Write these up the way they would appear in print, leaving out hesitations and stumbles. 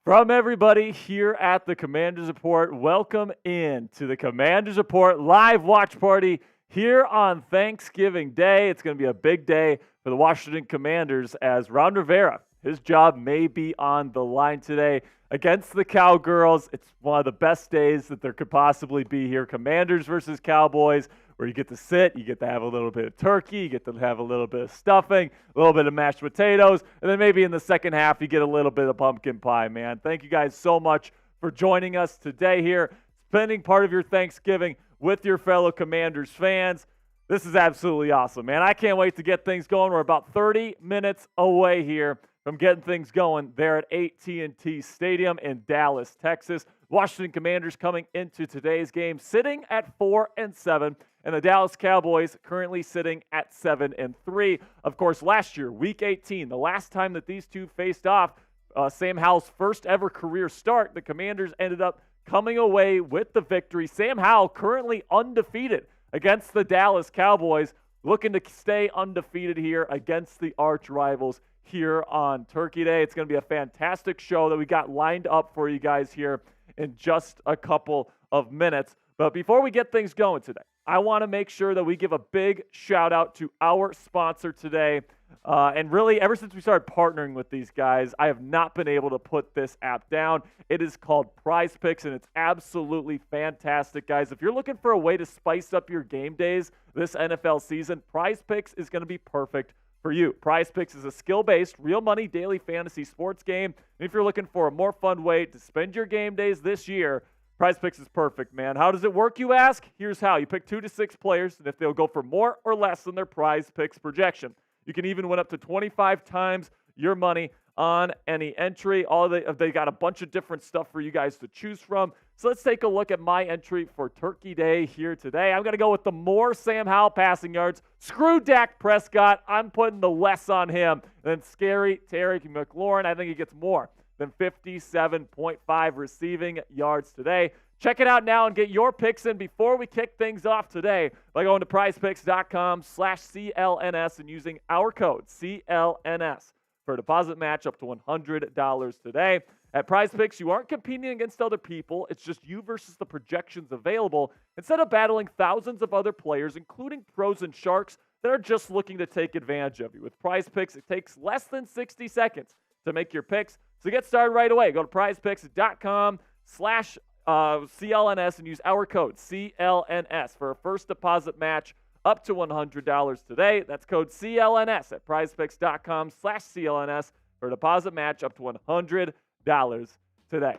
From everybody here at the Commanders Report, welcome in to the Commanders Report live watch party here on Thanksgiving Day. It's going to be a big day for the Washington Commanders as Ron Rivera, his job may be on the line today against the Cowgirls. It's one of the best days that there could possibly be here. Commanders versus Cowboys, where you get to sit, you get to have a little bit of turkey, you get to have a little bit of stuffing, a little bit of mashed potatoes, and then maybe in the second half you get a little bit of pumpkin pie, man. Thank you guys so much for joining us today here, spending part of your Thanksgiving with your fellow Commanders fans. This is absolutely awesome, man. I can't wait to get things going. We're about 30 minutes away here from getting things going there at AT&T Stadium in Dallas, Texas. Washington Commanders coming into today's game sitting at 4-7, and the Dallas Cowboys currently sitting at 7-3. Of course, last year, Week 18, the last time that these two faced off, Sam Howell's first ever career start, the Commanders ended up coming away with the victory. Sam Howell currently undefeated against the Dallas Cowboys, looking to stay undefeated here against the arch rivals here on Turkey Day. It's going to be a fantastic show that we got lined up for you guys here in just a couple of minutes. But before we get things going today, I want to make sure that we give a big shout out to our sponsor today. And really, ever since we started partnering with these guys, I have not been able to put this app down. It is called Prize Picks, and it's absolutely fantastic, guys. If you're looking for a way to spice up your game days this NFL season, Prize Picks is going to be perfect for you. Prize Picks is a skill-based, real money daily fantasy sports game. And if you're looking for a more fun way to spend your game days this year, Prize Picks is perfect, man. How does it work, you ask? Here's how. You pick 2 to 6 players, and if they'll go for more or less than their Prize Picks projection. You can even win up to 25 times your money on any entry. They got a bunch of different stuff for you guys to choose from. So let's take a look at my entry for Turkey Day here today. I'm going to go with the more Sam Howell passing yards. Screw Dak Prescott. I'm putting the less on him. And then scary Terry McLaurin. I think he gets more than 57.5 receiving yards today. Check it out now and get your picks in before we kick things off today by going to prizepicks.com/CLNS and using our code CLNS for a deposit match up to $100 today. At Prize Picks, you aren't competing against other people. It's just you versus the projections available instead of battling thousands of other players, including pros and sharks that are just looking to take advantage of you. With Prize Picks, it takes less than 60 seconds to make your picks. So get started right away. Go to prizepicks.com/CLNS and use our code CLNS for a first deposit match up to $100 today. That's code CLNS at prizepicks.com/CLNS for a deposit match up to $100 today.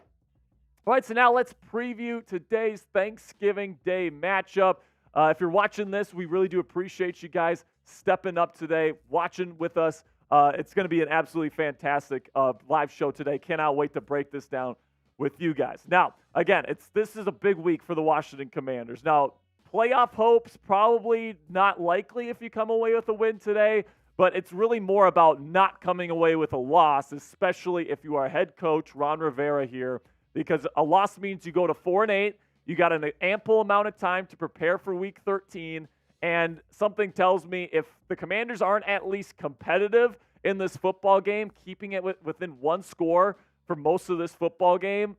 All right, so now let's preview today's Thanksgiving Day matchup. If you're watching this, we really do appreciate you guys stepping up today, watching with us. It's going to be an absolutely fantastic live show today. Cannot wait to break this down with you guys. Now, again, this is a big week for the Washington Commanders. Now, playoff hopes probably not likely if you come away with a win today, but it's really more about not coming away with a loss, especially if you are head coach Ron Rivera here, because a loss means you go to 4-8. You got an ample amount of time to prepare for Week 13. And something tells me if the Commanders aren't at least competitive in this football game, keeping it within one score for most of this football game,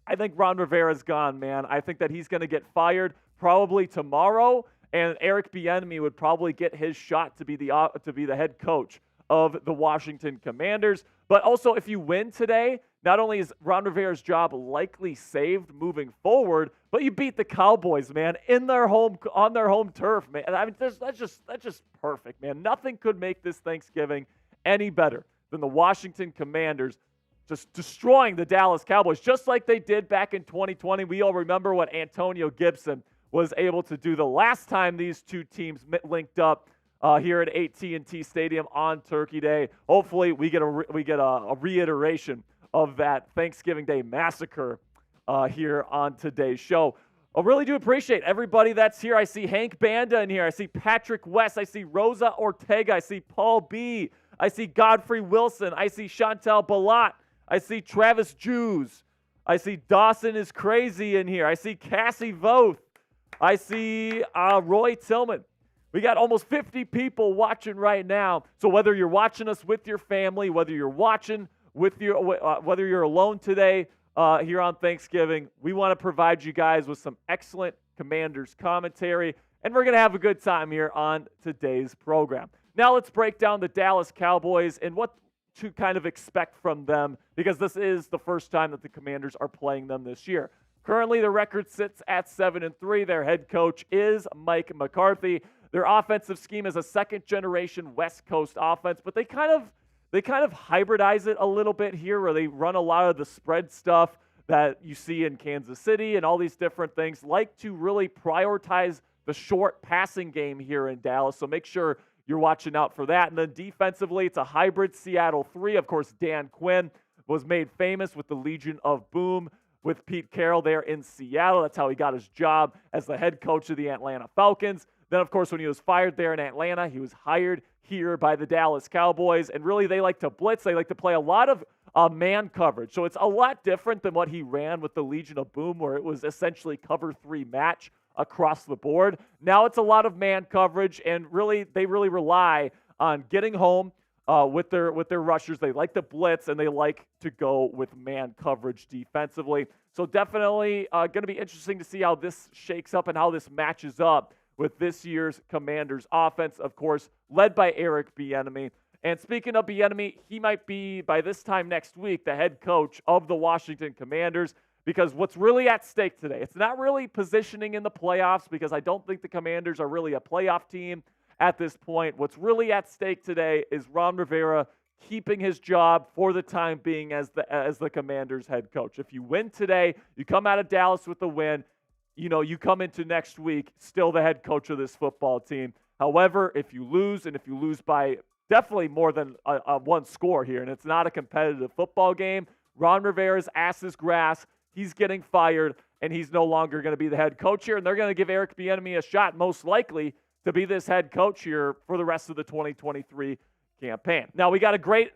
I think Ron Rivera's gone, man. I think that he's going to get fired probably tomorrow, and Eric Bieniemy would probably get his shot to be the head coach of the Washington Commanders. But also, if you win today, not only is Ron Rivera's job likely saved moving forward, but you beat the Cowboys, man, on their home turf, man. I mean, that's just perfect, man. Nothing could make this Thanksgiving any better than the Washington Commanders just destroying the Dallas Cowboys, just like they did back in 2020. We all remember what Antonio Gibson was able to do the last time these two teams linked up here at AT&T Stadium on Turkey Day. Hopefully, we get a reiteration of that Thanksgiving Day massacre here on today's show. I really do appreciate everybody that's here. I see Hank Banda in here. I see Patrick West. I see Rosa Ortega. I see Paul B. I see Godfrey Wilson. I see Chantel Balat. I see Travis Jews. I see Dawson is crazy in here. I see Cassie Voth. I see Roy Tillman. We got almost 50 people watching right now. So whether you're watching us with your family, whether you're watching with your whether you're alone today here on Thanksgiving. We want to provide you guys with some excellent Commanders commentary, and we're going to have a good time here on today's program. Now let's break down the Dallas Cowboys and what to kind of expect from them, because this is the first time that the Commanders are playing them this year. Currently, the record sits at 7-3. Their head coach is Mike McCarthy. Their offensive scheme is a second-generation West Coast offense, but they kind of hybridize it a little bit here, where they run a lot of the spread stuff that you see in Kansas City and all these different things. Like to really prioritize the short passing game here in Dallas, so make sure you're watching out for that. And then defensively, it's a hybrid Seattle 3. Of course, Dan Quinn was made famous with the Legion of Boom with Pete Carroll there in Seattle. That's how he got his job as the head coach of the Atlanta Falcons. Then, of course, when he was fired there in Atlanta, he was hired here by the Dallas Cowboys. And really, they like to blitz. They like to play a lot of man coverage. So it's a lot different than what he ran with the Legion of Boom, where it was essentially cover 3 match across the board. Now it's a lot of man coverage, and really they really rely on getting home with their rushers. They like to blitz, and they like to go with man coverage defensively. So definitely going to be interesting to see how this shakes up and how this matches up with this year's Commanders offense, of course, led by Eric Bieniemy. And speaking of Bieniemy, he might be, by this time next week, the head coach of the Washington Commanders, because what's really at stake today, it's not really positioning in the playoffs, because I don't think the Commanders are really a playoff team at this point. What's really at stake today is Ron Rivera keeping his job for the time being as the Commanders head coach. If you win today, you come out of Dallas with a win, you come into next week still the head coach of this football team. However, if you lose, and if you lose by definitely more than one score here, and it's not a competitive football game, Ron Rivera's ass is grass. He's getting fired, and he's no longer going to be the head coach here, and they're going to give Eric Bieniemy a shot, most likely, to be this head coach here for the rest of the 2023 campaign. Now, we got a great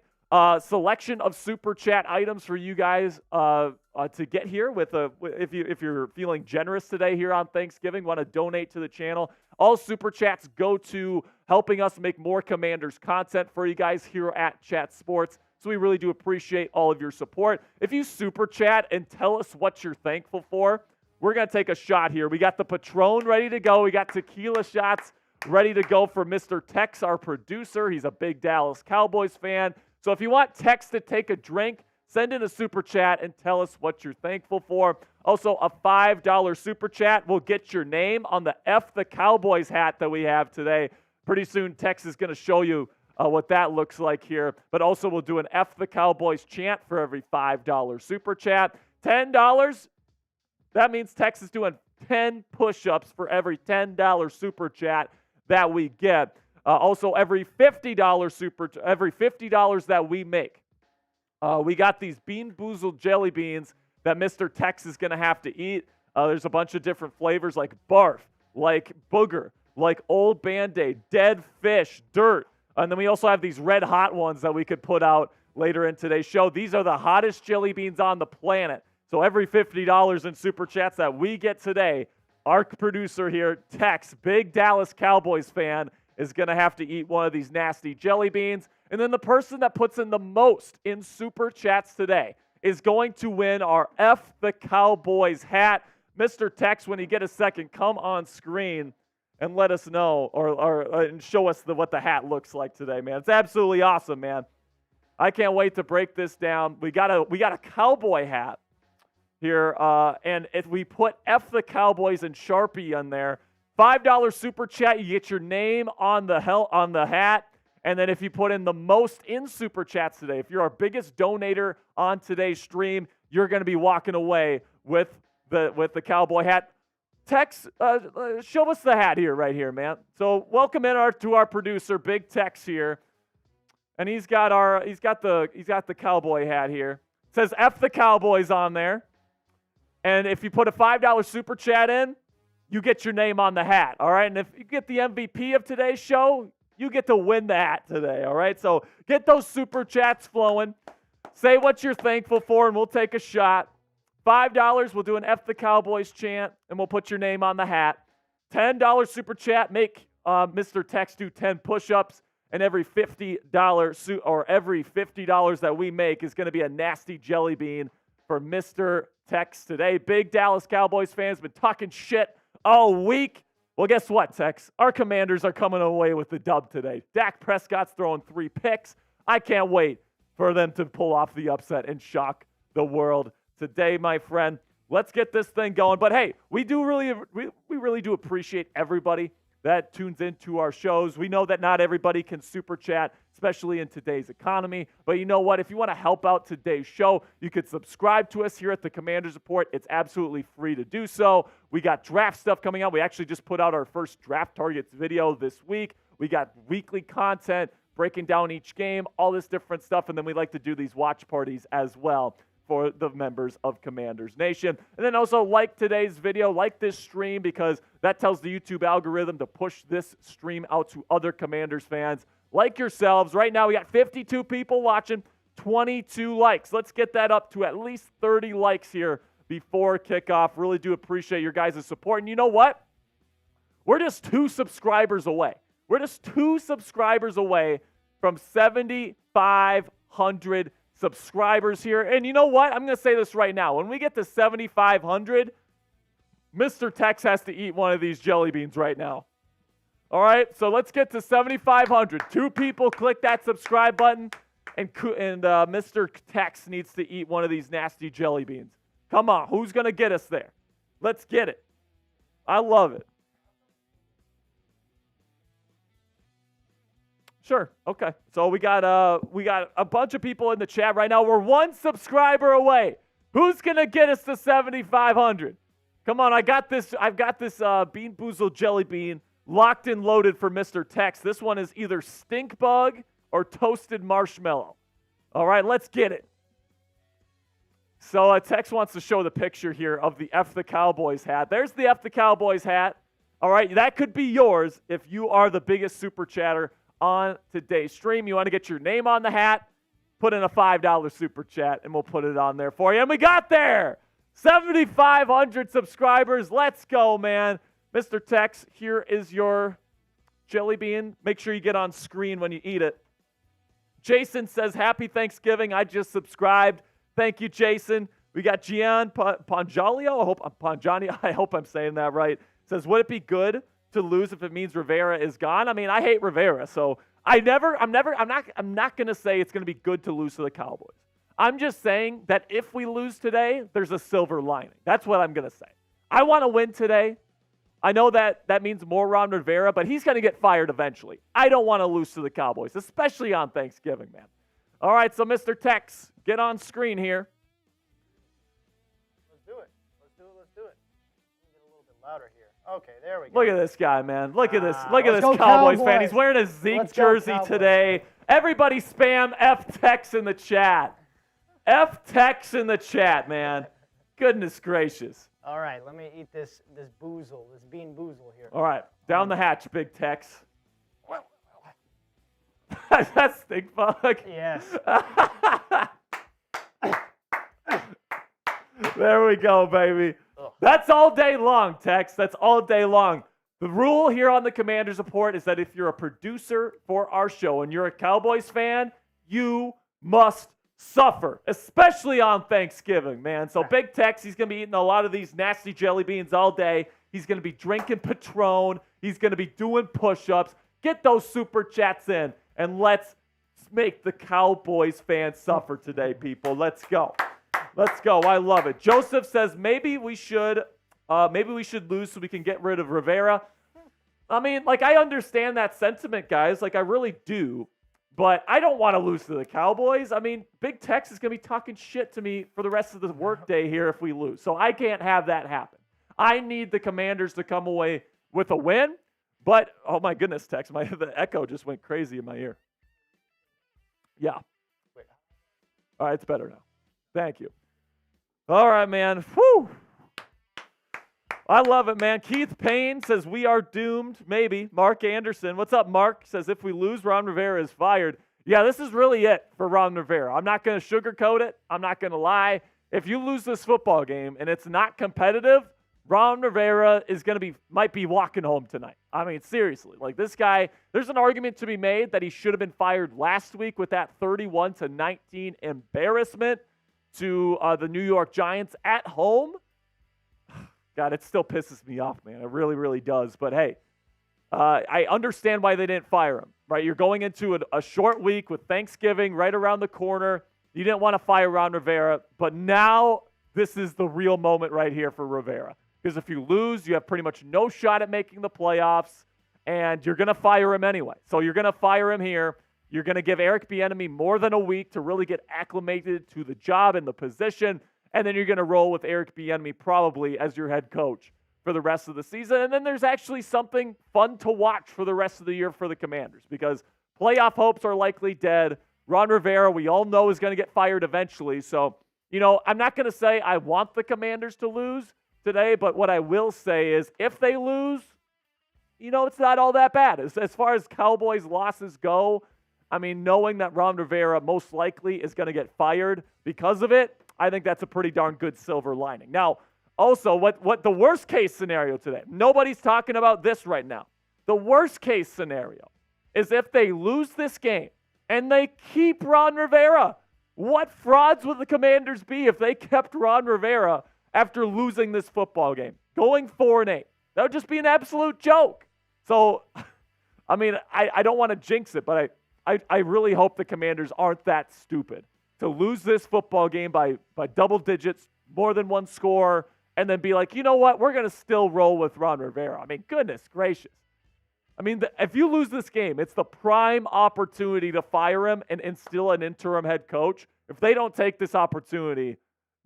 selection of Super Chat items for you guys to get here with if you're feeling generous today here on Thanksgiving, want to donate to the channel. All Super Chats go to helping us make more Commanders content for you guys here at Chat Sports. So we really do appreciate all of your support. If you Super Chat and tell us what you're thankful for, we're going to take a shot here. We got the Patron ready to go. We got tequila shots ready to go for Mr. Tex, our producer. He's a big Dallas Cowboys fan. So if you want Tex to take a drink, send in a Super Chat and tell us what you're thankful for. Also, a $5 Super Chat will get your name on the F the Cowboys hat that we have today. Pretty soon, Tex is going to show you what that looks like here. But also, we'll do an F the Cowboys chant for every $5 Super Chat. $10, that means Tex is doing 10 push-ups for every $10 Super Chat that we get. Also, every $50 that we make, we got these Bean Boozled jelly beans that Mr. Tex is going to have to eat. There's a bunch of different flavors like barf, like booger, like old Band-Aid, dead fish, dirt. And then we also have these red hot ones that we could put out later in today's show. These are the hottest jelly beans on the planet. So every $50 in Super Chats that we get today, our producer here, Tex, big Dallas Cowboys fan, is going to have to eat one of these nasty jelly beans. And then the person that puts in the most in Super Chats today is going to win our F the Cowboys hat. Mr. Tex, when you get a second, come on screen and let us know and show us what the hat looks like today, man. It's absolutely awesome, man. I can't wait to break this down. We got a cowboy hat here, and if we put F the Cowboys and Sharpie on there, $5 Super Chat, you get your name on the hat. And then if you put in the most in Super Chats today, if you're our biggest donator on today's stream, you're going to be walking away with the cowboy hat. Tex, show us the hat here, right here, man. So welcome in to our producer, Big Tex here, and he's got the cowboy hat here. It says F the Cowboys on there, and if you put a $5 Super Chat in, you get your name on the hat, all right? And if you get the MVP of today's show, you get to win the hat today, all right? So get those Super Chats flowing. Say what you're thankful for, and we'll take a shot. $5, we'll do an F the Cowboys chant, and we'll put your name on the hat. $10 Super Chat, make Mr. Tex do 10 push-ups. and every $50 that we make is going to be a nasty jelly bean for Mr. Tex today. Big Dallas Cowboys fans been talking shit all week. Well, guess what, Tex? Our Commanders are coming away with the dub today. Dak Prescott's throwing 3 picks. I can't wait for them to pull off the upset and shock the world today, my friend. Let's get this thing going. But hey, we really do appreciate everybody that tunes into our shows. We know that not everybody can super chat, especially in today's economy. But you know what? If you want to help out today's show, you could subscribe to us here at the Commanders Report. It's absolutely free to do so. We got draft stuff coming out. We actually just put out our first draft targets video this week. We got weekly content breaking down each game, all this different stuff. And then we like to do these watch parties as well for the members of Commanders Nation. And then also like today's video, like this stream, because that tells the YouTube algorithm to push this stream out to other Commanders fans like yourselves. Right now we got 52 people watching, 22 likes. Let's get that up to at least 30 likes here before kickoff. Really do appreciate your guys' support. And you know what? We're just 2 subscribers away. We're just 2 subscribers away from 7,500 subscribers here. And you know what? I'm going to say this right now. When we get to 7,500, Mr. Tex has to eat one of these jelly beans right now. All right? So let's get to 7,500. 2 people click that subscribe button, and Mr. Tex needs to eat one of these nasty jelly beans. Come on. Who's going to get us there? Let's get it. I love it. Sure. Okay. So we got a bunch of people in the chat right now. We're 1 subscriber away. Who's gonna get us to 7,500? Come on, I've got this Bean Boozled jelly bean locked and loaded for Mr. Tex. This one is either stink bug or toasted marshmallow. All right, let's get it. So Tex wants to show the picture here of the F the Cowboys hat. There's the F the Cowboys hat. All right, that could be yours if you are the biggest super chatter on today's stream. You want to get your name on the hat, put in a $5 super chat, and we'll put it on there for you. And we got there! 7,500 subscribers. Let's go, man. Mr. Tex, here is your jelly bean. Make sure you get on screen when you eat it. Jason says, happy Thanksgiving. I just subscribed. Thank you, Jason. We got Gian Ponjalio. I hope I'm saying that right. Says, would it be good to lose if it means Rivera is gone? I mean, I hate Rivera, so I'm not going to say it's going to be good to lose to the Cowboys. I'm just saying that if we lose today, there's a silver lining. That's what I'm going to say. I want to win today. I know that means more Ron Rivera, but he's going to get fired eventually. I don't want to lose to the Cowboys, especially on Thanksgiving, man. All right, so Mr. Tex, get on screen here. Let's do it. Let's do it. Let me get a little bit louder here. Okay, there we go. Look at this guy, man. Look at this Cowboys fan. He's wearing a Zeke jersey today. Everybody spam F-Tex in the chat. F-Tex in the chat, man. Goodness gracious. All right, let me eat this boozle, this bean boozle here. All right, down the hatch, Big Tex. That's stink bug. Yes. There we go, baby. That's all day long, Tex. That's all day long. The rule here on the Commanders Report is that if you're a producer for our show and you're a Cowboys fan, you must suffer, especially on Thanksgiving, man. So Big Tex, he's going to be eating a lot of these nasty jelly beans all day. He's going to be drinking Patron. He's going to be doing push-ups. Get those super chats in, and let's make the Cowboys fans suffer today, people. Let's go. Let's go. I love it. Joseph says maybe we should lose so we can get rid of Rivera. I mean, I understand that sentiment, guys. I really do. But I don't want to lose to the Cowboys. I mean, Big Tex is going to be talking shit to me for the rest of the workday here if we lose. So I can't have that happen. I need the Commanders to come away with a win. But, oh my goodness, Tex, the echo just went crazy in my ear. Yeah. All right, it's better now. Thank you. All right, man. Whew. I love it, man. Keith Payne says we are doomed. Maybe. Mark Anderson. What's up, Mark? Says if we lose, Ron Rivera is fired. Yeah, this is really it for Ron Rivera. I'm not going to sugarcoat it. I'm not going to lie. If you lose this football game and it's not competitive, Ron Rivera might be walking home tonight. I mean, seriously, like this guy, there's an argument to be made that he should have been fired last week with that 31-19 embarrassment to the New York Giants at home. God, it still pisses me off, man. It really, really does. But hey, I understand why they didn't fire him, right? You're going into a short week with Thanksgiving right around the corner. You didn't want to fire Ron Rivera, but now this is the real moment right here for Rivera. Because if you lose, you have pretty much no shot at making the playoffs, and you're going to fire him anyway. So you're going to fire him here. You're going to give Eric Bieniemy more than a week to really get acclimated to the job and the position, and then you're going to roll with Eric Bieniemy probably as your head coach for the rest of the season. And then there's actually something fun to watch for the rest of the year for the Commanders because playoff hopes are likely dead. Ron Rivera, we all know, is going to get fired eventually. So, I'm not going to say I want the Commanders to lose today, but what I will say is if they lose, it's not all that bad. As far as Cowboys losses go, I mean, knowing that Ron Rivera most likely is going to get fired because of it, I think that's a pretty darn good silver lining. Now, also, what the worst case scenario today, nobody's talking about this right now. The worst case scenario is if they lose this game and they keep Ron Rivera. What frauds would the Commanders be if they kept Ron Rivera after losing this football game, going 4-8? That would just be an absolute joke. So, I mean, I don't want to jinx it, but I really hope the Commanders aren't that stupid to lose this football game by double digits, more than one score, and then be like, you know what, we're going to still roll with Ron Rivera. I mean, goodness gracious. I mean, if you lose this game, it's the prime opportunity to fire him and instill an interim head coach. If they don't take this opportunity,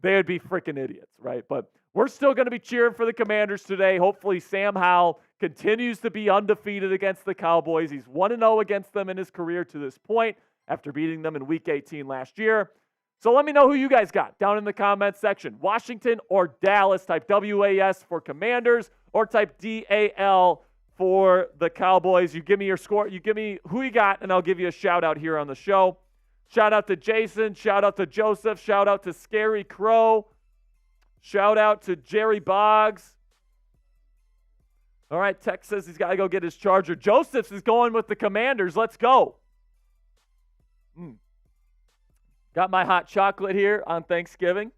they would be freaking idiots, right? But we're still going to be cheering for the Commanders today. Hopefully Sam Howell continues to be undefeated against the Cowboys. He's 1-0 against them in his career to this point after beating them in Week 18 last year. So let me know who you guys got down in the comments section. Washington or Dallas. Type WAS for Commanders or type DAL for the Cowboys. You give me your score. You give me who you got, and I'll give you a shout-out here on the show. Shout out to Jason. Shout out to Joseph. Shout out to Scary Crow. Shout out to Jerry Boggs. All right, Tex says he's got to go get his charger. Joseph's is going with the Commanders. Let's go. Got my hot chocolate here on Thanksgiving.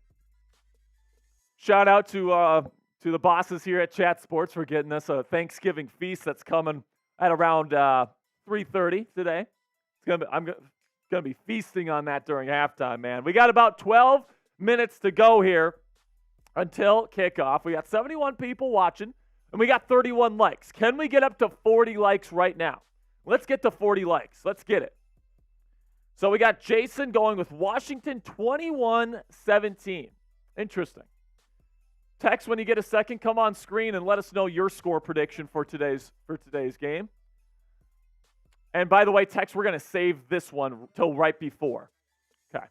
Shout out to the bosses here at Chat Sports for getting us a Thanksgiving feast that's coming at around 3:30 today. I'm gonna be feasting on that during halftime, man. We got about 12 minutes to go here until kickoff. We got 71 people watching, and we got 31 likes. Can we get up to 40 likes right now? Let's get to 40 likes. Let's get it. So we got Jason going with Washington 21-17. Interesting. Tex, when you get a second, come on screen and let us know your score prediction for today's game. And by the way, Tex, we're going to save this one till right before. Okay.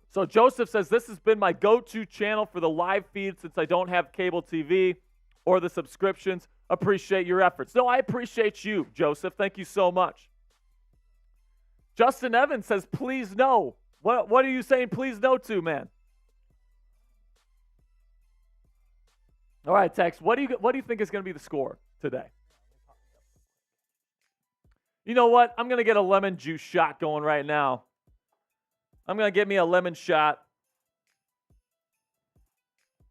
So Joseph says, this has been my go-to channel for the live feed since I don't have cable TV or the subscriptions. Appreciate your efforts. No, I appreciate you, Joseph. Thank you so much. Justin Evans says, please no. What are you saying please no to, man? All right, Tex, what do you think is going to be the score today? You know what? I'm going to get a lemon juice shot going right now. I'm going to get me a lemon shot.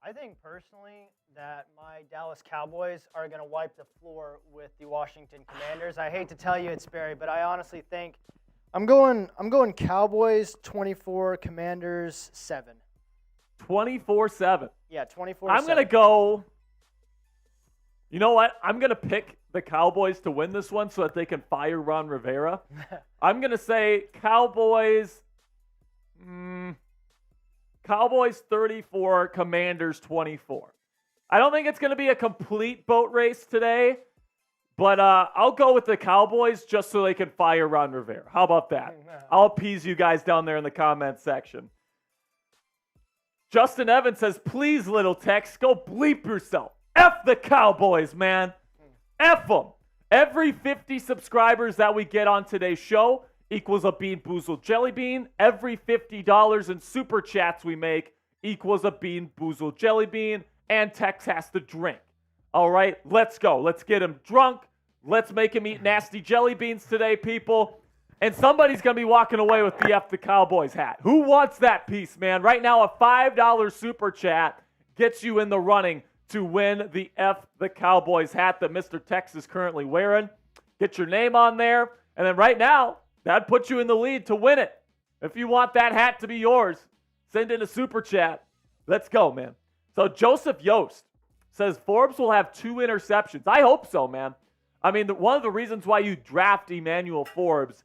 I think personally that my Dallas Cowboys are going to wipe the floor with the Washington Commanders. I hate to tell you it's Sperry, but I honestly think I'm going Cowboys 24, Commanders 7. 24-7. Yeah, 24-7. I'm going to go. You know what? I'm going to pick the Cowboys to win this one so that they can fire Ron Rivera. I'm going to say Cowboys 34, Commanders 24. I don't think it's going to be a complete boat race today, but I'll go with the Cowboys just so they can fire Ron Rivera. How about that? I'll appease you guys down there in the comment section. Justin Evans says, please, little Tex, go bleep yourself. F the Cowboys, man. F them. Every 50 subscribers that we get on today's show equals a Bean Boozled Jelly Bean. Every $50 in super chats we make equals a Bean Boozled jelly bean, and Tex has to drink. All right, let's go. Let's get him drunk. Let's make him eat nasty jelly beans today, people. And somebody's going to be walking away with the F the Cowboys hat. Who wants that piece, man? Right now, a $5 super chat gets you in the running to win the F the Cowboys hat that Mr. Tex is currently wearing. Get your name on there. And then right now, that puts you in the lead to win it. If you want that hat to be yours, send in a super chat. Let's go, man. So Joseph Yost says Forbes will have 2 interceptions. I hope so, man. I mean, one of the reasons why you draft Emmanuel Forbes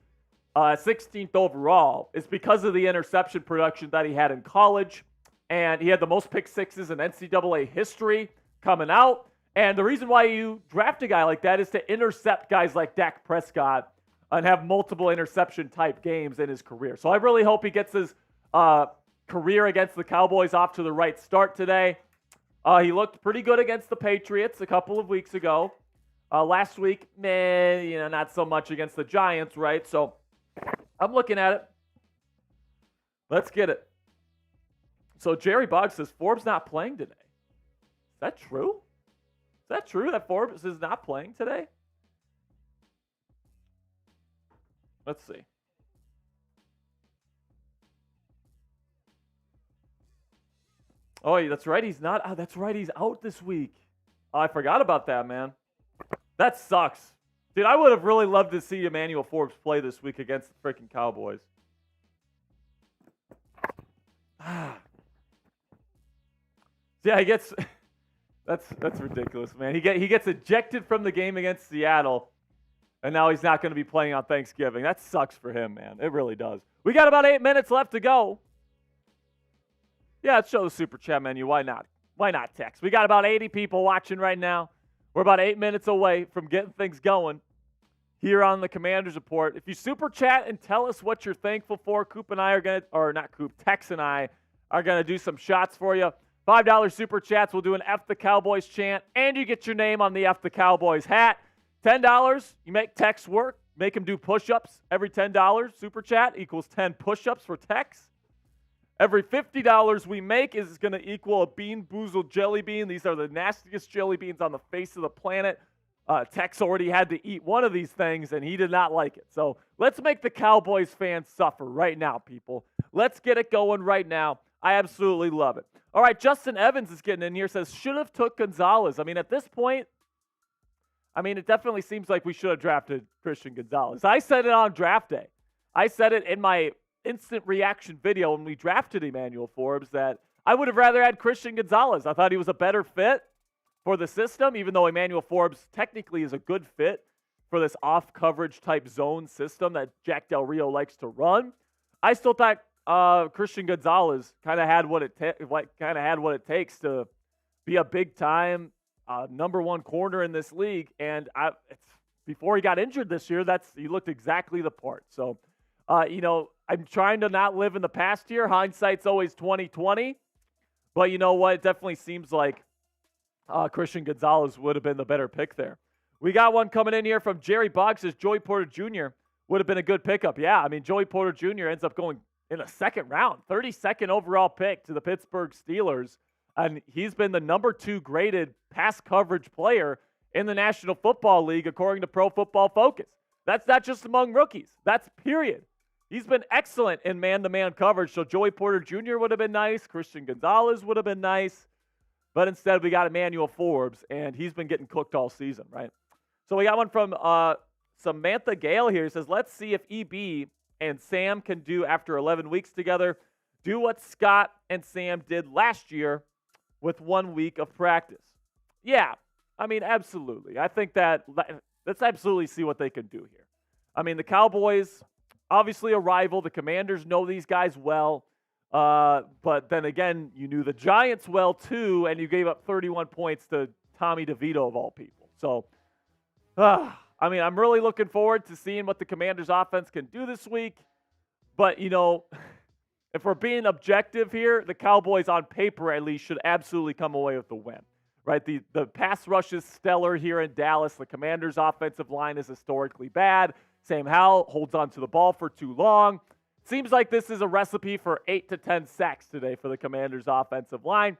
16th overall is because of the interception production that he had in college. And he had the most pick sixes in NCAA history coming out. And the reason why you draft a guy like that is to intercept guys like Dak Prescott and have multiple interception type games in his career. So I really hope he gets his career against the Cowboys off to the right start today. He looked pretty good against the Patriots a couple of weeks ago. Last week, not so much against the Giants, right? So I'm looking at it. Let's get it. So Jerry Boggs says Forbes not playing today. Is that true? Is that true that Forbes is not playing today? Let's see. Oh, that's right. He's not. Oh, that's right. He's out this week. Oh, I forgot about that, man. That sucks. Dude, I would have really loved to see Emmanuel Forbes play this week against the freaking Cowboys. Yeah, he gets that's ridiculous, man. He gets ejected from the game against Seattle, and now he's not going to be playing on Thanksgiving. That sucks for him, man. It really does. We got about 8 minutes left to go. Yeah, let's show the super chat menu. Why not? Why not text? We got about 80 people watching right now. We're about 8 minutes away from getting things going here on the Commanders Report. If you super chat and tell us what you're thankful for, Coop and I are going to, or not Coop, Tex and I are going to do some shots for you. $5 super chats. We'll do an F the Cowboys chant, and you get your name on the F the Cowboys hat. $10, you make Tex work. Make him do push-ups. Every $10 super chat equals 10 push-ups for Tex. Every $50 we make is going to equal a Bean Boozled jelly bean. These are the nastiest jelly beans on the face of the planet. Tex already had to eat one of these things, and he did not like it. So let's make the Cowboys fans suffer right now, people. Let's get it going right now. I absolutely love it. All right, Justin Evans is getting in here, says, should have took Gonzalez. I mean, at this point, it definitely seems like we should have drafted Christian Gonzalez. I said it on draft day. I said it in my instant reaction video when we drafted Emmanuel Forbes that I would have rather had Christian Gonzalez. I thought he was a better fit for the system, even though Emmanuel Forbes technically is a good fit for this off-coverage type zone system that Jack Del Rio likes to run. I still thought Christian Gonzalez kind of had what it takes to be a big-time number one corner in this league. And before he got injured this year, he looked exactly the part. So, I'm trying to not live in the past here. Hindsight's always 20/20. But you know what? It definitely seems like Christian Gonzalez would have been the better pick there. We got one coming in here from Jerry Boggs. Says Joey Porter Jr. would have been a good pickup. Yeah, Joey Porter Jr. ends up going in a second round, 32nd overall pick to the Pittsburgh Steelers. And he's been the number 2 graded pass coverage player in the National Football League, according to Pro Football Focus. That's not just among rookies. That's period. He's been excellent in man-to-man coverage. So Joey Porter Jr. would have been nice. Christian Gonzalez would have been nice. But instead, we got Emmanuel Forbes, and he's been getting cooked all season, right? So we got one from Samantha Gale here. He says, let's see if EB and Sam can do, after 11 weeks together, do what Scott and Sam did last year with 1 week of practice. Yeah, absolutely. I think let's absolutely see what they can do here. The Cowboys, obviously a rival. The Commanders know these guys well. But then again, you knew the Giants well too, and you gave up 31 points to Tommy DeVito of all people. So, I'm really looking forward to seeing what the Commanders offense can do this week. But, if we're being objective here, the Cowboys on paper at least should absolutely come away with the win. Right? The pass rush is stellar here in Dallas. The Commanders' offensive line is historically bad. Sam Howell holds on to the ball for too long. Seems like this is a recipe for 8 to 10 sacks today for the Commanders' offensive line.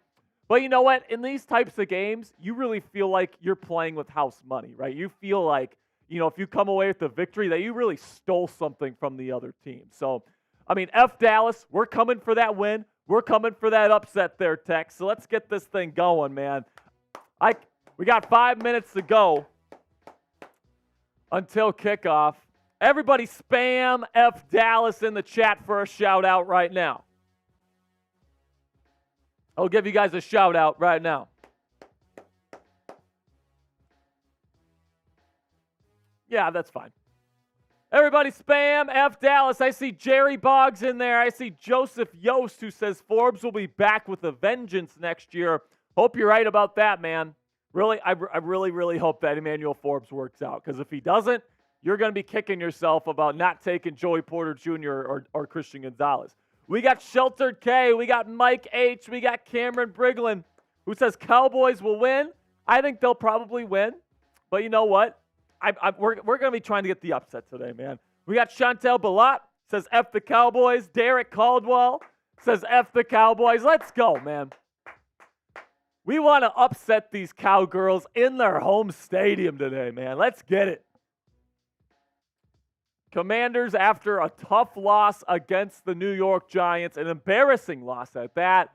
But you know what? In these types of games, you really feel like you're playing with house money, right? You feel like, if you come away with the victory, that you really stole something from the other team. So, F Dallas, we're coming for that win. We're coming for that upset there, Tex. So let's get this thing going, man. We got 5 minutes to go until kickoff. Everybody spam F Dallas in the chat for a shout out right now. I'll give you guys a shout out right now. Yeah, that's fine. Everybody spam F Dallas. I see Jerry Boggs in there. I see Joseph Yost who says Forbes will be back with a vengeance next year. Hope you're right about that, man. Really, I really, really hope that Emmanuel Forbes works out, because if he doesn't, you're going to be kicking yourself about not taking Joey Porter Jr. or Christian Gonzalez. We got Sheltered K. We got Mike H. We got Cameron Briglin, who says Cowboys will win. I think they'll probably win. But you know what? We're going to be trying to get the upset today, man. We got Chantel Balat, says F the Cowboys. Derek Caldwell says F the Cowboys. Let's go, man. We want to upset these Cowgirls in their home stadium today, man. Let's get it. Commanders, after a tough loss against the New York Giants, an embarrassing loss at that.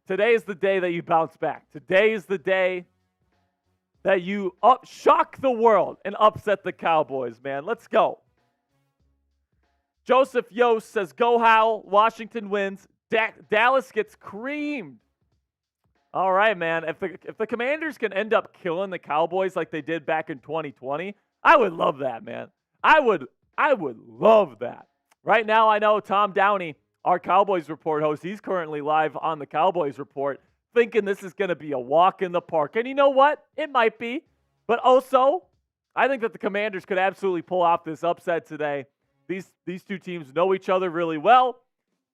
Today is the day that you bounce back. Today is the day that you shock the world and upset the Cowboys, man. Let's go. Joseph Yost says, go Howell. Washington wins. Dallas gets creamed. All right, man. If the Commanders can end up killing the Cowboys like they did back in 2020, I would love that, man. I would love that. Right now, I know Tom Downey, our Cowboys Report host, he's currently live on the Cowboys Report, thinking this is going to be a walk in the park. And you know what? It might be. But also, I think that the Commanders could absolutely pull off this upset today. These two teams know each other really well.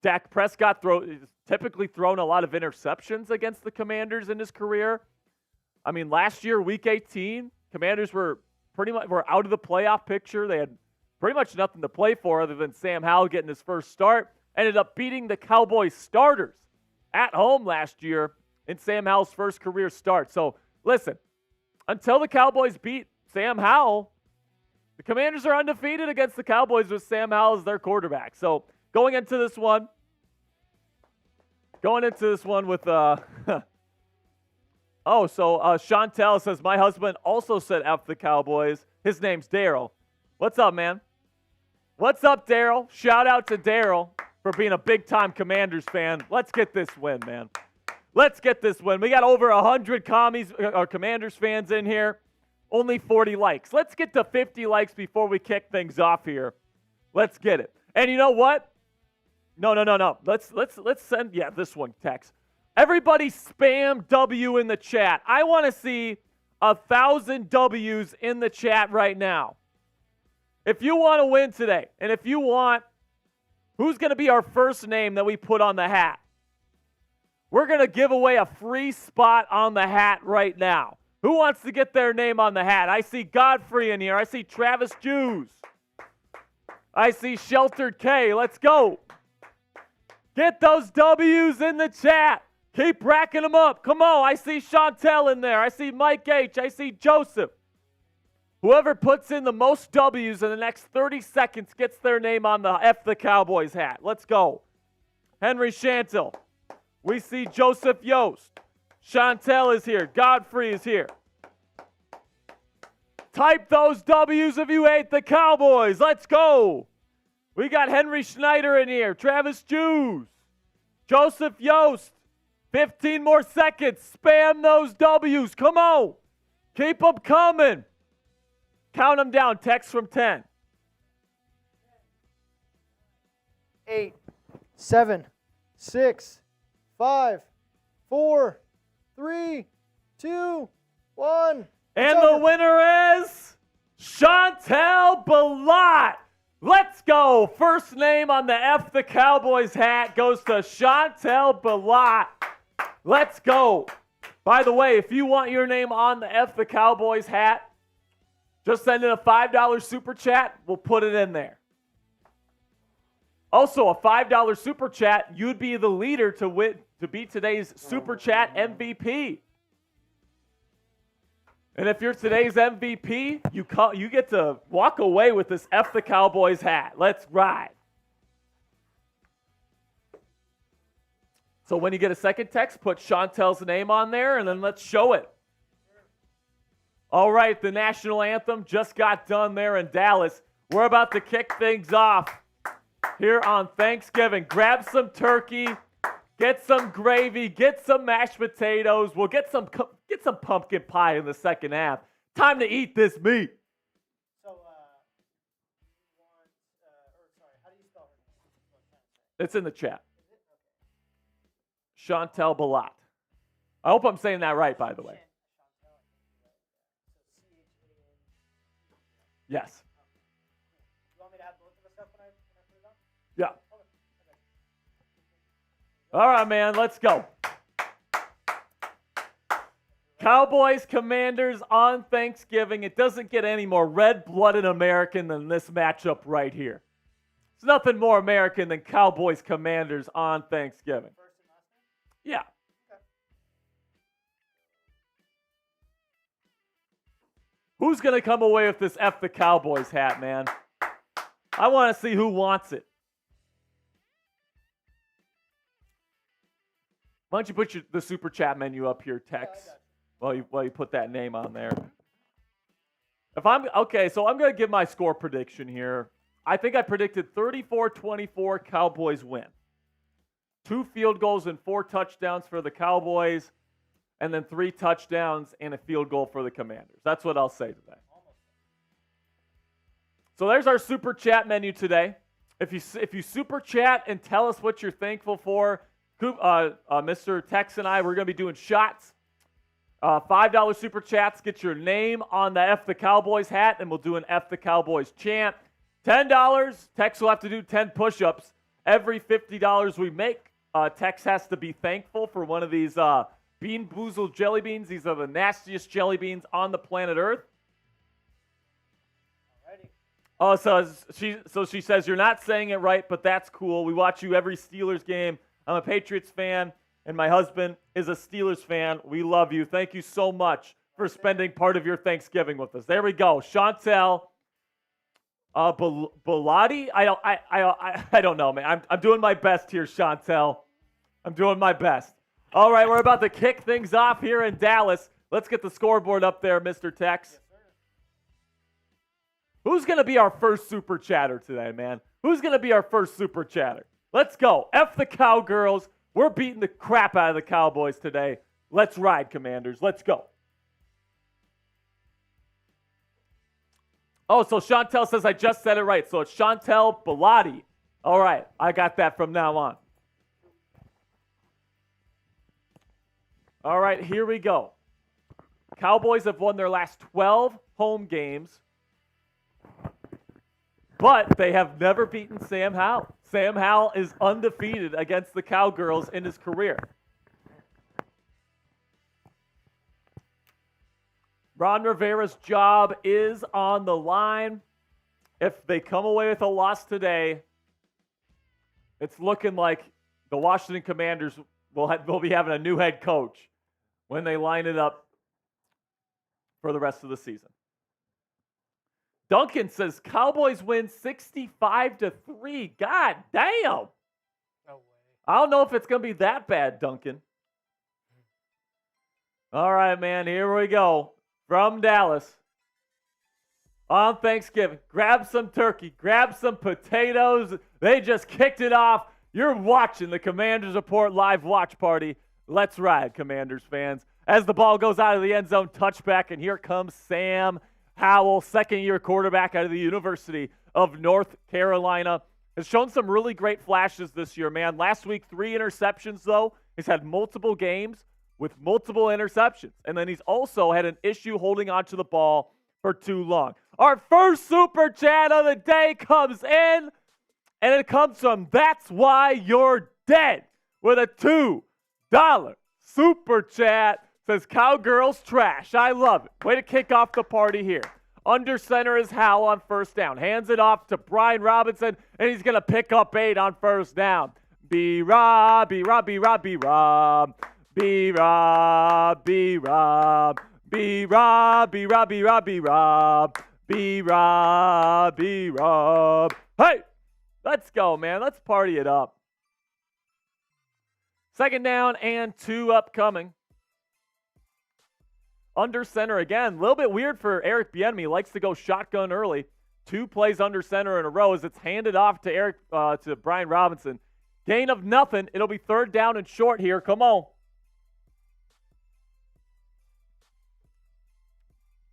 Dak Prescott typically thrown a lot of interceptions against the Commanders in his career. Last year, Week 18, Commanders were out of the playoff picture. They had pretty much nothing to play for other than Sam Howell getting his first start. Ended up beating the Cowboys starters at home last year in Sam Howell's first career start. So, listen, until the Cowboys beat Sam Howell, the Commanders are undefeated against the Cowboys with Sam Howell as their quarterback. So, going into this one with Chantel says, my husband also said F the Cowboys. His name's Daryl. What's up, man? What's up, Daryl? Shout out to Daryl for being a big-time Commanders fan. Let's get this win, man. Let's get this win. We got over 100 Commanders fans in here. Only 40 likes. Let's get to 50 likes before we kick things off here. Let's get it. And you know what? No. Let's send this one, Tex. Everybody spam W in the chat. I want to see 1,000 W's in the chat right now. If you want to win today, and if you want, who's going to be our first name that we put on the hat? We're going to give away a free spot on the hat right now. Who wants to get their name on the hat? I see Godfrey in here. I see Travis Jews. I see Sheltered K. Let's go. Get those W's in the chat. Keep racking them up. Come on. I see Chantel in there. I see Mike H. I see Joseph. Whoever puts in the most W's in the next 30 seconds gets their name on the F the Cowboys hat. Let's go. Henry Chantel. We see Joseph Yost. Chantel is here. Godfrey is here. Type those W's if you hate the Cowboys. Let's go. We got Henry Schneider in here. Travis Jews. Joseph Yost. 15 more seconds. Spam those W's. Come on. Keep them coming. Count them down. Text from 10. 8, 7, 6, 5, 4, 3, 2, 1. And the winner is Chantel Balat. Let's go. First name on the F the Cowboys hat goes to Chantel Balat. Let's go. By the way, if you want your name on the F the Cowboys hat, just send in a $5 super chat. We'll put it in there. Also, a $5 super chat, you'd be the leader to be today's super chat MVP. And if you're today's MVP, you get to walk away with this F the Cowboys hat. Let's ride. So when you get a second text, put Chantel's name on there, and then let's show it. All right, the national anthem just got done there in Dallas. We're about to kick things off here on Thanksgiving. Grab some turkey, get some gravy, get some mashed potatoes. We'll get some pumpkin pie in the second half. Time to eat this meat. So, how do you spell her name? It's in the chat. Chantel Balat. I hope I'm saying that right, by the way. Yes. You want me to have both of us up when I put it on? Yeah. All right, man, let's go. Cowboys, Commanders on Thanksgiving. It doesn't get any more red-blooded American than this matchup right here. It's nothing more American than Cowboys, Commanders on Thanksgiving. Yeah. Okay. Who's going to come away with this F the Cowboys hat, man? I want to see who wants it. Why don't you put the super chat menu up here, Tex, while you put that name on there. So I'm going to give my score prediction here. I think I predicted 34-24 Cowboys win. 2 field goals and 4 touchdowns for the Cowboys, and then 3 touchdowns and a field goal for the Commanders. That's what I'll say today. So there's our super chat menu today. If you super chat and tell us what you're thankful for, Mr. Tex and I, we're going to be doing shots. $5 super chats, get your name on the F the Cowboys hat, and we'll do an F the Cowboys chant. $10, Tex will have to do 10 push-ups. Every $50 we make, Tex has to be thankful for one of these Bean Boozled jelly beans. These are the nastiest jelly beans on the planet Earth. Alrighty. Oh, so she says, you're not saying it right, but that's cool. We watch you every Steelers game. I'm a Patriots fan, and my husband is a Steelers fan. We love you. Thank you so much for spending part of your Thanksgiving with us. There we go. Chantel Bellotti? I don't know, man. I'm doing my best here, Chantel. I'm doing my best. All right, we're about to kick things off here in Dallas. Let's get the scoreboard up there, Mr. Tex. Yes, sir. Who's going to be our first super chatter today, man? Who's going to be our first super chatter? Let's go. F the Cowgirls. We're beating the crap out of the Cowboys today. Let's ride, Commanders. Let's go. Oh, so Chantel says I just said it right. So it's Chantel Bellotti. All right, I got that from now on. All right, here we go. Cowboys have won their last 12 home games, but they have never beaten Sam Howell. Sam Howell is undefeated against the Cowgirls in his career. Ron Rivera's job is on the line. If they come away with a loss today, it's looking like the Washington Commanders will be having a new head coach when they line it up for the rest of the season. Duncan says Cowboys win 65-3. God damn. No way. I don't know if it's going to be that bad, Duncan. All right, man, here we go. From Dallas on Thanksgiving. Grab some turkey. Grab some potatoes. They just kicked it off. You're watching the Commanders Report live watch party. Let's ride, Commanders fans. As the ball goes out of the end zone, touchback, and here comes Sam Howell, second-year quarterback out of the University of North Carolina. Has shown some really great flashes this year, man. Last week, 3 interceptions, though. He's had multiple games with multiple interceptions. And then he's also had an issue holding onto the ball for too long. Our first super chat of the day comes in, and it comes from That's Why You're Dead with a $2 super chat. Says Cowgirls trash. I love it. Way to kick off the party here. Under center is Howell on first down. Hands it off to Brian Robinson, and he's going to pick up 8 on first down. B-Rob, B-Rob, B-Rob, B-Rob. B-Rob, B-Rob. B-Rob, B-Rob, B-Rob, B-Rob. B-Rob, B-Rob. Hey, let's go, man. Let's party it up. Second down and 2 upcoming. Under center again. A little bit weird for Eric Bieniemy. He likes to go shotgun early. 2 plays under center in a row as it's handed off to to Brian Robinson. Gain of nothing. It'll be third down and short here. Come on.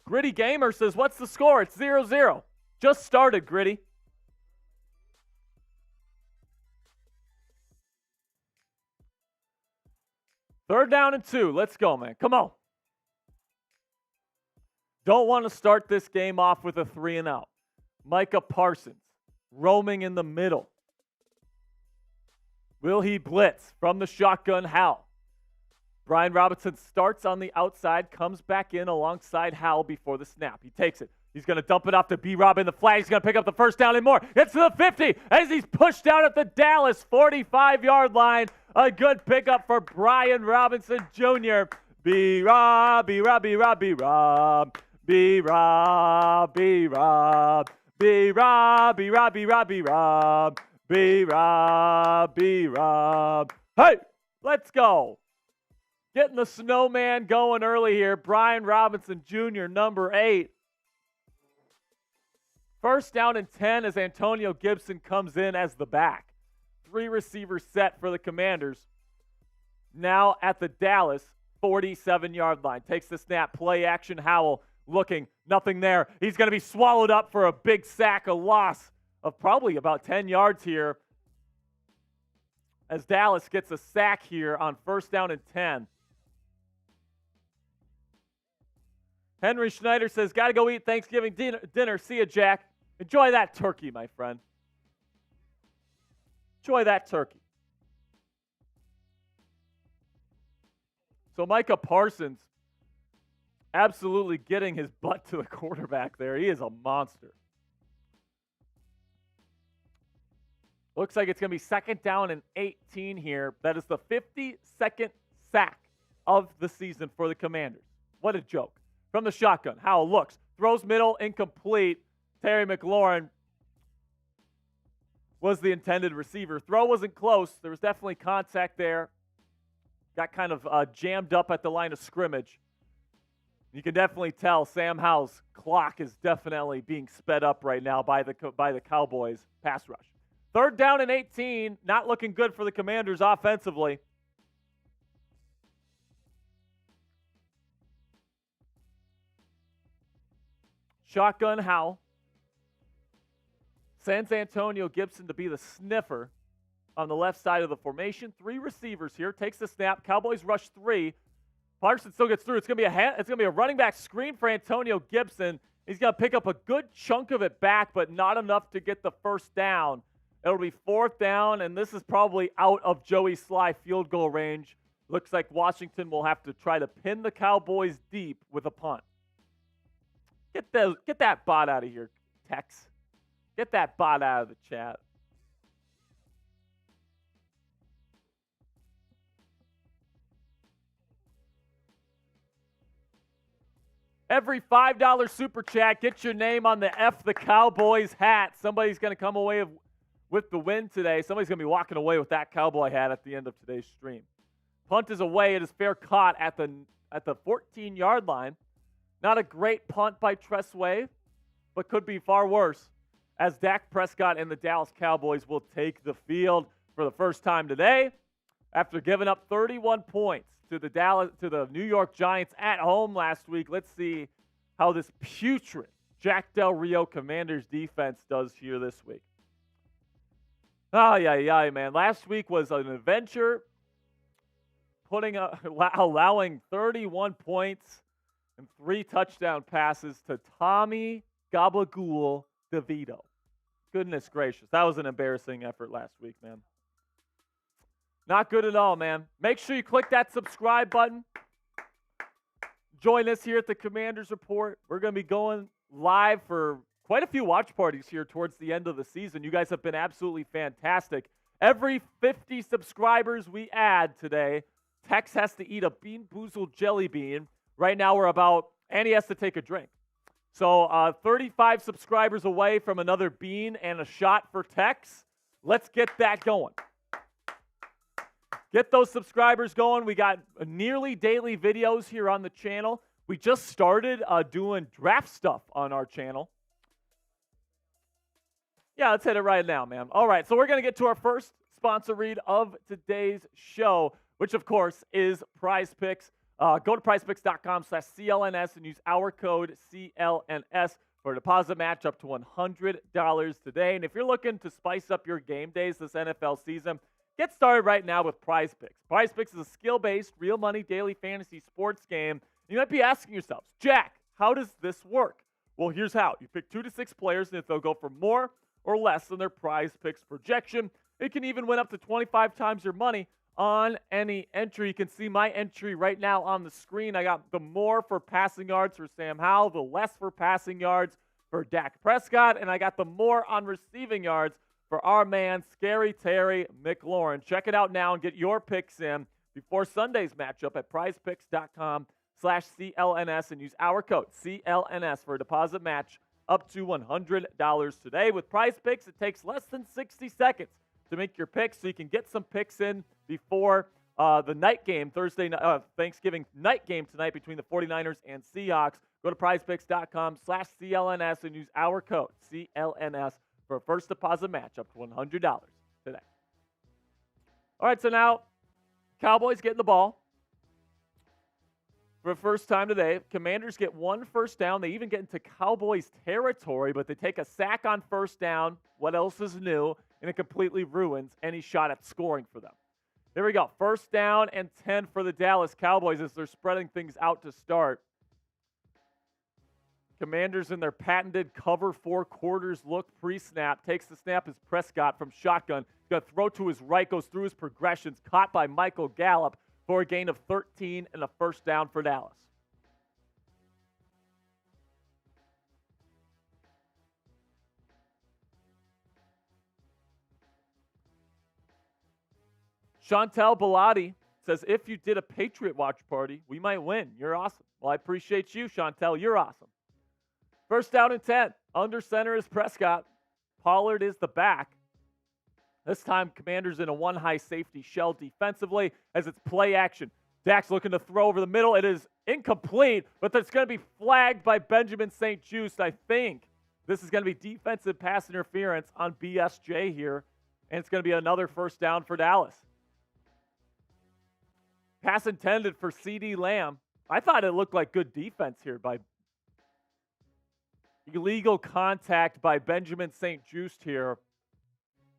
Gritty Gamer says, what's the score? It's 0-0. Just started, Gritty. Third down and 2. Let's go, man. Come on. Don't want to start this game off with a 3-and-out. Micah Parsons roaming in the middle. Will he blitz from the shotgun? Howell. Brian Robinson starts on the outside, comes back in alongside Howell before the snap. He takes it. He's going to dump it off to B-Rob in the flag. He's going to pick up the first down and more. It's to the 50 as he's pushed down at the Dallas 45-yard line. A good pickup for Brian Robinson Jr. B-Rob, B-Rob, B-Rob, B-Rob. B-Rob, B-Rob. B-Rob, B-Rob, B-Rob, B-Rob. B-Rob, B-Rob. Hey, let's go. Getting the snowman going early here. Brian Robinson Jr., number 8. First down and 10 as Antonio Gibson comes in as the back. 3 receivers set for the Commanders. Now at the Dallas 47-yard line. Takes the snap, play action. Howell looking, nothing there. He's going to be swallowed up for a big sack, a loss of probably about 10 yards here as Dallas gets a sack here on first down and 10. Henry Schneider says, got to go eat Thanksgiving dinner. See ya, Jack. Enjoy that turkey, my friend. Enjoy that turkey. So Micah Parsons absolutely getting his butt to the quarterback there. He is a monster. Looks like it's going to be second down and 18 here. That is the 52nd sack of the season for the Commanders. What a joke. From the shotgun, Howell looks, throws middle, incomplete. Terry McLaurin was the intended receiver. Throw wasn't close. There was definitely contact there. Got kind of jammed up at the line of scrimmage. You can definitely tell Sam Howell's clock is definitely being sped up right now by the Cowboys pass rush. Third down and 18, not looking good for the Commanders offensively. Shotgun Howell. Sends Antonio Gibson to be the sniffer on the left side of the formation. 3 receivers here. Takes the snap. Cowboys rush 3. Parsons still gets through. It's gonna be a running back screen for Antonio Gibson. He's gonna pick up a good chunk of it back, but not enough to get the first down. It'll be fourth down, and this is probably out of Joey Sly field goal range. Looks like Washington will have to try to pin the Cowboys deep with a punt. Get that bot out of here, Tex. Get that bot out of the chat. Every $5 super chat, get your name on the F the Cowboys hat. Somebody's going to come away with the win today. Somebody's going to be walking away with that cowboy hat at the end of today's stream. Punt is away. It is fair caught at the 14-yard line. Not a great punt by Tress Way, but could be far worse as Dak Prescott and the Dallas Cowboys will take the field for the first time today after giving up 31 points to the New York Giants at home last week. Let's see how this putrid Jack Del Rio Commanders defense does here this week. Yeah, man. Last week was an adventure, allowing 31 points and 3 touchdown passes to Tommy Gabagool DeVito. Goodness gracious. That was an embarrassing effort last week, man. Not good at all, man. Make sure you click that subscribe button. Join us here at the Commanders Report. We're going to be going live for quite a few watch parties here towards the end of the season. You guys have been absolutely fantastic. Every 50 subscribers we add today, Tex has to eat a Bean Boozled jelly bean. Right now and he has to take a drink. So 35 subscribers away from another bean and a shot for Tex. Let's get that going. Get those subscribers going. We got nearly daily videos here on the channel. We just started doing draft stuff on our channel. Yeah, let's hit it right now, man. All right, so we're going to get to our first sponsor read of today's show, which, of course, is Prize Picks. Go to prizepicks.com/CLNS and use our code CLNS for a deposit match up to $100 today. And if you're looking to spice up your game days this NFL season, get started right now with Prize Picks. Prize Picks is a skill-based, real money daily fantasy sports game. You might be asking yourselves, Jack, how does this work? Well, here's how. You pick 2 to 6 players, and if they'll go for more or less than their Prize Picks projection, it can even win up to 25 times your money on any entry. You can see my entry right now on the screen. I got the more for passing yards for Sam Howell, the less for passing yards for Dak Prescott, and I got the more on receiving yards for our man, Scary Terry McLaurin. Check it out now and get your picks in before Sunday's matchup at prizepicks.com/CLNS and use our code CLNS for a deposit match up to $100 today. With Prize Picks, it takes less than 60 seconds to make your picks, so you can get some picks in before the night game, Thanksgiving night game tonight between the 49ers and Seahawks. Go to prizepicks.com/CLNS and use our code CLNS for a first deposit match up to $100 today. All right, so now Cowboys getting the ball for the first time today. Commanders get 1 first down. They even get into Cowboys territory, but they take a sack on first down. What else is new? And it completely ruins any shot at scoring for them. There we go. First down and 10 for the Dallas Cowboys as they're spreading things out to start. Commanders in their patented cover 4 quarters look pre-snap. Takes the snap as Prescott from shotgun. He's going to throw to his right, goes through his progressions. Caught by Michael Gallup for a gain of 13 and a first down for Dallas. Chantel Bellotti says, if you did a Patriot watch party, we might win. You're awesome. Well, I appreciate you, Chantel. You're awesome. First down and 10. Under center is Prescott. Pollard is the back. This time, Commanders in a 1 high safety shell defensively as it's play action. Dak's looking to throw over the middle. It is incomplete, but that's going to be flagged by Benjamin St-Juste. I think this is going to be defensive pass interference on BSJ here, and it's going to be another first down for Dallas. Pass intended for CeeDee Lamb. I thought it looked like good defense here by illegal contact by Benjamin St-Juste here.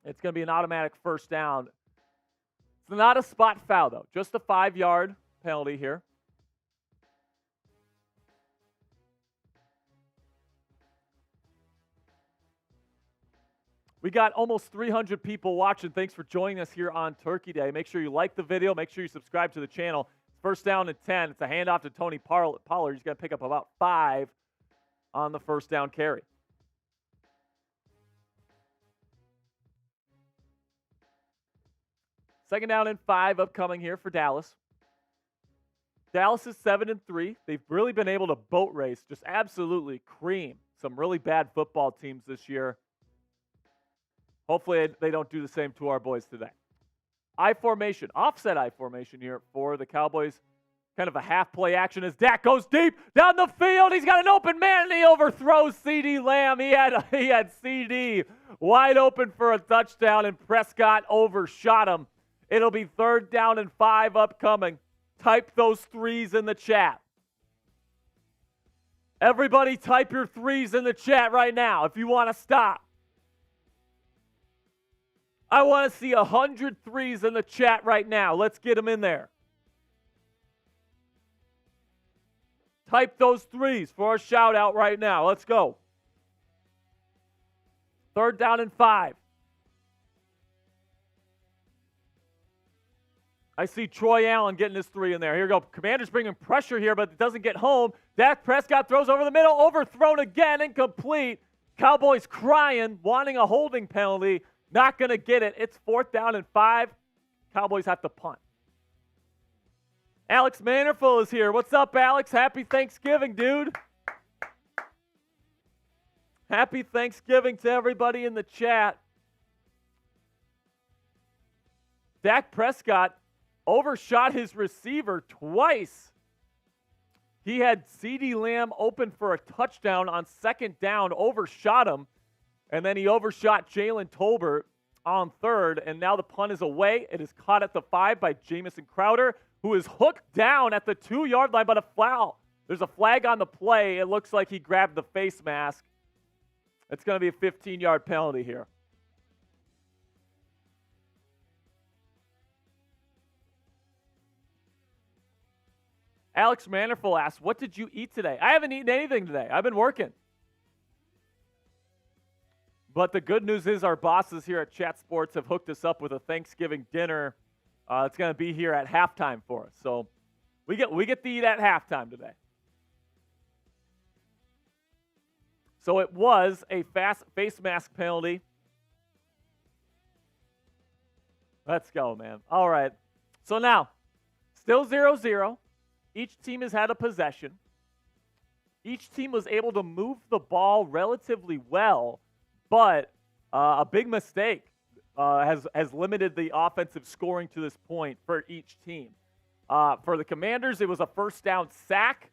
It's going to be an automatic first down. It's not a spot foul, though. Just a 5-yard penalty here. We got almost 300 people watching. Thanks for joining us here on Turkey Day. Make sure you like the video. Make sure you subscribe to the channel. First down and 10. It's a handoff to Tony Pollard. He's going to pick up about 5 on the first down carry. Second down and 5 upcoming here for Dallas. Dallas is 7-3. They've really been able to boat race, just absolutely cream some really bad football teams this year. Hopefully they don't do the same to our boys today. I formation, offset I formation here for the Cowboys. Kind of a half play action as Dak goes deep down the field. He's got an open man and he overthrows CeeDee Lamb. He had CD wide open for a touchdown and Prescott overshot him. It'll be third down and 5 upcoming. Type those 3s in the chat. Everybody type your 3s in the chat right now if you want to stop. I want to see 100 3s in the chat right now. Let's get them in there. Type those 3s for a shout out right now. Let's go. Third down and 5. I see Troy Allen getting his 3 in there. Here we go. Commanders bringing pressure here, but it doesn't get home. Dak Prescott throws over the middle, overthrown again, incomplete. Cowboys crying, wanting a holding penalty. Not going to get it. It's 4th down and 5. Cowboys have to punt. Alex Manerful is here. What's up, Alex? Happy Thanksgiving, dude. Happy Thanksgiving to everybody in the chat. Dak Prescott overshot his receiver twice. He had CeeDee Lamb open for a touchdown on 2nd down, overshot him, and then he overshot Jalen Tolbert on 3rd, and now the punt is away. It is caught at the 5 by Jamison Crowder, who is hooked down at the 2-yard line, but a foul. There's a flag on the play. It looks like he grabbed the face mask. It's going to be a 15-yard penalty here. Alex Manerful asks, what did you eat today? I haven't eaten anything today. I've been working. But the good news is our bosses here at Chat Sports have hooked us up with a Thanksgiving dinner. It's going to be here at halftime for us. So we get to eat at halftime today. So it was a face mask penalty. Let's go, man. All right. So now, still 0-0. Each team has had a possession. Each team was able to move the ball relatively well, but a big mistake has limited the offensive scoring to this point for each team. For the Commanders, it was a 1st down sack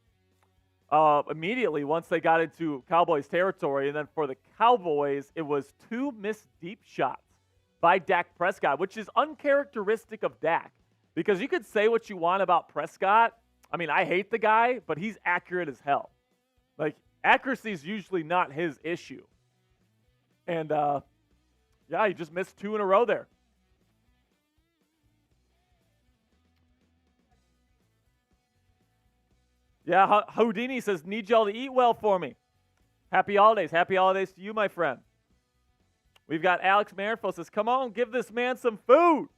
immediately once they got into Cowboys territory. And then for the Cowboys, it was 2 missed deep shots by Dak Prescott, which is uncharacteristic of Dak. Because you could say what you want about Prescott. I mean, I hate the guy, but he's accurate as hell. Like, accuracy is usually not his issue. And, yeah, he just missed 2 in a row there. Yeah, Houdini says, need y'all to eat well for me. Happy holidays. Happy holidays to you, my friend. We've got Alex Marenfeld says, come on, give this man some food.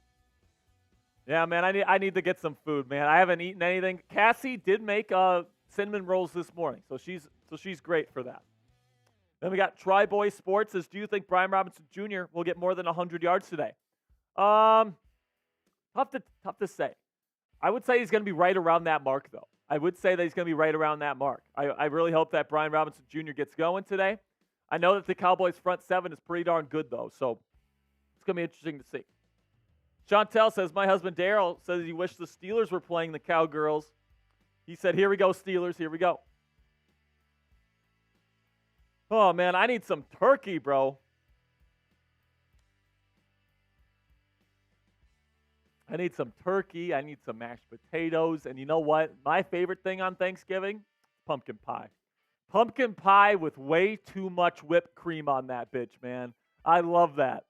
Yeah, man, I need to get some food, man. I haven't eaten anything. Cassie did make cinnamon rolls this morning, so she's great for that. Then we got Tri-Boy Sports says, do you think Brian Robinson Jr. will get more than 100 yards today? Tough to say. I would say he's going to be right around that mark, though. I would say that he's going to be right around that mark. I really hope that Brian Robinson Jr. gets going today. I know that the Cowboys' front 7 is pretty darn good, though, so it's going to be interesting to see. Chantel says, my husband Daryl says he wished the Steelers were playing the Cowgirls. He said, here we go, Steelers, here we go. Oh, man, I need some turkey, bro. I need some turkey. I need some mashed potatoes. And you know what? My favorite thing on Thanksgiving? Pumpkin pie. Pumpkin pie with way too much whipped cream on that bitch, man. I love that.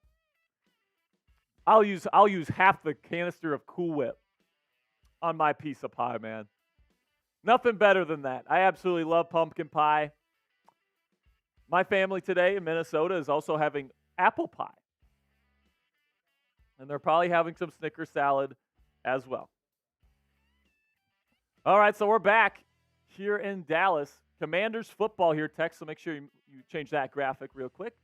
I'll use half the canister of Cool Whip on my piece of pie, man. Nothing better than that. I absolutely love pumpkin pie. My family today in Minnesota is also having apple pie. And they're probably having some Snicker salad as well. All right, so we're back here in Dallas. Commanders football here, Tex, so make sure you change that graphic real quick.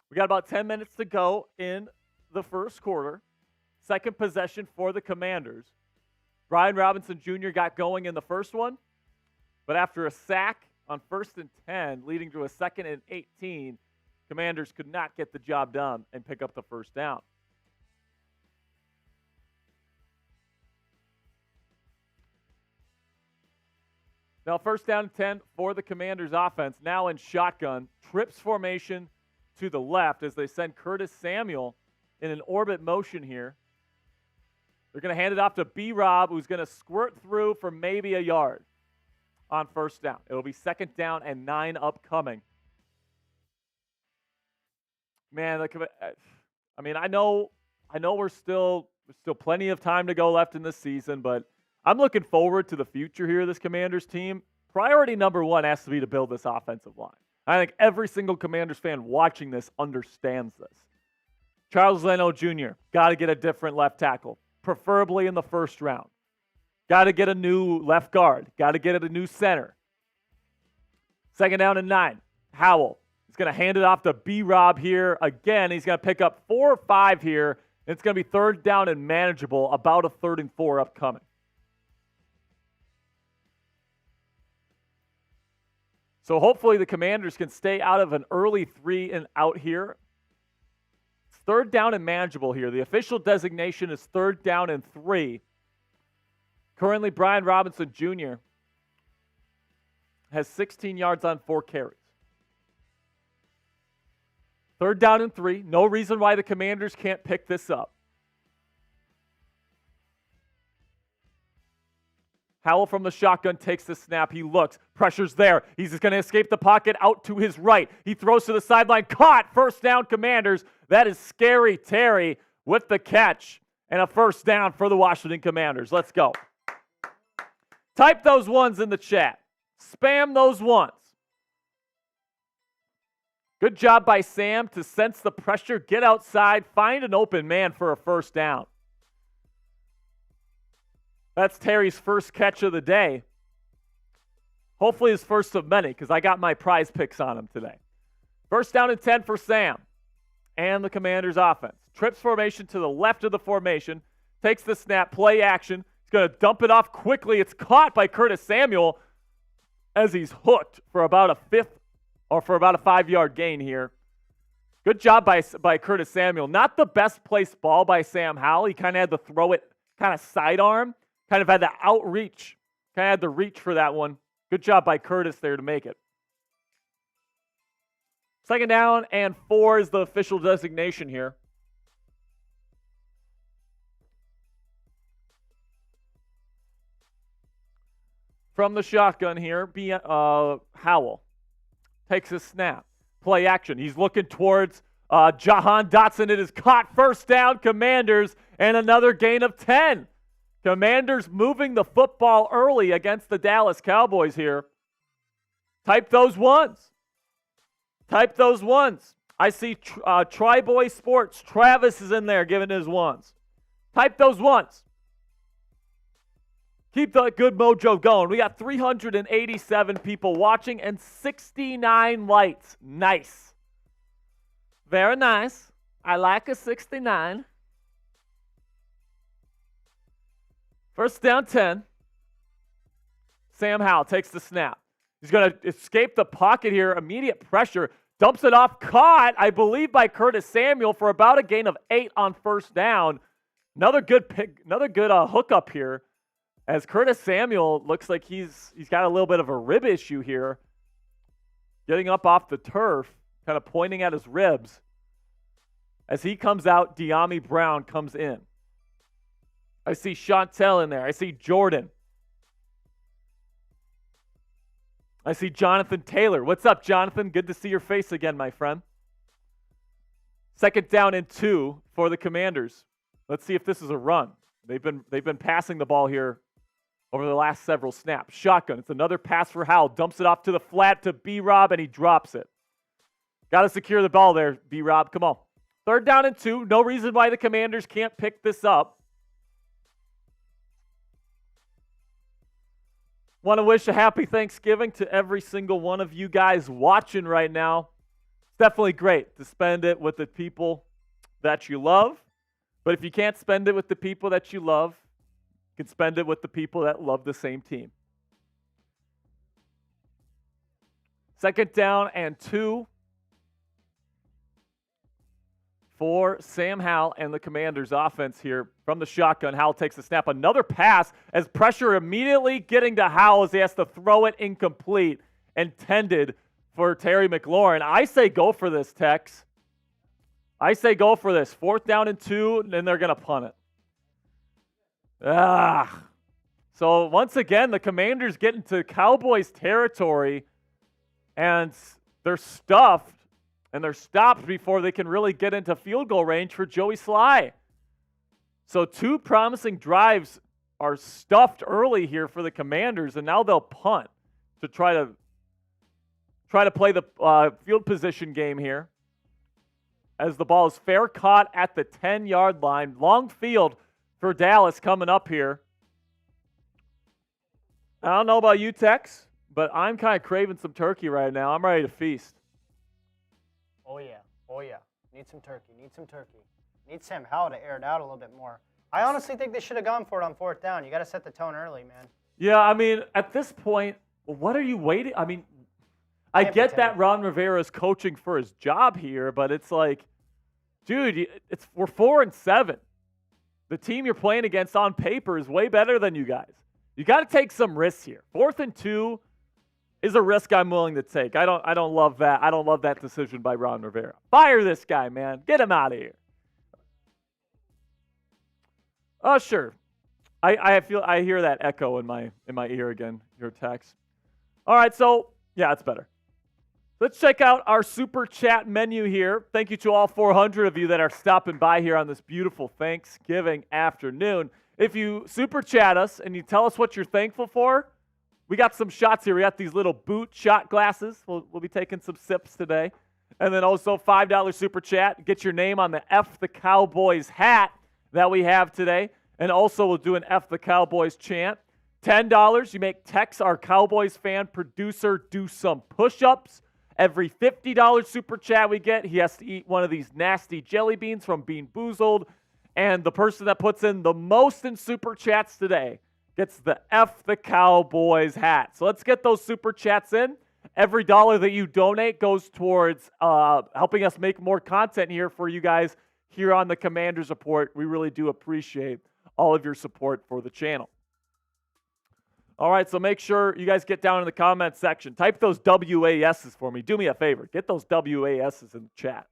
We got about 10 minutes to go in the first quarter. Second possession for the Commanders. Brian Robinson Jr. got going in the first one, but after a sack on 1st and 10, leading to a 2nd and 18, Commanders could not get the job done and pick up the first down. Now, 1st down and 10 for the Commanders offense. Now in shotgun, trips formation to the left as they send Curtis Samuel in an orbit motion here. They're going to hand it off to B-Rob, who's going to squirt through for maybe a yard on 1st down. It'll be 2nd down and 9 upcoming. Man, I mean, I know we're still plenty of time to go left in this season, but I'm looking forward to the future here of this Commanders team. Priority number 1 has to be to build this offensive line. I think every single Commanders fan watching this understands this. Charles Leno Jr., got to get a different left tackle. preferably in the first round. Got to get a new left guard. Got to get a new center. 2nd down and 9. Howell is going to hand it off to B-Rob here. Again, he's going to pick up 4 or 5 here. And it's going to be 3rd down and manageable, about a 3rd and 4 upcoming. So hopefully the Commanders can stay out of an early 3 and out here. It's 3rd down and manageable here. The official designation is 3rd down and 3. Currently, Brian Robinson Jr. has 16 yards on 4 carries. 3rd down and 3. No reason why the Commanders can't pick this up. Howell from the shotgun takes the snap. He looks. Pressure's there. He's just going to escape the pocket out to his right. He throws to the sideline. Caught. 1st down, Commanders. That is Scary Terry with the catch. And a 1st down for the Washington Commanders. Let's go. Type those ones in the chat. Spam those ones. Good job by Sam to sense the pressure, get outside, find an open man for a 1st down. That's Terry's first catch of the day. Hopefully his first of many, because I got my prize picks on him today. 1st down and 10 for Sam and the Commanders offense. Trips formation to the left of the formation. Takes the snap, play action. He's going to dump it off quickly. It's caught by Curtis Samuel as he's hooked for about a 5-yard gain here. Good job by Curtis Samuel. Not the best placed ball by Sam Howell. He kind of had to throw it kind of sidearm. Kind of had the outreach. Kind of had the reach for that one. Good job by Curtis there to make it. 2nd down and 4 is the official designation here. From the shotgun here, Howell takes a snap. Play action. He's looking towards Jahan Dotson. It is caught. 1st down, Commanders, and another gain of 10. Commanders moving the football early against the Dallas Cowboys here. Type those ones. Type those ones. I see Tri-Boy Sports. Travis is in there giving his ones. Type those ones. Keep the good mojo going. We got 387 people watching and 69 likes. Nice. Very nice. I like a 69. 1st down 10. Sam Howell takes the snap. He's going to escape the pocket here. Immediate pressure. Dumps it off. Caught, I believe, by Curtis Samuel for about a gain of 8 on 1st down. Another good hookup here. As Curtis Samuel looks like he's got a little bit of a rib issue here. Getting up off the turf, kind of pointing at his ribs. As he comes out, De'Ami Brown comes in. I see Chantel in there. I see Jordan. I see Jonathan Taylor. What's up, Jonathan? Good to see your face again, my friend. 2nd down and 2 for the Commanders. Let's see if this is a run. They've been passing the ball here over the last several snaps. Shotgun. It's another pass for Howell. Dumps it off to the flat to B-Rob, and he drops it. Got to secure the ball there, B-Rob. Come on. 3rd down and 2. No reason why the Commanders can't pick this up. Want to wish a happy Thanksgiving to every single one of you guys watching right now. It's definitely great to spend it with the people that you love. But if you can't spend it with the people that you love, you can spend it with the people that love the same team. 2nd down and 2 for Sam Howell and the Commanders offense here from the shotgun. Howell takes the snap. Another pass as pressure immediately getting to Howell as he has to throw it incomplete. Intended for Terry McLaurin. I say go for this, Tex. I say go for this. 4th down and 2, and they're going to punt it. So once again, the Commanders get into Cowboys territory, and they're stuffed, and they're stopped before they can really get into field goal range for Joey Sly. So 2 promising drives are stuffed early here for the Commanders, and now they'll punt to try to play the field position game here. As the ball is fair caught at the 10-yard line. Long field for Dallas coming up here. I don't know about you, Tex, but I'm kind of craving some turkey right now. I'm ready to feast. Oh, yeah. Oh, yeah. Need some turkey. Need Sam Howell to air it out a little bit more. I honestly think they should have gone for it on 4th down. You got to set the tone early, man. Yeah, I mean, at this point, what are you waiting? I mean, I get that Ron Rivera is coaching for his job here, but it's like, dude, we're 4-7. The team you're playing against on paper is way better than you guys. You got to take some risks here. 4th and 2 is a risk I'm willing to take. I don't love that. I don't love that decision by Ron Rivera. Fire this guy, man. Get him out of here. Oh, sure. I hear that echo in my ear again, your text. All right, so yeah, it's better. Let's check out our super chat menu here. Thank you to all 400 of you that are stopping by here on this beautiful Thanksgiving afternoon. If you super chat us and you tell us what you're thankful for, we got some shots here. We got these little boot shot glasses. We'll be taking some sips today. And then also $5 super chat. Get your name on the F the Cowboys hat that we have today. And also we'll do an F the Cowboys chant. $10, you make Tex, our Cowboys fan producer, do some push-ups. Every $50 super chat we get, he has to eat one of these nasty jelly beans from Bean Boozled. And the person that puts in the most in super chats today gets the F the Cowboys hat. So let's get those super chats in. Every dollar that you donate goes towards helping us make more content here for you guys here on the Commanders Report. We really do appreciate all of your support for the channel. All right, so make sure you guys get down in the comment section. Type those WASs for me. Do me a favor. Get those WASs in the chat.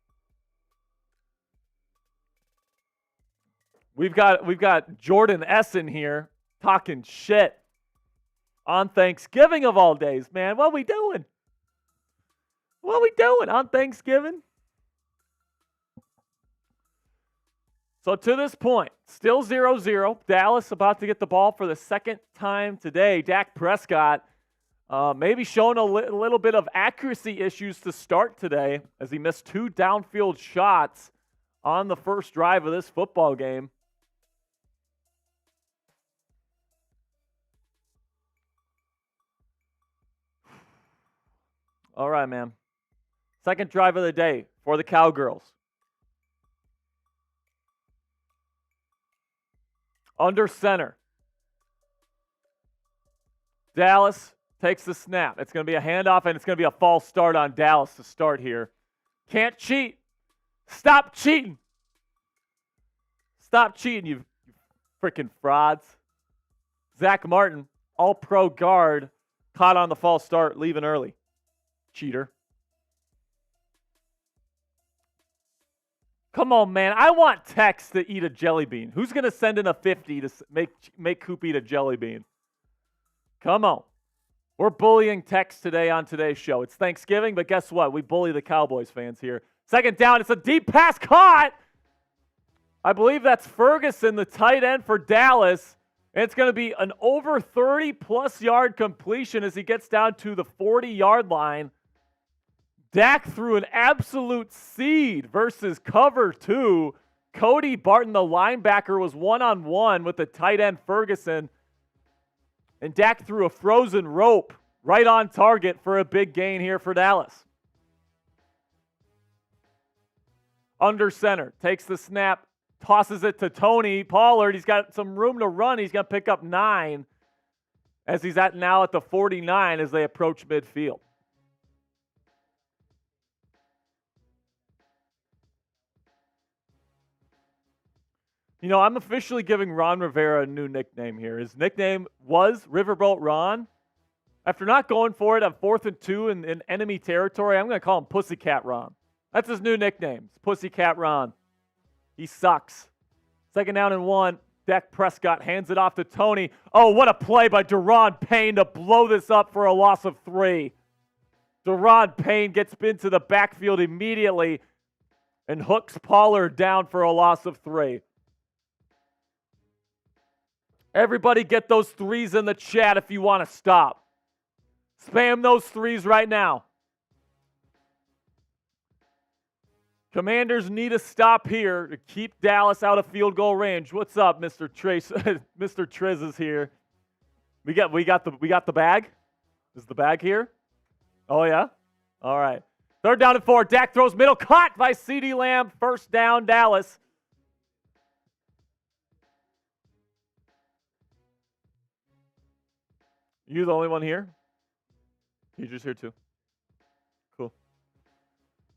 We've got Jordan S. in here talking shit on Thanksgiving of all days, man. What are we doing? What are we doing on Thanksgiving? So to this point, still 0-0. Dallas about to get the ball for the second time today. Dak Prescott maybe showing a little bit of accuracy issues to start today as he missed 2 downfield shots on the first drive of this football game. All right, man. Second drive of the day for the Cowgirls. Under center. Dallas takes the snap. It's going to be a handoff, and it's going to be a false start on Dallas to start here. Can't cheat. Stop cheating. Stop cheating, you freaking frauds. Zach Martin, all-pro guard, caught on the false start, leaving early. Cheater. Come on, man. I want Tex to eat a jelly bean. Who's going to send in a 50 to make Coop eat a jelly bean? Come on. We're bullying Tex today on today's show. It's Thanksgiving, but guess what? We bully the Cowboys fans here. Second down. It's a deep pass caught. I believe that's Ferguson, the tight end for Dallas. And it's going to be an over 30-plus yard completion as he gets down to the 40-yard line. Dak threw an absolute seed versus cover 2. Cody Barton, the linebacker, was one-on-one with the tight end Ferguson. And Dak threw a frozen rope right on target for a big gain here for Dallas. Under center, takes the snap, tosses it to Tony Pollard. He's got some room to run. He's going to pick up 9 as he's now at the 49 as they approach midfield. You know, I'm officially giving Ron Rivera a new nickname here. His nickname was Riverboat Ron. After not going for it on 4th and 2 in enemy territory, I'm going to call him Pussycat Ron. That's his new nickname. It's Pussycat Ron. He sucks. Second down and 1. Dak Prescott hands it off to Tony. Oh, what a play by Daron Payne to blow this up for a loss of 3. Daron Payne gets into the backfield immediately and hooks Pollard down for a loss of 3. Everybody get those 3s in the chat if you want to stop. Spam those 3s right now. Commanders need a stop here to keep Dallas out of field goal range. What's up, Mr. Trace? Mr. Triz is here. We got the bag. Is the bag here? Oh yeah. All right. 3rd down and 4. Dak throws middle, caught by CeeDee Lamb. 1st down, Dallas. You the only one here? Teacher's here too. Cool.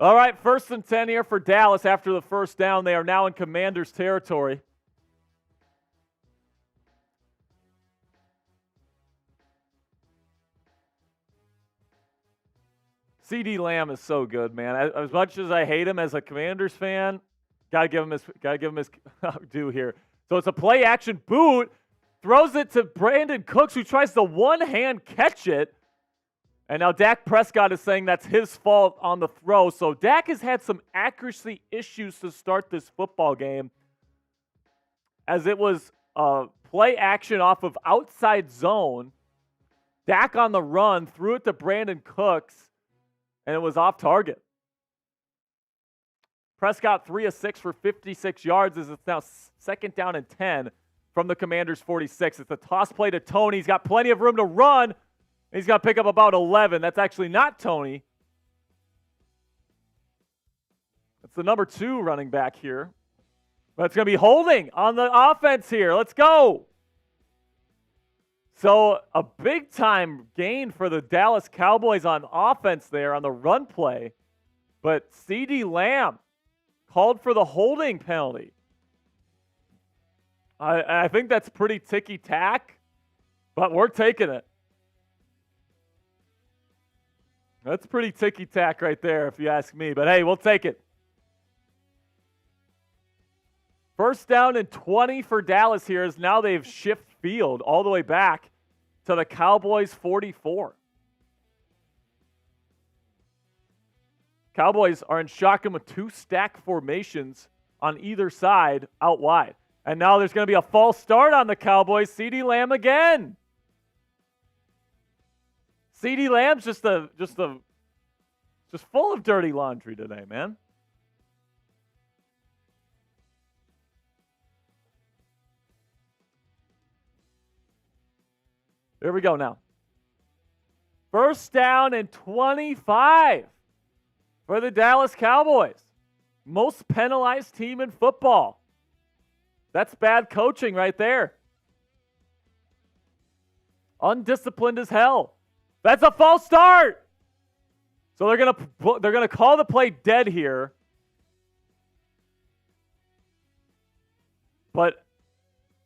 All right, 1st and 10 here for Dallas after the 1st down. They are now in Commanders territory. CeeDee Lamb is so good, man. As much as I hate him as a Commanders fan, gotta give him his due here. So it's a play action boot, throws it to Brandon Cooks, who tries to one-hand catch it. And now Dak Prescott is saying that's his fault on the throw. So Dak has had some accuracy issues to start this football game, as it was play action off of outside zone. Dak on the run, threw it to Brandon Cooks, and it was off target. Prescott 3 of 6 for 56 yards as it's now 2nd down and 10 from the Commanders' 46. It's a toss play to Tony. He's got plenty of room to run. He's got to pick up about 11. That's actually not Tony. That's the number 2 running back here. But it's going to be holding on the offense here. Let's go. So a big-time gain for the Dallas Cowboys on offense there on the run play. But CeeDee Lamb called for the holding penalty. I think that's pretty ticky-tack, but we're taking it. That's pretty ticky-tack right there, if you ask me. But, hey, we'll take it. 1st down and 20 for Dallas here, as now they've shifted field all the way back to the Cowboys' 44. Cowboys are in shotgun with 2 stack formations on either side out wide. And now there's going to be a false start on the Cowboys. CeeDee Lamb again. CeeDee Lamb's just full of dirty laundry today, man. There we go now. 1st down and 25 for the Dallas Cowboys. Most penalized team in football. That's bad coaching right there. Undisciplined as hell. That's a false start. So they're gonna call the play dead here. But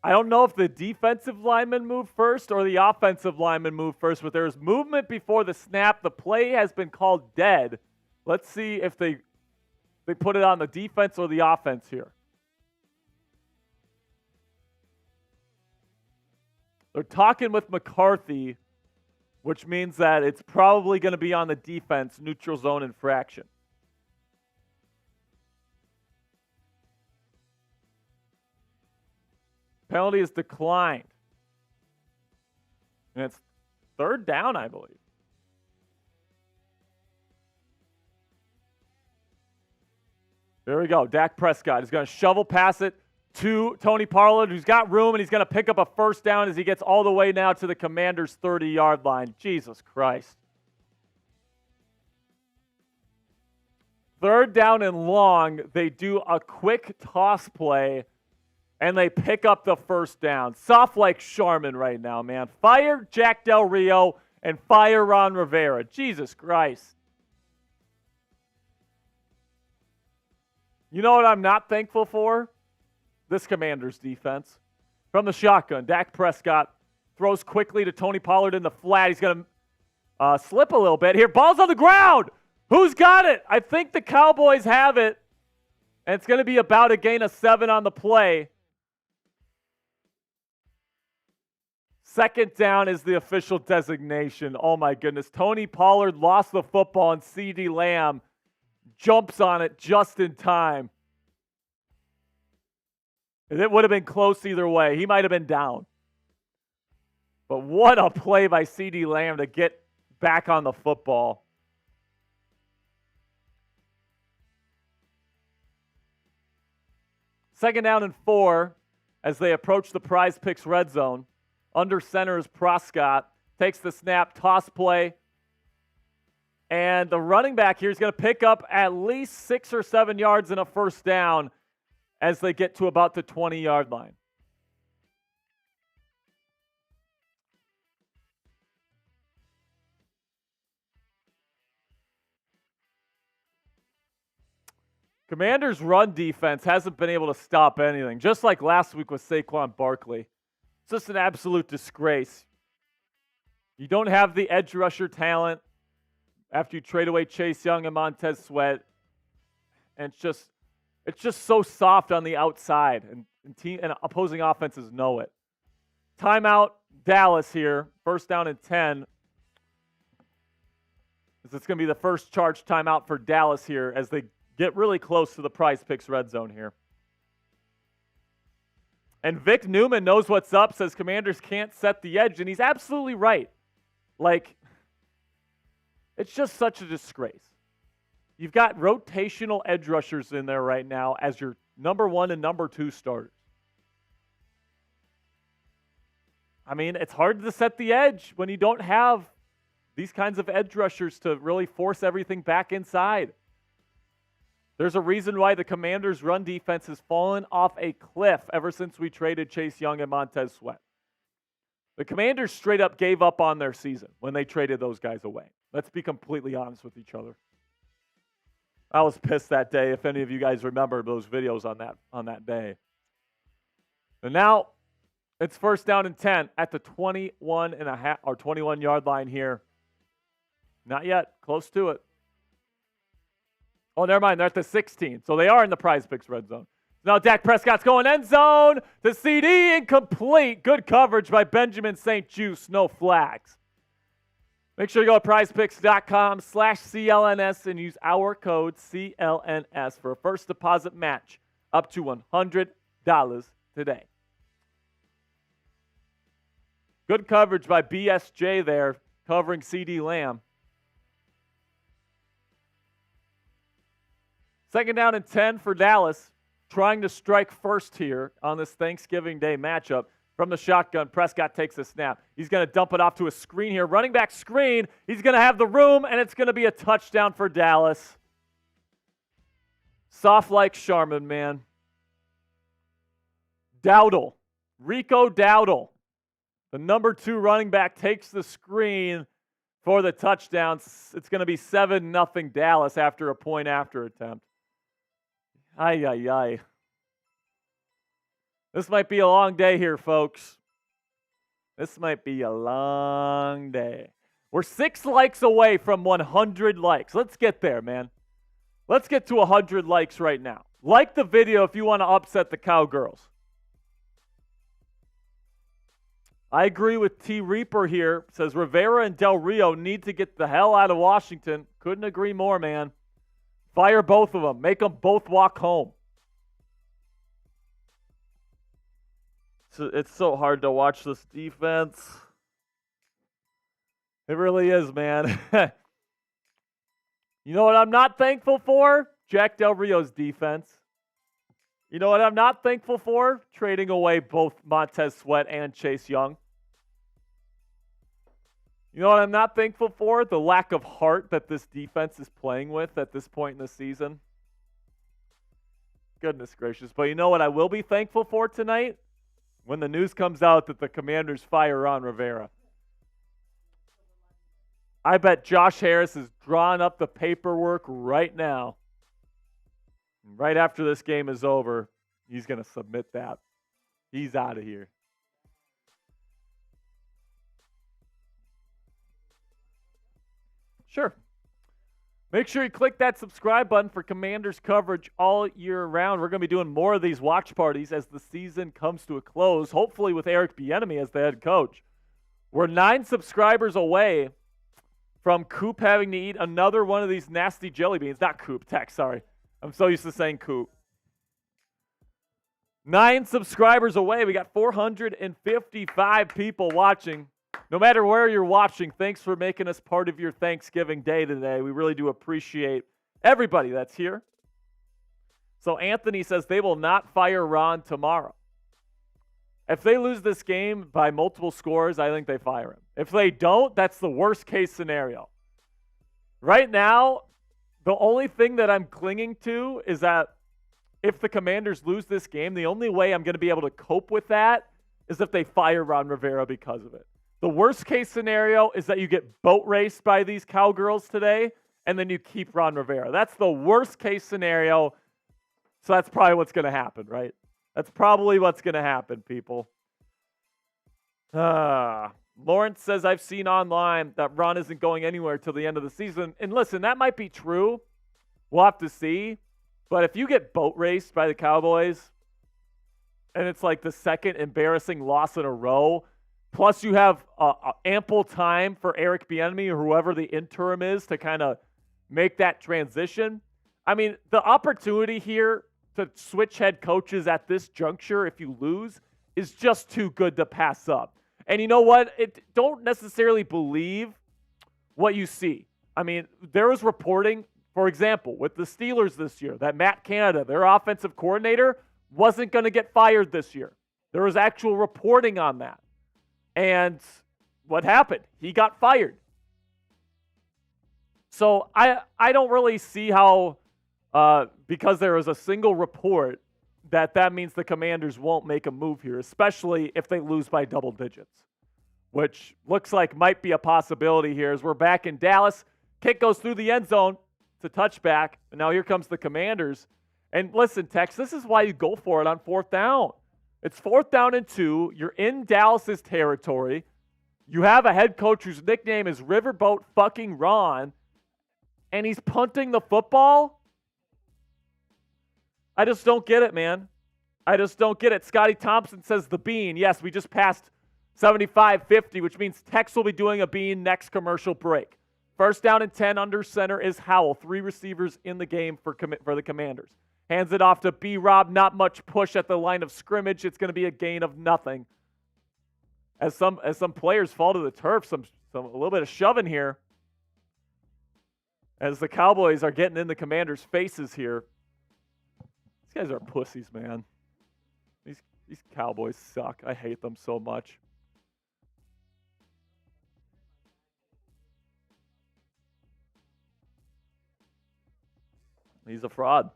I don't know if the defensive lineman moved first or the offensive lineman moved first, but there's movement before the snap. The play has been called dead. Let's see if they put it on the defense or the offense here. They're talking with McCarthy, which means that it's probably going to be on the defense, neutral zone infraction. Penalty is declined. And it's 3rd down, I believe. There we go. Dak Prescott is going to shovel pass it to Tony Pollard, who's got room, and he's going to pick up a 1st down as he gets all the way now to the Commanders' 30-yard line. Jesus Christ. 3rd down and long. They do a quick toss play, and they pick up the 1st down. Soft like Charmin right now, man. Fire Jack Del Rio and fire Ron Rivera. Jesus Christ. You know what I'm not thankful for? This Commanders defense. From the shotgun, Dak Prescott throws quickly to Tony Pollard in the flat. He's going to slip a little bit here. Ball's on the ground. Who's got it? I think the Cowboys have it. And it's going to be about a gain of 7 on the play. 2nd down is the official designation. Oh, my goodness. Tony Pollard lost the football, and CeeDee Lamb jumps on it just in time. It would have been close either way. He might have been down. But what a play by CeeDee Lamb to get back on the football. 2nd down and 4 as they approach the Prize Picks red zone. Under center is Prescott. Takes the snap, toss play. And the running back here is going to pick up at least 6 or 7 yards and a first down as they get to about the 20-yard line. Commanders' run defense hasn't been able to stop anything, just like last week with Saquon Barkley. It's just an absolute disgrace. You don't have the edge rusher talent after you trade away Chase Young and Montez Sweat. And it's just so soft on the outside, and opposing offenses know it. Timeout, Dallas here. 1st down and 10. It's going to be the first charge timeout for Dallas here as they get really close to the Prize Picks red zone here. And Vic Newman knows what's up, says Commanders can't set the edge, and he's absolutely right. Like, it's just such a disgrace. You've got rotational edge rushers in there right now as your number 1 and number 2 starters. I mean, it's hard to set the edge when you don't have these kinds of edge rushers to really force everything back inside. There's a reason why the Commanders' run defense has fallen off a cliff ever since we traded Chase Young and Montez Sweat. The Commanders straight up gave up on their season when they traded those guys away. Let's be completely honest with each other. I was pissed that day, if any of you guys remember those videos on that day. And now it's 1st down and 10 at the 21-yard line here. Not yet. Close to it. Oh, never mind. They're at the 16. So they are in the Prize Picks red zone. Now Dak Prescott's going end zone. The CD incomplete. Good coverage by Benjamin St. Juste. No flags. Make sure you go to prizepicks.com/CLNS and use our code CLNS for a first deposit match up to $100 today. Good coverage by BSJ there, covering CD Lamb. 2nd down and 10 for Dallas, trying to strike first here on this Thanksgiving Day matchup. From the shotgun, Prescott takes a snap. He's going to dump it off to a screen here. Running back screen. He's going to have the room, and it's going to be a touchdown for Dallas. Soft like Charmin, man. Dowdle. Rico Dowdle, the number 2 running back, takes the screen for the touchdown. It's going to be 7-0 Dallas after a point after attempt. Ay, ay, ay. This might be a long day here, folks. This might be a long day. We're 6 likes away from 100 likes. Let's get there, man. Let's get to 100 likes right now. Like the video if you want to upset the Cowgirls. I agree with T. Reaper here. Says Rivera and Del Rio need to get the hell out of Washington. Couldn't agree more, man. Fire both of them. Make them both walk home. It's so hard to watch this defense. It really is, man. You know what I'm not thankful for? Jack Del Rio's defense. You know what I'm not thankful for? Trading away both Montez Sweat and Chase Young. You know what I'm not thankful for? The lack of heart that this defense is playing with at this point in the season. Goodness gracious. But you know what I will be thankful for tonight? When the news comes out that the Commanders fire Ron Rivera. I bet Josh Harris is drawing up the paperwork right now. Right after this game is over, he's going to submit that. He's out of here. Sure. Make sure you click that subscribe button for Commanders coverage all year round. We're going to be doing more of these watch parties as the season comes to a close, hopefully with Eric Bieniemy as the head coach. We're 9 subscribers away from Coop having to eat another one of these nasty jelly beans. Not Coop, Tech, sorry. I'm so used to saying Coop. 9 subscribers away. We got 455 people watching. No matter where you're watching, thanks for making us part of your Thanksgiving day today. We really do appreciate everybody that's here. So Anthony says they will not fire Ron tomorrow. If they lose this game by multiple scores, I think they fire him. If they don't, that's the worst case scenario. Right now, the only thing that I'm clinging to is that if the Commanders lose this game, the only way I'm going to be able to cope with that is if they fire Ron Rivera because of it. The worst case scenario is that you get boat raced by these Cowgirls today, and then you keep Ron Rivera. That's the worst case scenario. So that's probably what's going to happen, right? That's probably what's going to happen, people. Lawrence says, I've seen online that Ron isn't going anywhere till the end of the season. And listen, that might be true. We'll have to see. But if you get boat raced by the Cowboys, and it's like the second embarrassing loss in a row, plus you have ample time for Eric Bieniemy or whoever the interim is to kind of make that transition. I mean, the opportunity here to switch head coaches at this juncture, if you lose, is just too good to pass up. And you know what? Don't necessarily believe what you see. I mean, there was reporting, for example, with the Steelers this year, that Matt Canada, their offensive coordinator, wasn't going to get fired this year. There was actual reporting on that. And what happened? He got fired. So I don't really see how, because there is a single report, that means the Commanders won't make a move here, especially if they lose by double digits, which looks like might be a possibility here as we're back in Dallas. Kick goes through the end zone. It's a touchback. And now here comes the Commanders. And listen, Tex, this is why you go for it on fourth down. It's 4th down and 2. You're in Dallas's territory. You have a head coach whose nickname is Riverboat fucking Ron, and he's punting the football? I just don't get it, man. I just don't get it. Scotty Thompson says the bean. Yes, we just passed 75-50, which means Tex will be doing a bean next commercial break. 1st down and 10 under center is Howell. 3 receivers in the game for the Commanders. Hands it off to B-Rob. Not much push at the line of scrimmage. It's going to be a gain of nothing. As some players fall to the turf, a little bit of shoving here. As the Cowboys are getting in the Commanders' faces here. These guys are pussies, man. These Cowboys suck. I hate them so much. He's a fraud.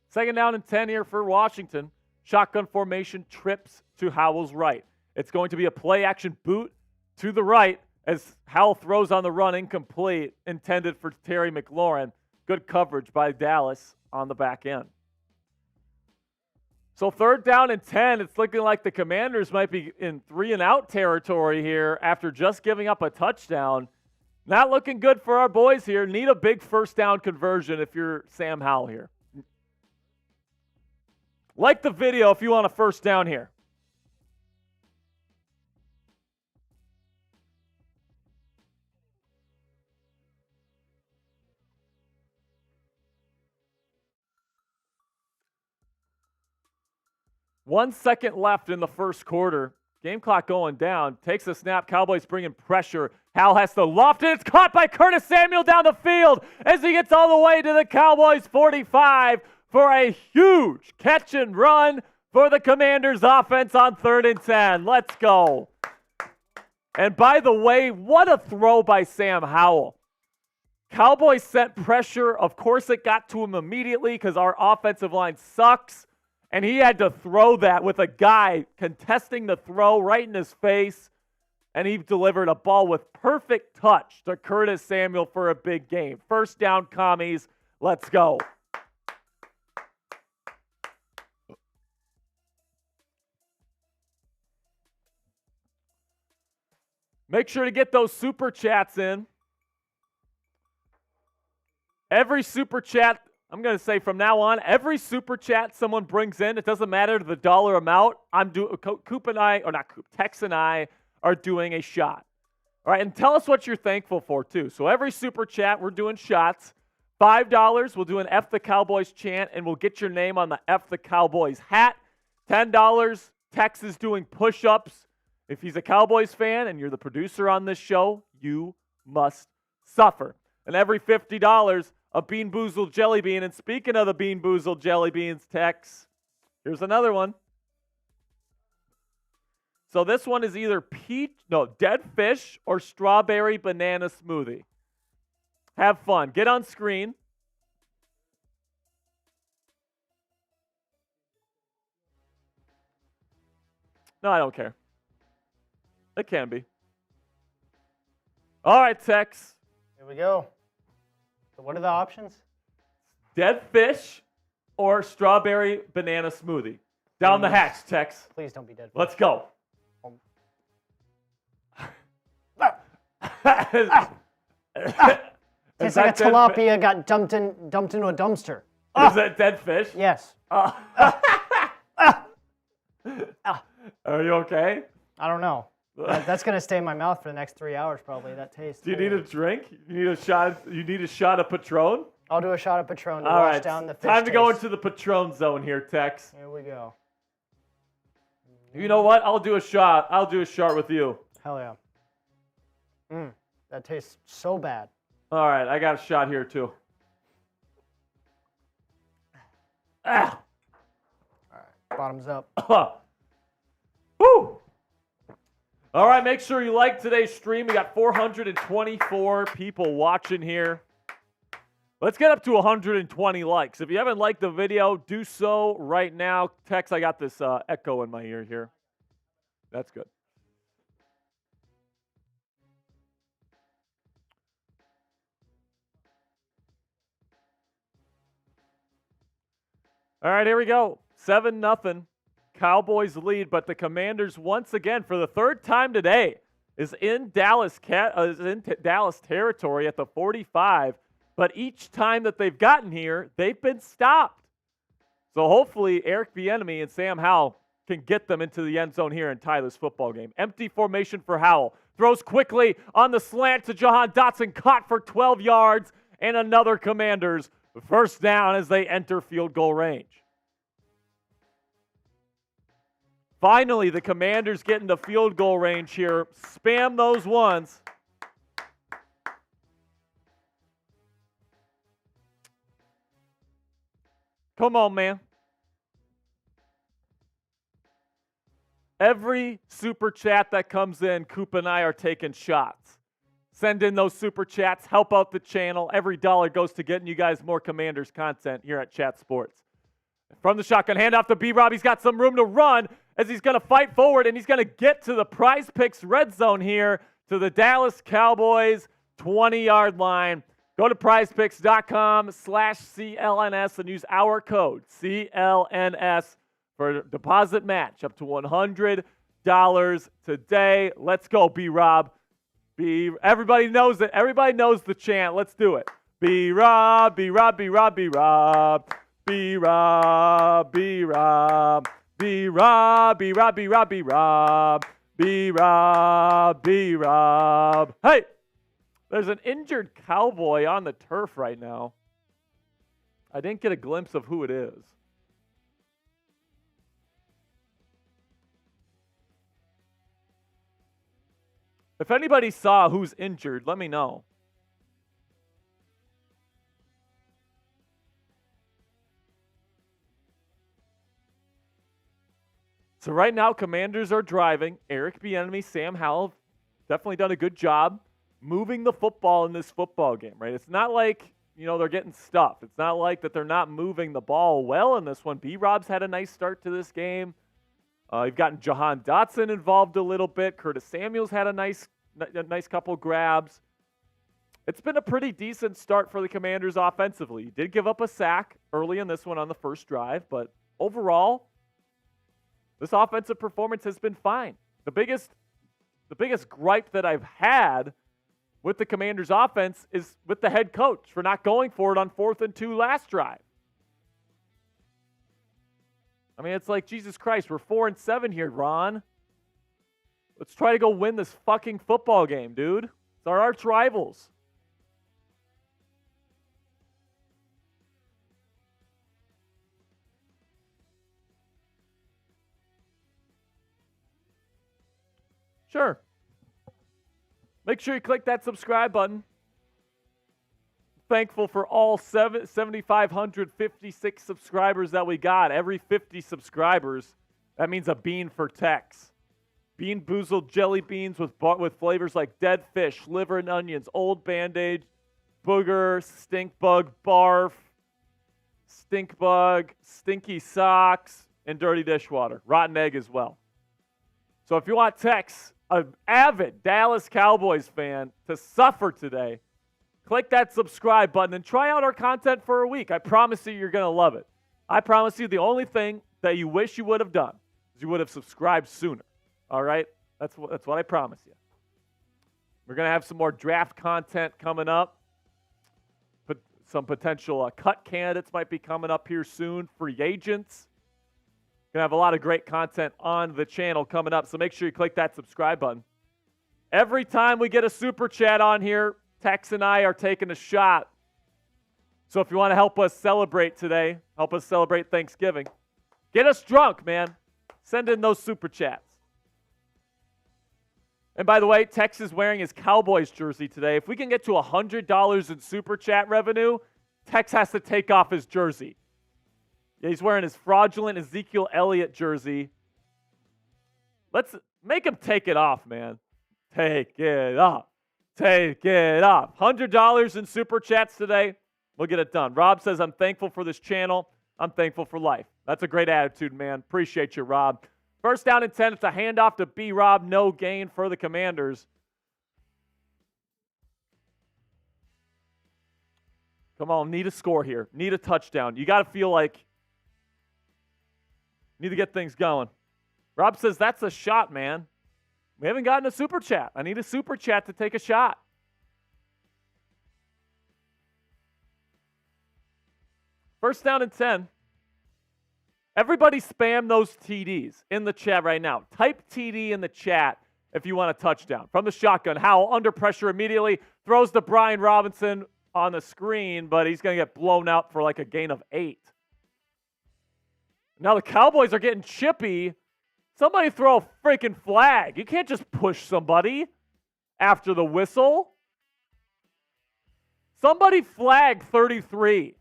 Second down and 10 here for Washington. Shotgun formation, trips to Howell's right. It's going to be a play-action boot to the right as Howell throws on the run, incomplete, intended for Terry McLaurin. Good coverage by Dallas on the back end. So 3rd down and 10, it's looking like the Commanders might be in 3-and-out territory here after just giving up a touchdown. Not looking good for our boys here. Need a big 1st down conversion if you're Sam Howell here. Like the video if you want a 1st down here. One second left in the first quarter. Game clock going down. Takes a snap. Cowboys bringing pressure. Howell has to loft it. It's caught by Curtis Samuel down the field as he gets all the way to the Cowboys 45 for a huge catch and run for the Commanders offense on 3rd and 10. Let's go. And by the way, what a throw by Sam Howell. Cowboys sent pressure. Of course, it got to him immediately because our offensive line sucks. And he had to throw that with a guy contesting the throw right in his face. And he delivered a ball with perfect touch to Curtis Samuel for a big game. 1st down, commies. Let's go. Make sure to get those super chats in. Every super chat, I'm going to say from now on, every super chat someone brings in, it doesn't matter the dollar amount, Tex and I are doing a shot. All right, and tell us what you're thankful for too. So every super chat, we're doing shots. $5, we'll do an F the Cowboys chant, and we'll get your name on the F the Cowboys hat. $10, Tex is doing push-ups. If he's a Cowboys fan and you're the producer on this show, you must suffer. And every $50, a Bean Boozled Jelly Bean. And speaking of the Bean Boozled Jelly Beans, Tex, here's another one. So this one is either dead fish or strawberry banana smoothie. Have fun. Get on screen. No, I don't care. It can be. All right, Tex. Here we go. So what are the options? Dead fish or strawberry banana smoothie. Down the hatch, Tex. Please don't be dead fish. Let's go. It's like a tilapia got dumped into a dumpster. Is that dead fish? Yes. Are you okay? I don't know. That's gonna stay in my mouth for the next 3 hours probably. That taste. Do you need a drink? You need a shot. You need a shot of Patron. I'll do a shot of Patron to All wash right. down the fish Time to go taste. into the Patron zone here, Tex. Here we go. You know what? I'll do a shot. I'll do a shot with you. Hell yeah. That tastes so bad. All right, I got a shot here too. Ah. All right, bottoms up. Woo! All right, make sure you like today's stream. We got 424 people watching here. Let's get up to 120 likes. If you haven't liked the video, do so right now. Tex, I got this echo in my ear here. That's good. All right, here we go. 7-0. Cowboys lead, but the Commanders once again, for the third time today, is in Dallas territory at the 45. But each time that they've gotten here, they've been stopped. So hopefully Eric Bieniemy and Sam Howell can get them into the end zone here and tie this football game. Empty formation for Howell. Throws quickly on the slant to Jahan Dotson, caught for 12 yards, and another Commanders first down as they enter field goal range. Finally, the Commanders get into field goal range here. Spam those ones. Come on, man. Every super chat that comes in, Coop and I are taking shots. Send in those super chats. Help out the channel. Every dollar goes to getting you guys more Commanders content here at Chat Sports. From the shotgun, handoff to B-Rob. He's got some room to run as he's going to fight forward, and he's going to get to the Prize Picks red zone here to the Dallas Cowboys 20-yard line. Go to prizepicks.com/CLNS and use our code CLNS for a deposit match up to $100 today. Let's go, B-Rob. Everybody knows it. Everybody knows the chant. Let's do it. B-Rob, B-Rob, B-Rob, B-Rob. B-Rob, B-Rob, B-Rob, B-Rob, B-Rob, B-Rob, B-Rob, B-Rob. Hey, there's an injured Cowboy on the turf right now. I didn't get a glimpse of who it is. If anybody saw who's injured, let me know. So right now, Commanders are driving. Eric Bieniemy, Sam Howell, definitely done a good job moving the football in this football game, right? It's not like, they're getting stuffed. It's not like that they're not moving the ball well in this one. B-Rob's had a nice start to this game. You've gotten Jahan Dotson involved a little bit. Curtis Samuel's had a nice couple grabs. It's been a pretty decent start for the Commanders offensively. You did give up a sack early in this one on the first drive, but overall, this offensive performance has been fine. The biggest gripe that I've had with the Commanders offense is with the head coach for not going for it on 4th and 2 last drive. I mean, it's like, Jesus Christ, we're 4-7 here, Ron. Let's try to go win this fucking football game, dude. It's our arch rivals. Sure. Make sure you click that subscribe button. thankful for all 7,556 subscribers that we got. Every 50 subscribers, that means a bean for Tex. Bean Boozled jelly beans with flavors like dead fish, liver and onions, old Band-Aid, booger, stink bug, barf, stink bug, stinky socks, and dirty dishwater. Rotten egg as well. So if you want Tex, an avid Dallas Cowboys fan, to suffer today, click that subscribe button and try out our content for a week. I promise you you're going to love it. I promise you the only thing that you wish you would have done is you would have subscribed sooner. All right? That's what I promise you. We're going to have some more draft content coming up. But some potential cut candidates might be coming up here soon. Free agents. Going to have a lot of great content on the channel coming up, so make sure you click that subscribe button. Every time we get a super chat on here, Tex and I are taking a shot. So if you want to help us celebrate today, help us celebrate Thanksgiving, get us drunk, man. Send in those super chats. And by the way, Tex is wearing his Cowboys jersey today. If we can get to $100 in super chat revenue, Tex has to take off his jersey. Yeah, he's wearing his fraudulent Ezekiel Elliott jersey. Let's make him take it off, man. Take it off. Take it off. $100 in super chats today. We'll get it done. Rob says, I'm thankful for this channel. I'm thankful for life. That's a great attitude, man. Appreciate you, Rob. First down and 10. It's a handoff to B-Rob. No gain for the Commanders. Come on, need a score here. Need a touchdown. You got to feel like need to get things going. Rob says, that's a shot, man. We haven't gotten a super chat. I need a super chat to take a shot. First down and 10. Everybody spam those TDs in the chat right now. Type TD in the chat if you want a touchdown. From the shotgun, Howell under pressure immediately. Throws to Brian Robinson on the screen, but he's going to get blown out for like a gain of 8. Now the Cowboys are getting chippy. Somebody throw a freaking flag. You can't just push somebody after the whistle. Somebody flag 33.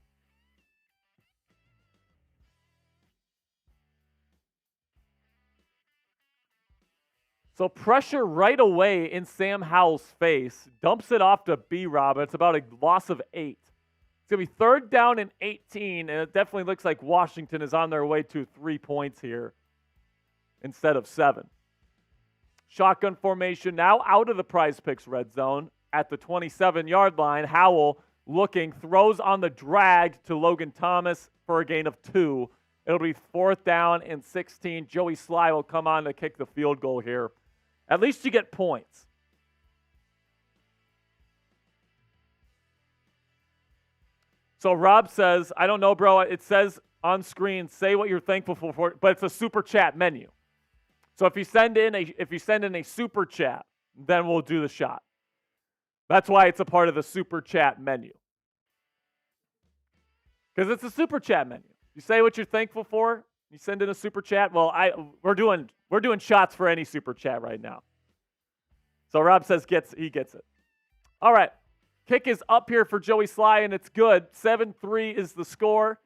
So pressure right away in Sam Howell's face. Dumps it off to B-Rob. It's about a loss of 8. It's going to be third down and 18, and it definitely looks like Washington is on their way to 3 points here instead of 7. Shotgun formation now out of the Prize Picks red zone at the 27-yard line. Howell looking, throws on the drag to Logan Thomas for a gain of 2. It'll be fourth down and 16. Joey Sly will come on to kick the field goal here. At least you get points. So Rob says, I don't know, bro. It says on screen, say what you're thankful for, but it's a super chat menu. So if you send in a super chat, then we'll do the shot. That's why it's a part of the super chat menu. Because it's a super chat menu. You say what you're thankful for, you send in a super chat. Well, we're doing shots for any super chat right now. So Rob says he gets it. All right. Kick is up here for Joey Sly, and it's good. 7-3 is the score.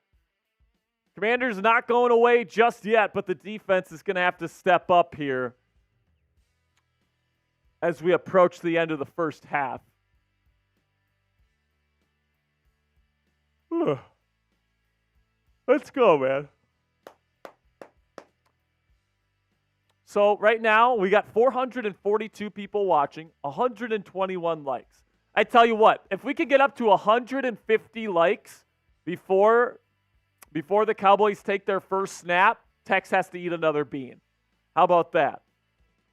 Commanders not going away just yet, but the defense is going to have to step up here as we approach the end of the first half. Let's go, man. So right now, we got 442 people watching, 121 likes. I tell you what, if we could get up to 150 likes before the Cowboys take their first snap, Tex has to eat another bean. How about that?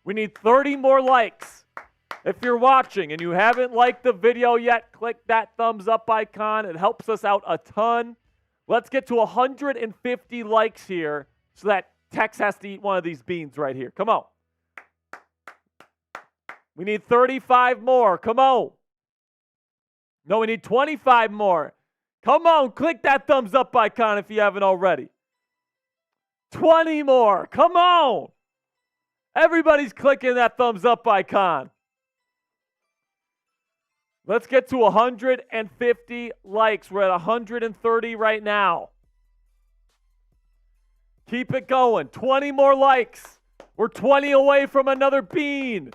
We need 30 more likes. If you're watching and you haven't liked the video yet, click that thumbs up icon. It helps us out a ton. Let's get to 150 likes here so that Tex has to eat one of these beans right here. Come on. We need 35 more. Come on. No, we need 25 more. Come on, click that thumbs up icon if you haven't already. 20 more. Come on. Everybody's clicking that thumbs up icon. Let's get to 150 likes. We're at 130 right now. Keep it going. 20 more likes. We're 20 away from another bean.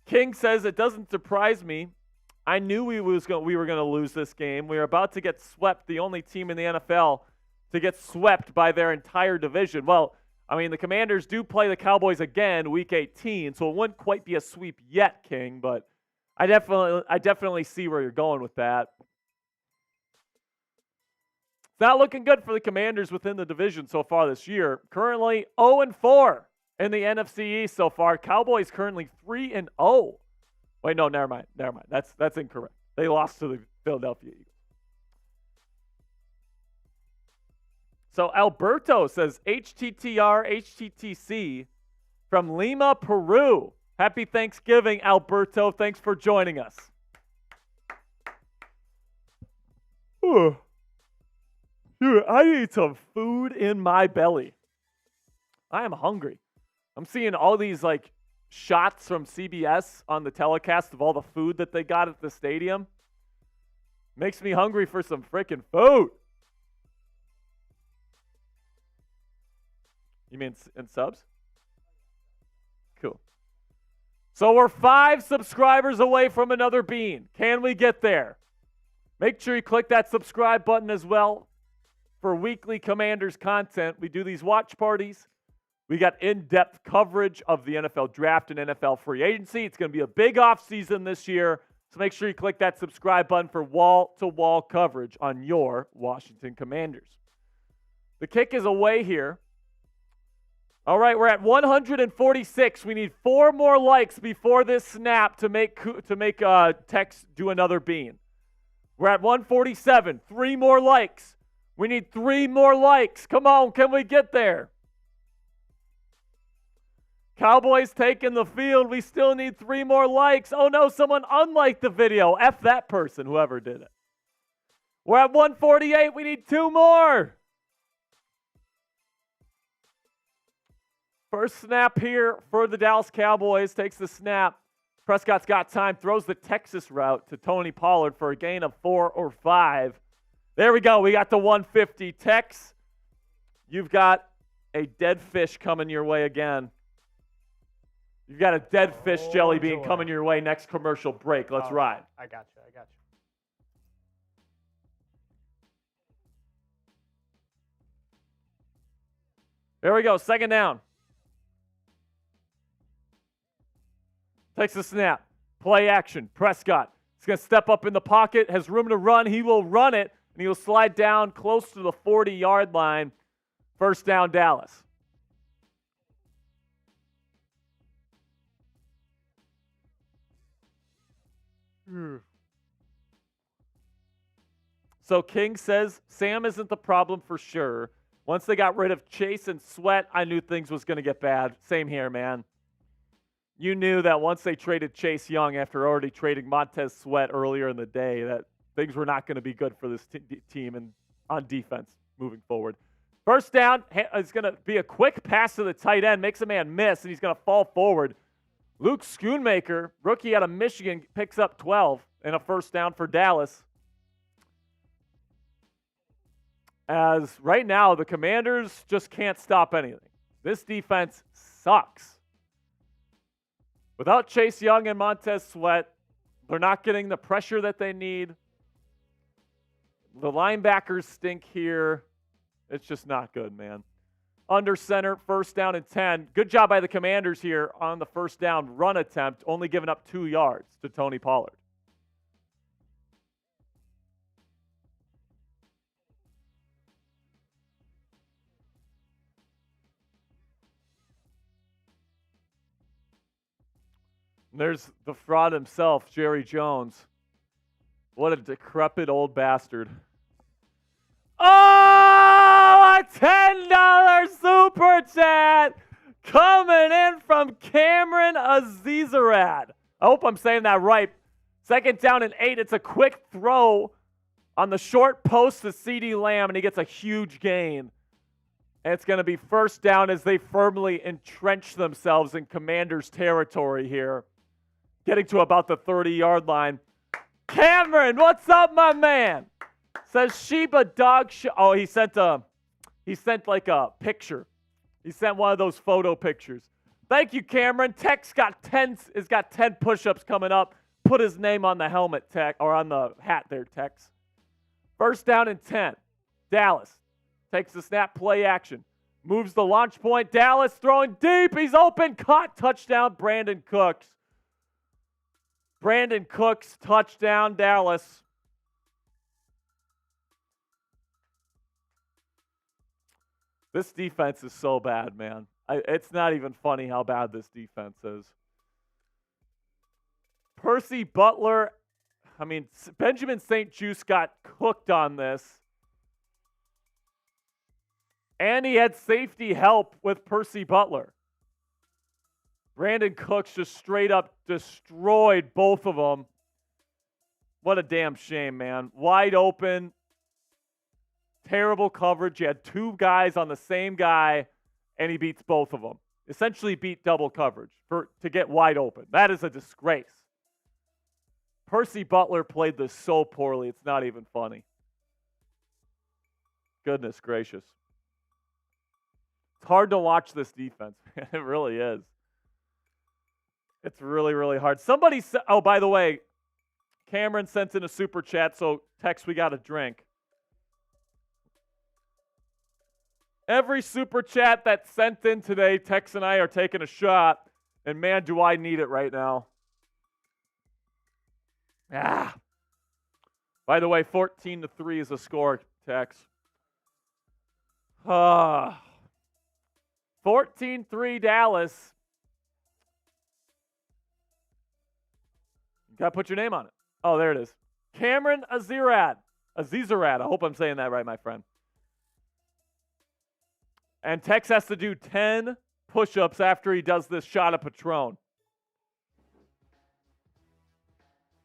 King says, it doesn't surprise me. I knew we were going to lose this game. We were about to get swept, the only team in the NFL to get swept by their entire division. Well, I mean, the Commanders do play the Cowboys again Week 18, so it wouldn't quite be a sweep yet, King, but I definitely see where you're going with that. It's not looking good for the Commanders within the division so far this year. Currently 0-4 in the NFC East so far. Cowboys currently 3-0. Wait, no, never mind. That's incorrect. They lost to the Philadelphia Eagles. So Alberto says, HTTR, HTTC from Lima, Peru. Happy Thanksgiving, Alberto. Thanks for joining us. Ooh. Dude, I need some food in my belly. I am hungry. I'm seeing all these shots from CBS on the telecast of all the food that they got at the stadium. Makes me hungry for some freaking food. You mean in subs? Cool. So we're 5 subscribers away from another bean. Can we get there? Make sure you click that subscribe button as well for weekly Commanders content. We do these watch parties. We got in-depth coverage of the NFL draft and NFL free agency. It's going to be a big offseason this year. So make sure you click that subscribe button for wall-to-wall coverage on your Washington Commanders. The kick is away here. All right, we're at 146. We need 4 more likes before this snap to make Tex do another bean. We're at 147. 3 more likes. We need 3 more likes. Come on, can we get there? Cowboys taking the field. We still need 3 more likes. Oh no, someone unliked the video. F that person, whoever did it. We're at 148. We need 2 more. First snap here for the Dallas Cowboys. Takes the snap. Prescott's got time. Throws the Texas route to Tony Pollard for a gain of 4 or 5. There we go. We got the 150. Tex, you've got a dead fish coming your way again. You've got a dead fish jelly bean coming your way next commercial break. Let's ride. I got you. There we go. Second down. Takes the snap. Play action. Prescott. He's going to step up in the pocket. Has room to run. He will run it. And he will slide down close to the 40-yard line. First down, Dallas. So King says, Sam isn't the problem for sure. Once they got rid of Chase and Sweat, I knew things was going to get bad. Same here, man. You knew that once they traded Chase Young after already trading Montez Sweat earlier in the day, that things were not going to be good for this team and on defense moving forward. First down is going to be a quick pass to the tight end, makes a man miss, and he's going to fall forward. Luke Schoonmaker, rookie out of Michigan, picks up 12 and a first down for Dallas. As right now, the Commanders just can't stop anything. This defense sucks. Without Chase Young and Montez Sweat, they're not getting the pressure that they need. The linebackers stink here. It's just not good, man. Under center, first down and 10. Good job by the Commanders here on the first down run attempt, only giving up 2 yards to Tony Pollard. There's the fraud himself, Jerry Jones. What a decrepit old bastard. Oh, a $10 super chat coming in from Cameron Azizarad. I hope I'm saying that right. Second down and 8. It's a quick throw on the short post to CeeDee Lamb, and he gets a huge gain. And it's going to be first down as they firmly entrench themselves in Commanders territory here. getting to about the 30-yard line. Cameron, what's up, my man? Says Sheba dog oh, he sent like a picture. He sent one of those photo pictures. Thank you, Cameron. Tech's got 10 push-ups coming up. Put his name on the helmet, Tech, or on the hat there, Tex. First down and 10. Dallas takes the snap, play action. Moves the launch point. Dallas throwing deep. He's open. Caught. Touchdown, Brandon Cooks. Brandon Cooks, touchdown, Dallas. This defense is so bad, man. It's not even funny how bad this defense is. Percy Butler, Benjamin St. Juste got cooked on this. And he had safety help with Percy Butler. Brandon Cooks just straight up destroyed both of them. What a damn shame, man. Wide open. Terrible coverage. You had two guys on the same guy, and he beats both of them. Essentially beat double coverage to get wide open. That is a disgrace. Percy Butler played this so poorly, it's not even funny. Goodness gracious. It's hard to watch this defense, man. It really is. It's really, really hard. Somebody said, oh, by the way, Cameron sent in a super chat, so Tex, we got a drink. Every super chat that's sent in today, Tex and I are taking a shot, and man, do I need it right now. By the way, 14-3 is the score, Tex. 14-3 Dallas. You got to put your name on it. Oh, there it is. Cameron Azizarad. I hope I'm saying that right, my friend. And Tex has to do 10 push-ups after he does this shot of Patron.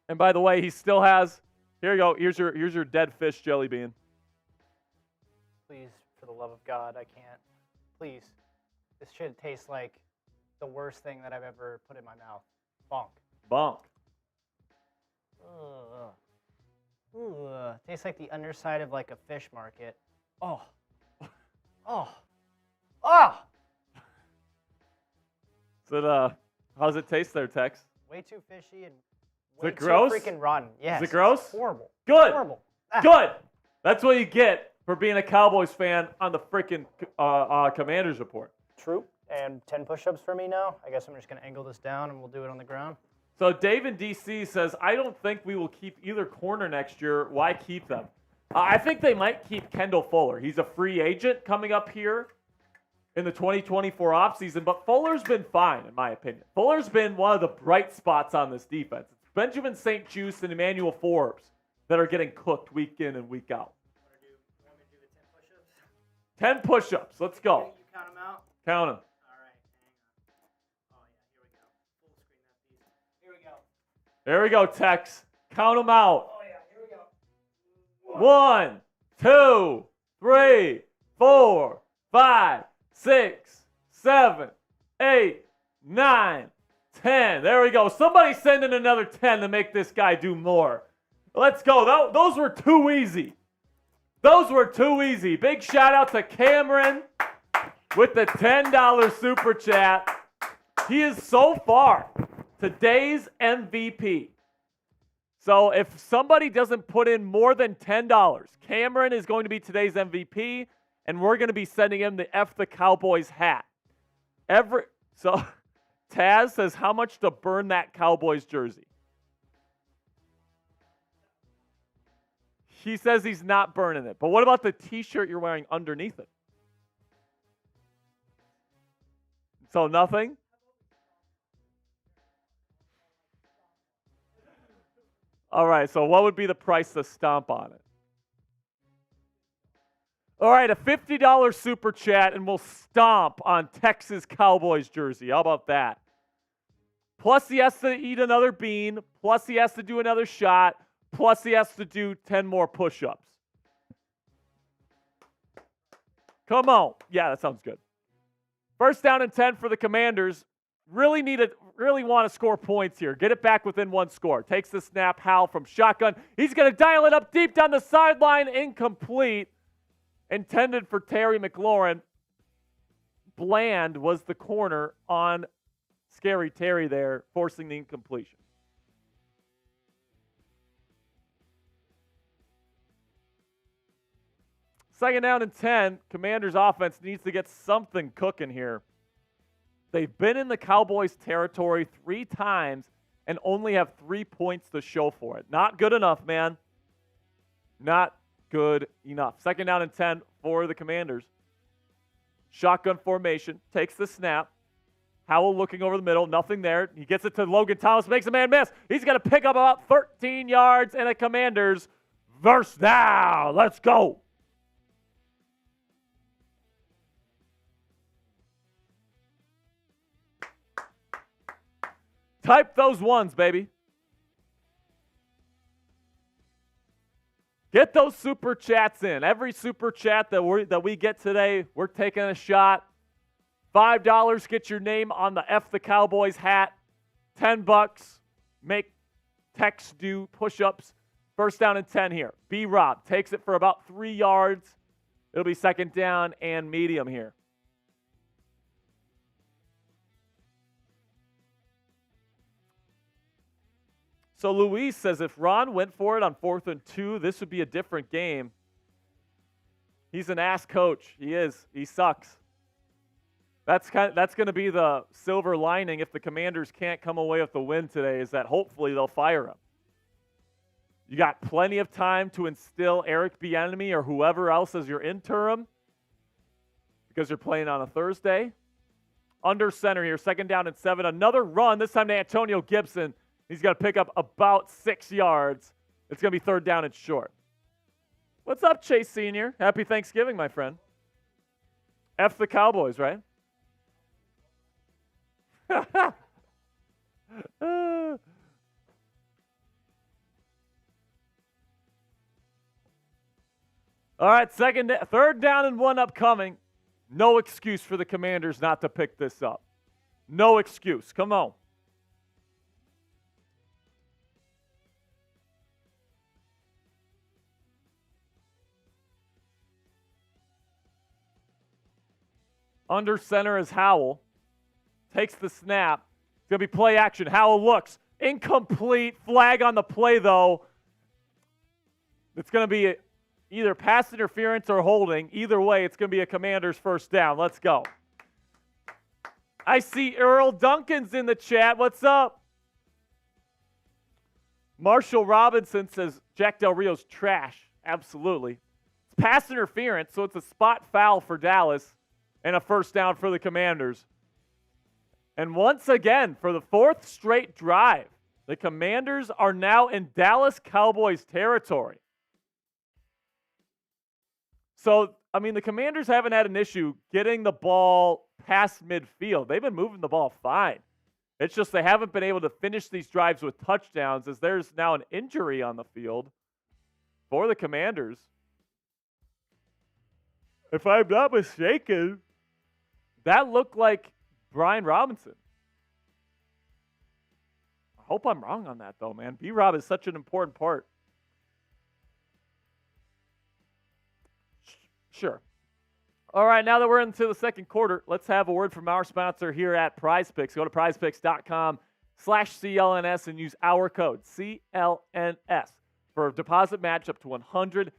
And by the way, he still has, here you go, here's your dead fish jelly bean. Please, for the love of God, I can't. Please. This shit tastes like the worst thing that I've ever put in my mouth. Bonk. Tastes like the underside of like a fish market. Oh. So, how's it taste there, Tex? Way too fishy and Is way it gross? too freaking rotten. Yes. Is it gross? Horrible. Good. Horrible. Good. That's what you get for being a Cowboys fan on the freaking Commanders Report. True. And 10 push-ups for me now. I guess I'm just going to angle this down and we'll do it on the ground. So Dave in D.C. says, I don't think we will keep either corner next year. Why keep them? I think they might keep Kendall Fuller. He's a free agent coming up here in the 2024 offseason, but Fuller's been fine, in my opinion. Fuller's been one of the bright spots on this defense. It's Benjamin St. Juste and Emmanuel Forbes that are getting cooked week in and week out. You want me to do the 10 push-ups? 10 push-ups. Let's go. You count them out? Count them. All right, hang on. Oh, yeah, here we go. Full screen that piece. Here we go. There we go, Tex. Count them out. Oh, yeah, here we go. 1, 2, 3, 4, 5, 6, 7, 8, 9, 10. There we go. Somebody send in another 10 to make this guy do more. Let's go. Those were too easy. Those were too easy. Big shout out to Cameron with the $10 super chat. He is so far today's MVP. So if somebody doesn't put in more than $10, Cameron is going to be today's MVP, and we're going to be sending him the F the Cowboys hat. So Taz says, how much to burn that Cowboys jersey? He says he's not burning it. But what about the T-shirt you're wearing underneath it? So nothing? All right, so what would be the price to stomp on it? All right, a $50 super chat, and we'll stomp on Texas Cowboys jersey. How about that? Plus, he has to eat another bean. Plus, he has to do another shot. Plus, he has to do 10 more push-ups. Come on. Yeah, that sounds good. First down and 10 for the Commanders. really want to score points here. Get it back within one score. Takes the snap. Howell from shotgun. He's going to dial it up deep down the sideline. Incomplete. Intended for Terry McLaurin. Bland was the corner on Scary Terry there, forcing the incompletion. Second down and 10. Commanders offense needs to get something cooking here. They've been in the Cowboys territory 3 times and only have 3 points to show for it. Not good enough, man. Not good enough. Second down and 10 for the Commanders. Shotgun formation. Takes the snap. Howell looking over the middle. Nothing there. He gets it to Logan Thomas. Makes a man miss. He's going to pick up about 13 yards and a Commanders first down. Let's go. Type those ones, baby. Get those super chats in. Every super chat that we get today, we're taking a shot. $5 get your name on the F the Cowboys hat. $10 make text do push-ups. First down and 10 here. B-Rob takes it for about 3 yards. It'll be second down and medium here. So Luis says if Ron went for it on 4th and 2, this would be a different game. He's an ass coach. He is. He sucks. That's going to be the silver lining if the Commanders can't come away with the win today, is that hopefully they'll fire him. You got plenty of time to instill Eric Bieniemy or whoever else as your interim because you're playing on a Thursday. Under center here, second down and 7. Another run, this time to Antonio Gibson. He's got to pick up about 6 yards. It's going to be third down and short. What's up, Chase Sr.? Happy Thanksgiving, my friend. F the Cowboys, right? All right, third down and 1 upcoming. No excuse for the Commanders not to pick this up. No excuse. Come on. Under center is Howell. Takes the snap. It's going to be play action. Howell looks. Incomplete. Flag on the play, though. It's going to be either pass interference or holding. Either way, it's going to be a Commanders first down. Let's go. I see Earl Duncan's in the chat. What's up? Marshall Robinson says Jack Del Rio's trash. Absolutely. It's pass interference, so it's a spot foul for Dallas. And a first down for the Commanders. And once again, for the 4th straight drive, the Commanders are now in Dallas Cowboys territory. So, I mean, the Commanders haven't had an issue getting the ball past midfield. They've been moving the ball fine. It's just they haven't been able to finish these drives with touchdowns as there's now an injury on the field for the Commanders. If I'm not mistaken, that looked like Brian Robinson. I hope I'm wrong on that, though, man. B-Rob is such an important part. Sure. All right, now that we're into the second quarter, let's have a word from our sponsor here at PrizePicks. Go to prizepicks.com/CLNS and use our code CLNS for a deposit match up to $100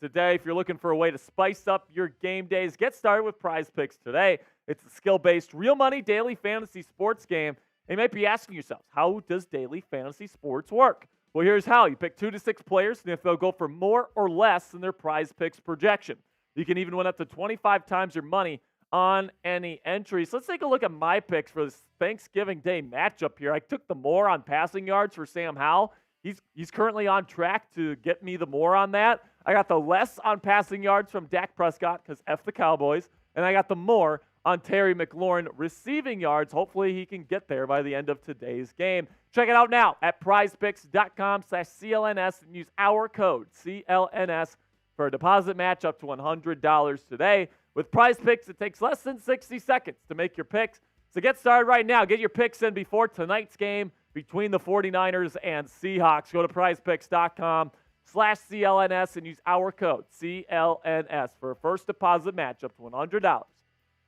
today. If you're looking for a way to spice up your game days, get started with PrizePicks today. It's a skill-based, real money daily fantasy sports game. And you might be asking yourselves, how does daily fantasy sports work? Well, here's how. You pick 2 to 6 players, and if they'll go for more or less than their PrizePicks projection. You can even win up to 25 times your money on any entry. So let's take a look at my picks for this Thanksgiving Day matchup here. I took the more on passing yards for Sam Howell. He's currently on track to get me the more on that. I got the less on passing yards from Dak Prescott because F the Cowboys. And I got the more on Terry McLaurin receiving yards. Hopefully he can get there by the end of today's game. Check it out now at prizepicks.com/CLNS and use our code CLNS for a deposit match up to $100 today. With PrizePicks, it takes less than 60 seconds to make your picks. So get started right now. Get your picks in before tonight's game between the 49ers and Seahawks. Go to prizepicks.com/CLNS and use our code CLNS for a first deposit match up to $100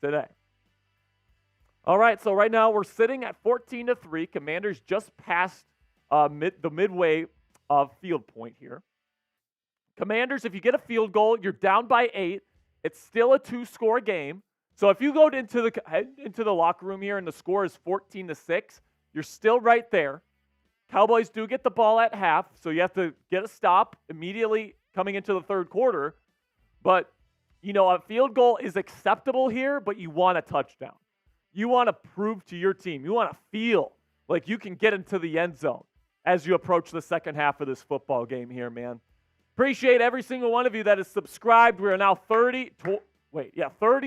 today. All right, so right now we're sitting at 14-3. Commanders just passed the midway of field point here. Commanders, if you get a field goal, you're down by 8. It's still a 2-score game. So if you go into the locker room here and the score is 14-6, you're still right there. Cowboys do get the ball at half, so you have to get a stop immediately coming into the third quarter. But, a field goal is acceptable here, but you want a touchdown. You want to prove to your team. You want to feel like you can get into the end zone as you approach the second half of this football game here, man. Appreciate every single one of you that is subscribed. We are now 30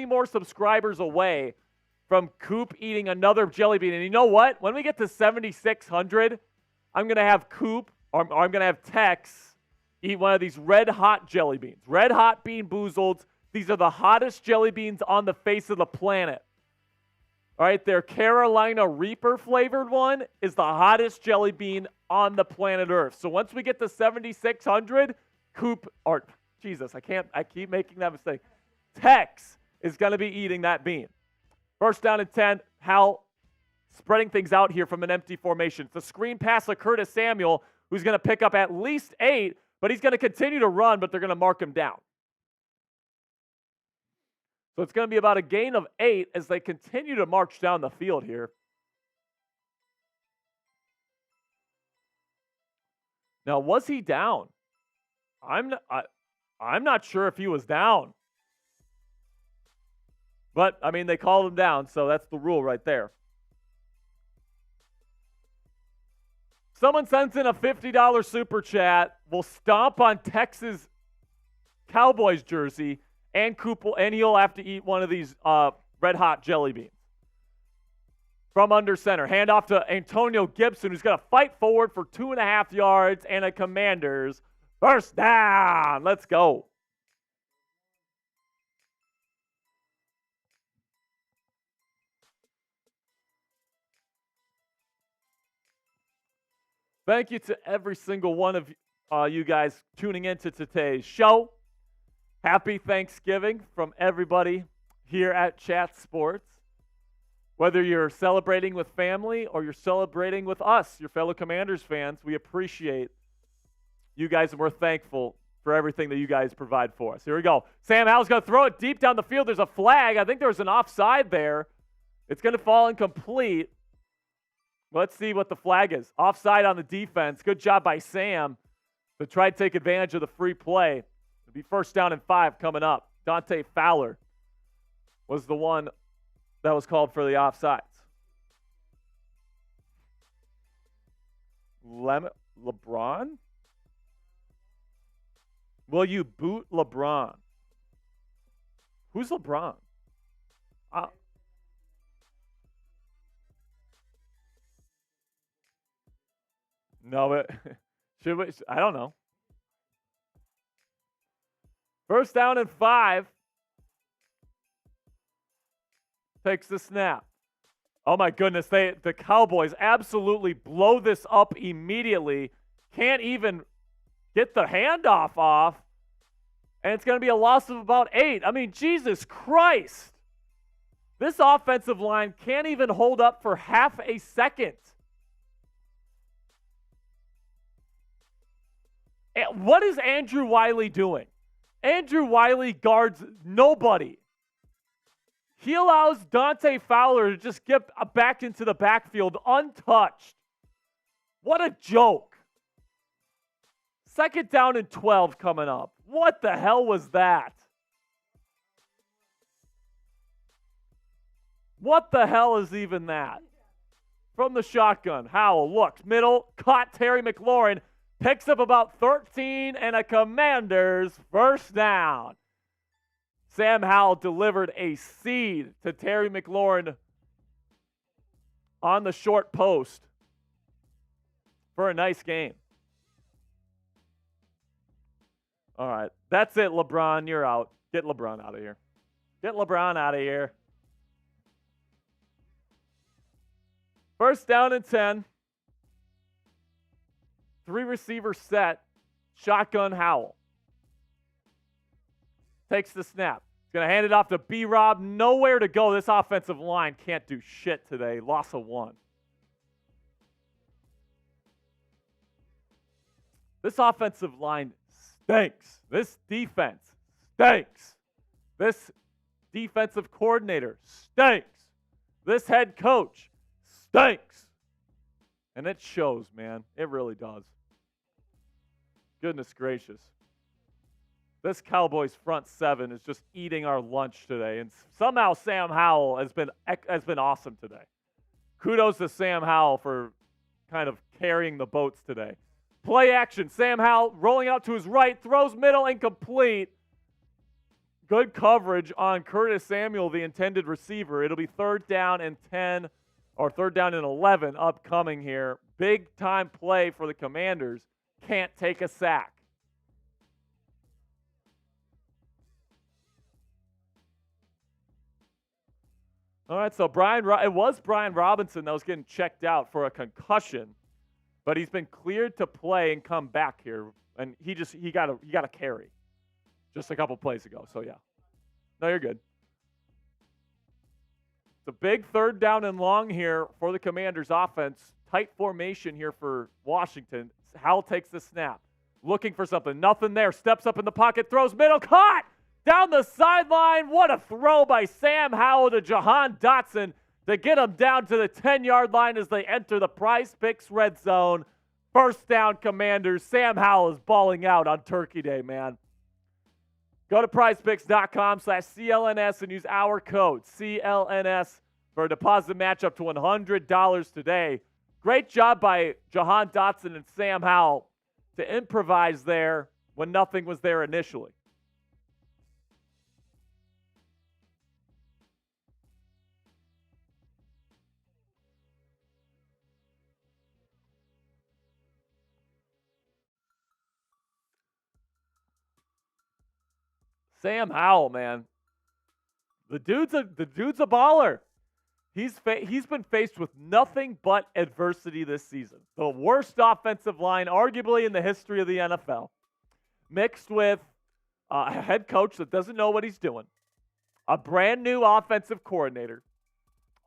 more subscribers away from Coop eating another jelly bean. And you know what? When we get to 7,600, I'm going to have Coop, or I'm going to have Tex eat one of these red hot jelly beans. Red hot bean boozled. These are the hottest jelly beans on the face of the planet. All right, their Carolina Reaper flavored one is the hottest jelly bean on the planet Earth. So once we get to 7,600, I keep making that mistake. Tex is going to be eating that bean. First down and 10. Howell spreading things out here from an empty formation. It's a screen pass to Curtis Samuel, who's going to pick up at least 8, but he's going to continue to run, but they're going to mark him down. So it's going to be about a gain of 8 as they continue to march down the field here. Now, was he down? I'm not sure if he was down. But, they called him down, so that's the rule right there. Someone sends in a $50 super chat. We'll stomp on Texas Cowboys jersey, and he'll have to eat one of these red-hot jelly beans. From under center. Handoff to Antonio Gibson, who's going to fight forward for 2.5 yards and a Commanders first down. Let's go. Thank you to every single one of you guys tuning into today's show. Happy Thanksgiving from everybody here at Chat Sports. Whether you're celebrating with family or you're celebrating with us, your fellow Commanders fans, we appreciate you guys and we're thankful for everything that you guys provide for us. Here we go. Sam Howell's going to throw it deep down the field. There's a flag. I think there was an offside there. It's going to fall incomplete. Let's see what the flag is. Offside on the defense. Good job by Sam to try to take advantage of the free play. It'll be first down and 5 coming up. Dante Fowler was the one that was called for the offsides. LeBron? Will you boot LeBron? Who's LeBron? No, but should we? I don't know. First down and 5. Takes the snap. Oh my goodness, the Cowboys absolutely blow this up immediately. Can't even get the handoff off. And it's going to be a loss of about 8. Jesus Christ. This offensive line can't even hold up for half a second. What is Andrew Wiley doing? Andrew Wiley guards nobody. He allows Dante Fowler to just get back into the backfield untouched. What a joke. Second down and 12 coming up. What the hell was that? What the hell is even that? From the shotgun, Howell looks, middle, caught Terry McLaurin. Picks up about 13 and a Commanders first down. Sam Howell delivered a seed to Terry McLaurin on the short post for a nice game. All right, that's it, LeBron. You're out. Get LeBron out of here. Get LeBron out of here. First down and 10. 3-receiver set. Shotgun Howell. Takes the snap. He's going to hand it off to B-Rob. Nowhere to go. This offensive line can't do shit today. Loss of 1. This offensive line stinks. This defense stinks. This defensive coordinator stinks. This head coach stinks. And it shows, man. It really does. Goodness gracious. This Cowboys front seven is just eating our lunch today. And somehow Sam Howell has been awesome today. Kudos to Sam Howell for kind of carrying the boats today. Play action. Sam Howell rolling out to his right, throws middle, incomplete. Good coverage on Curtis Samuel, the intended receiver. It'll be 3rd down and 10 or 3rd down and 11 upcoming here. Big time play for the Commanders. Can't take a sack. All right, so it was Brian Robinson that was getting checked out for a concussion, but he's been cleared to play and come back here, and he got a carry just a couple plays ago. So yeah, no, you're good. It's a big 3rd down and long here for the Commanders offense. Tight formation here for Washington. Howell takes the snap, looking for something. Nothing there. Steps up in the pocket, throws middle, caught down the sideline. What a throw by Sam Howell to Jahan Dotson to get him down to the 10-yard line as they enter the Prize Picks red zone. 1st down, Commanders. Sam Howell is balling out on Turkey Day, man. Go to prizepicks.com/CLNS and use our code CLNS for a deposit match up to $100 today. Great job by Jahan Dotson and Sam Howell to improvise there when nothing was there initially. Sam Howell, man. The dude's a baller. He's been faced with nothing but adversity this season. The worst offensive line, arguably, in the history of the NFL. Mixed with a head coach that doesn't know what he's doing. A brand new offensive coordinator.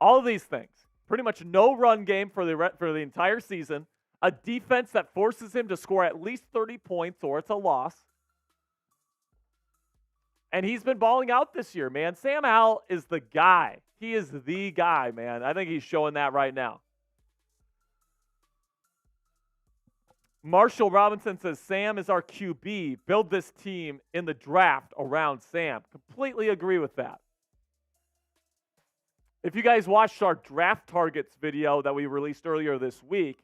All of these things. Pretty much no run game for the entire season. A defense that forces him to score at least 30 points or it's a loss. And he's been balling out this year, man. Sam Howell is the guy. He is the guy, man. I think he's showing that right now. Marshall Robinson says, Sam is our QB. Build this team in the draft around Sam. Completely agree with that. If you guys watched our draft targets video that we released earlier this week,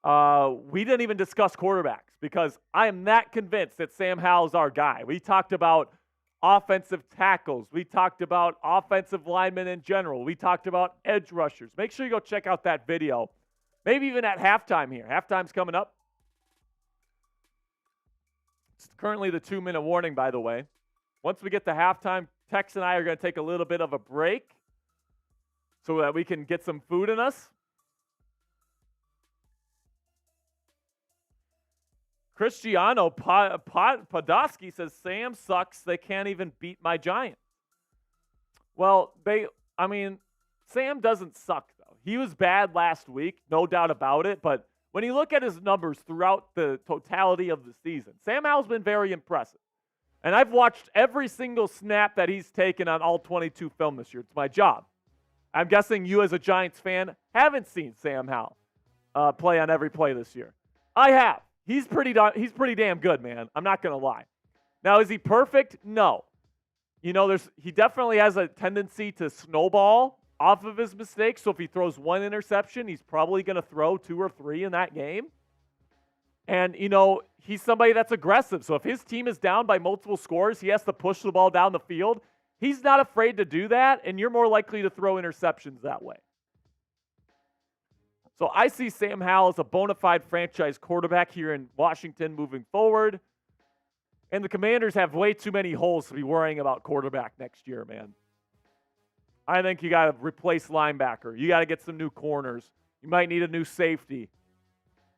we didn't even discuss quarterbacks because I am that convinced that Sam Howell is our guy. We talked about offensive tackles. We talked about offensive linemen in general. We talked about edge rushers. Make sure you go check out that video. Maybe even at halftime here. Halftime's coming up. It's currently the 2-minute warning, by the way. Once we get to halftime, Tex and I are going to take a little bit of a break so that we can get some food in us. Cristiano Podolsky says, Sam sucks. They can't even beat my Giants. Well, Sam doesn't suck, though. He was bad last week, no doubt about it. But when you look at his numbers throughout the totality of the season, Sam Howell's been very impressive. And I've watched every single snap that he's taken on all 22 film this year. It's my job. I'm guessing you as a Giants fan haven't seen Sam Howell play on every play this year. I have. He's pretty damn good, man. I'm not going to lie. Now, is he perfect? No. You know, he definitely has a tendency to snowball off of his mistakes. So if he throws one interception, he's probably going to throw 2 or 3 in that game. And, you know, he's somebody that's aggressive. So if his team is down by multiple scores, he has to push the ball down the field. He's not afraid to do that, and you're more likely to throw interceptions that way. So I see Sam Howell as a bona fide franchise quarterback here in Washington moving forward. And the Commanders have way too many holes to be worrying about quarterback next year, man. I think you got to replace linebacker. You got to get some new corners. You might need a new safety.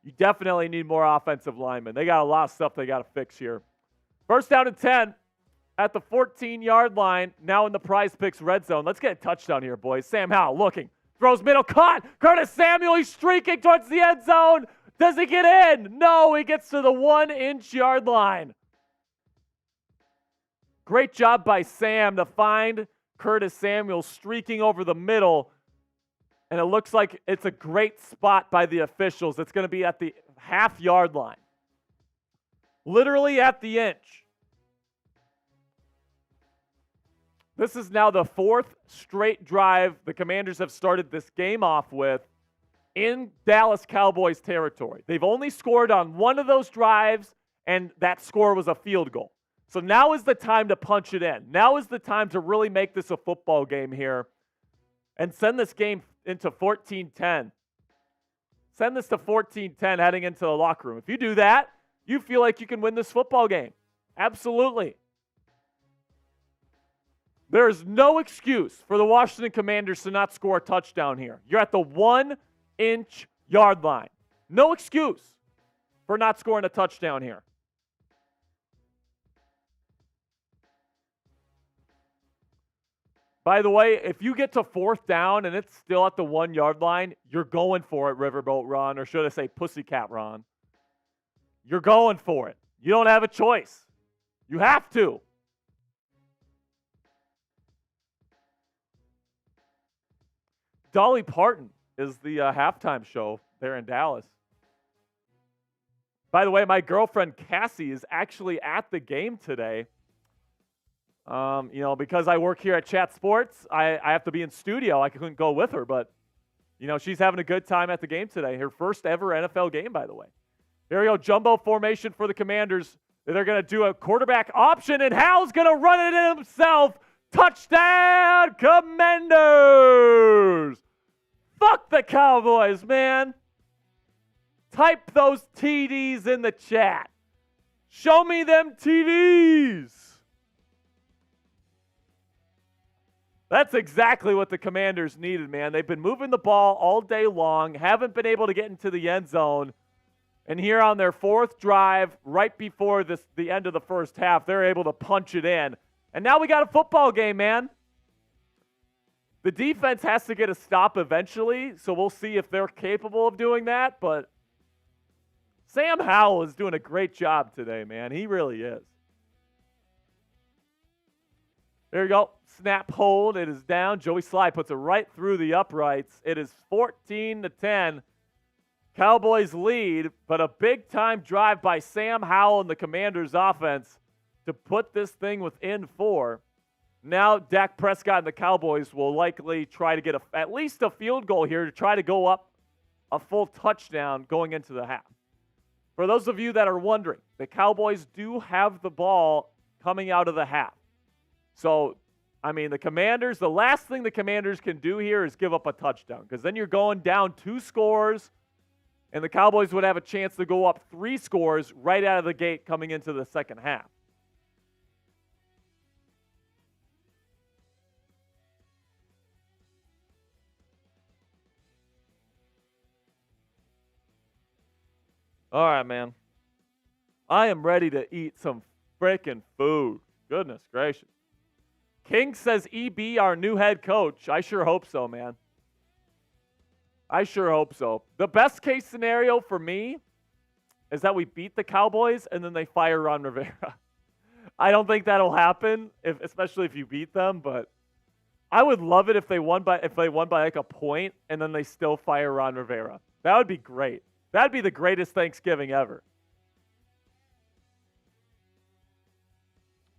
You definitely need more offensive linemen. They got a lot of stuff they got to fix here. First down and 10 at the 14-yard line, now in the Prize Picks red zone. Let's get a touchdown here, boys. Sam Howell looking. Throws middle, caught. Curtis Samuel, he's streaking towards the end zone. Does he get in? No, he gets to the 1-inch yard line. Great job by Sam to find Curtis Samuel streaking over the middle. And it looks like it's a great spot by the officials. It's going to be at the half-yard line. Literally at the inch. This is now the fourth straight drive the Commanders have started this game off with in Dallas Cowboys territory. They've only scored on one of those drives, and that score was a field goal. So now is the time to punch it in. Now is the time to really make this a football game here and send this game into 14-10. Send this to 14-10 heading into the locker room. If you do that, you feel like you can win this football game. Absolutely. There is no excuse for the Washington Commanders to not score a touchdown here. You're at the 1-inch yard line. No excuse for not scoring a touchdown here. By the way, if you get to fourth down and it's still at the 1-yard line, you're going for it, Riverboat Ron, or should I say Pussycat Ron. You're going for it. You don't have a choice. You have to. Dolly Parton is the halftime show there in Dallas. By the way, my girlfriend Cassie is actually at the game today. Because I work here at Chat Sports, I have to be in studio. I couldn't go with her, but, she's having a good time at the game today. Her first ever NFL game, by the way. Here we go, jumbo formation for the Commanders. They're going to do a quarterback option, and Howell's going to run it in himself. Touchdown, Commanders! Fuck the Cowboys, man. Type those TDs in the chat. Show me them TDs. That's exactly what the Commanders needed, man. They've been moving the ball all day long, haven't been able to get into the end zone. And here on their fourth drive, right before the end of the first half, they're able to punch it in. And now we got a football game, man. The defense has to get a stop eventually, so we'll see if they're capable of doing that. But Sam Howell is doing a great job today, man. He really is. There you go. Snap, hold. It is down. Joey Sly puts it right through the uprights. It is 14-10. Cowboys lead, but a big-time drive by Sam Howell and the Commanders offense to put this thing within 4. Now Dak Prescott and the Cowboys will likely try to get at least a field goal here to try to go up a full touchdown going into the half. For those of you that are wondering, the Cowboys do have the ball coming out of the half. So, the Commanders, the last thing the Commanders can do here is give up a touchdown, because then you're going down 2 scores, and the Cowboys would have a chance to go up 3 scores right out of the gate coming into the second half. All right, man. I am ready to eat some freaking food. Goodness gracious. King says EB, our new head coach. I sure hope so, man. I sure hope so. The best case scenario for me is that we beat the Cowboys and then they fire Ron Rivera. I don't think that'll happen, especially if you beat them, but I would love it if they won by like a point and then they still fire Ron Rivera. That would be great. That'd be the greatest Thanksgiving ever.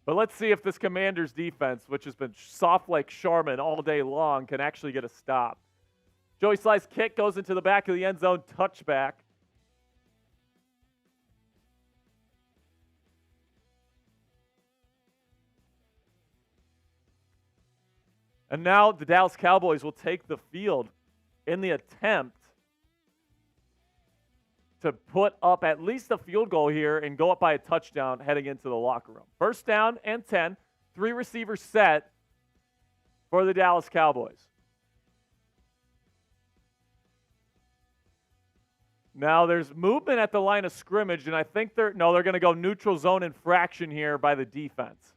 But let's see if this Commanders defense, which has been soft like Charmin all day long, can actually get a stop. Joey Sly's kick goes into the back of the end zone, touchback. And now the Dallas Cowboys will take the field in the attempt to put up at least a field goal here and go up by a touchdown heading into the locker room. First down and 10, 3 receivers set for the Dallas Cowboys. Now there's movement at the line of scrimmage, and I think they're going to go neutral zone infraction here by the defense.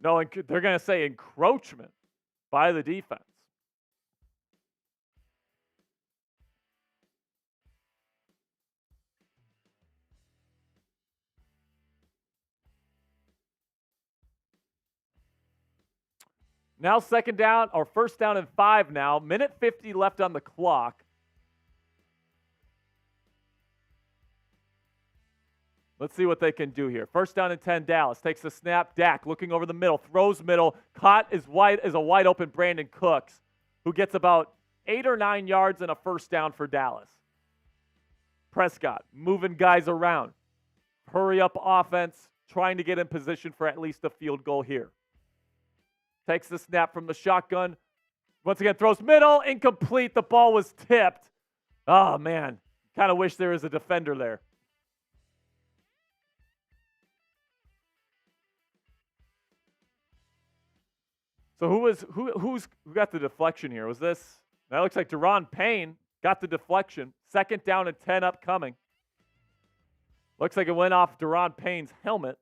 No, they're going to say encroachment by the defense. Now second down, or first down and 5 now. Minute 50 left on the clock. Let's see what they can do here. First down and 10, Dallas. Takes the snap. Dak looking over the middle. Throws middle. Caught is a wide open Brandon Cooks, who gets about 8 or 9 yards and a first down for Dallas. Prescott moving guys around. Hurry up offense. Trying to get in position for at least a field goal here. Takes the snap from the shotgun. Once again, throws middle. Incomplete. The ball was tipped. Oh, man. Kind of wish there was a defender there. So who got the deflection here? Was this? That looks like Daron Payne got the deflection. Second down and 10 upcoming. Looks like it went off Daron Payne's helmet.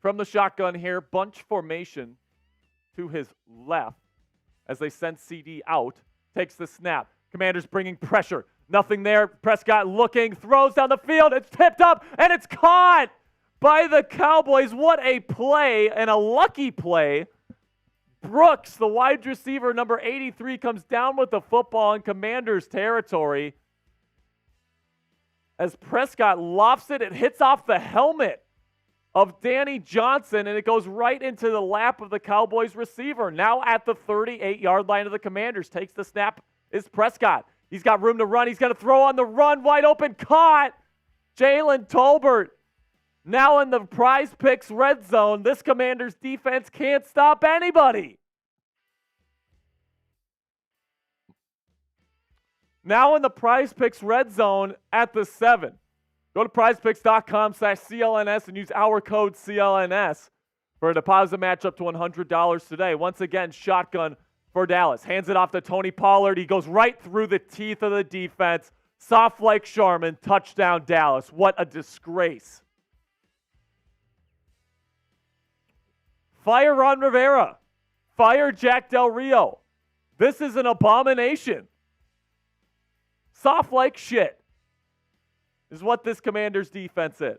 From the shotgun here, bunch formation to his left as they send CD out. Takes the snap. Commanders bringing pressure. Nothing there. Prescott looking, throws down the field. It's tipped up, and it's caught by the Cowboys. What a play, and a lucky play. Brooks, the wide receiver, number 83, comes down with the football in Commanders territory. As Prescott lofts it, it hits off the helmet of Danny Johnson, and it goes right into the lap of the Cowboys receiver. Now at the 38-yard line of the Commanders. Takes the snap is Prescott. He's got room to run. He's going to throw on the run. Wide open. Caught. Jalen Tolbert. Now in the Prize Picks red zone. This Commanders defense can't stop anybody. Now in the Prize Picks red zone at the 7. Go to prizepicks.com/CLNS and use our code CLNS for a deposit match up to $100 today. Once again, shotgun for Dallas. Hands it off to Tony Pollard. He goes right through the teeth of the defense. Soft like Sharman. Touchdown, Dallas. What a disgrace. Fire Ron Rivera. Fire Jack Del Rio. This is an abomination. Soft like shit is what this Commanders defense is.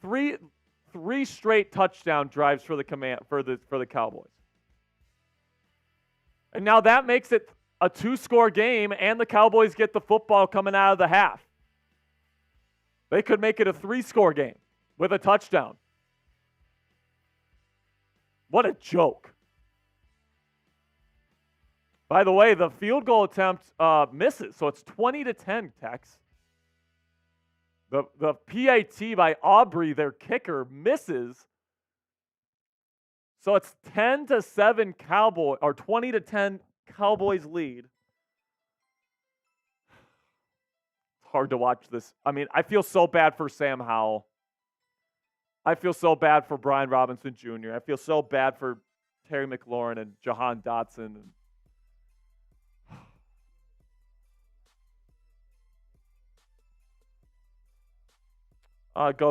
Three straight touchdown drives for the Cowboys. And now that makes it a 2-score game, and the Cowboys get the football coming out of the half. They could make it a 3-score game with a touchdown. What a joke. By the way, the field goal attempt misses, so it's 20-10, Tex. The PAT by Aubrey, their kicker, misses. So it's 10-7 Cowboys, or 20-10 Cowboys lead. It's hard to watch this. I mean, I feel so bad for Sam Howell. I feel so bad for Brian Robinson Jr. I feel so bad for Terry McLaurin and Jahan Dotson.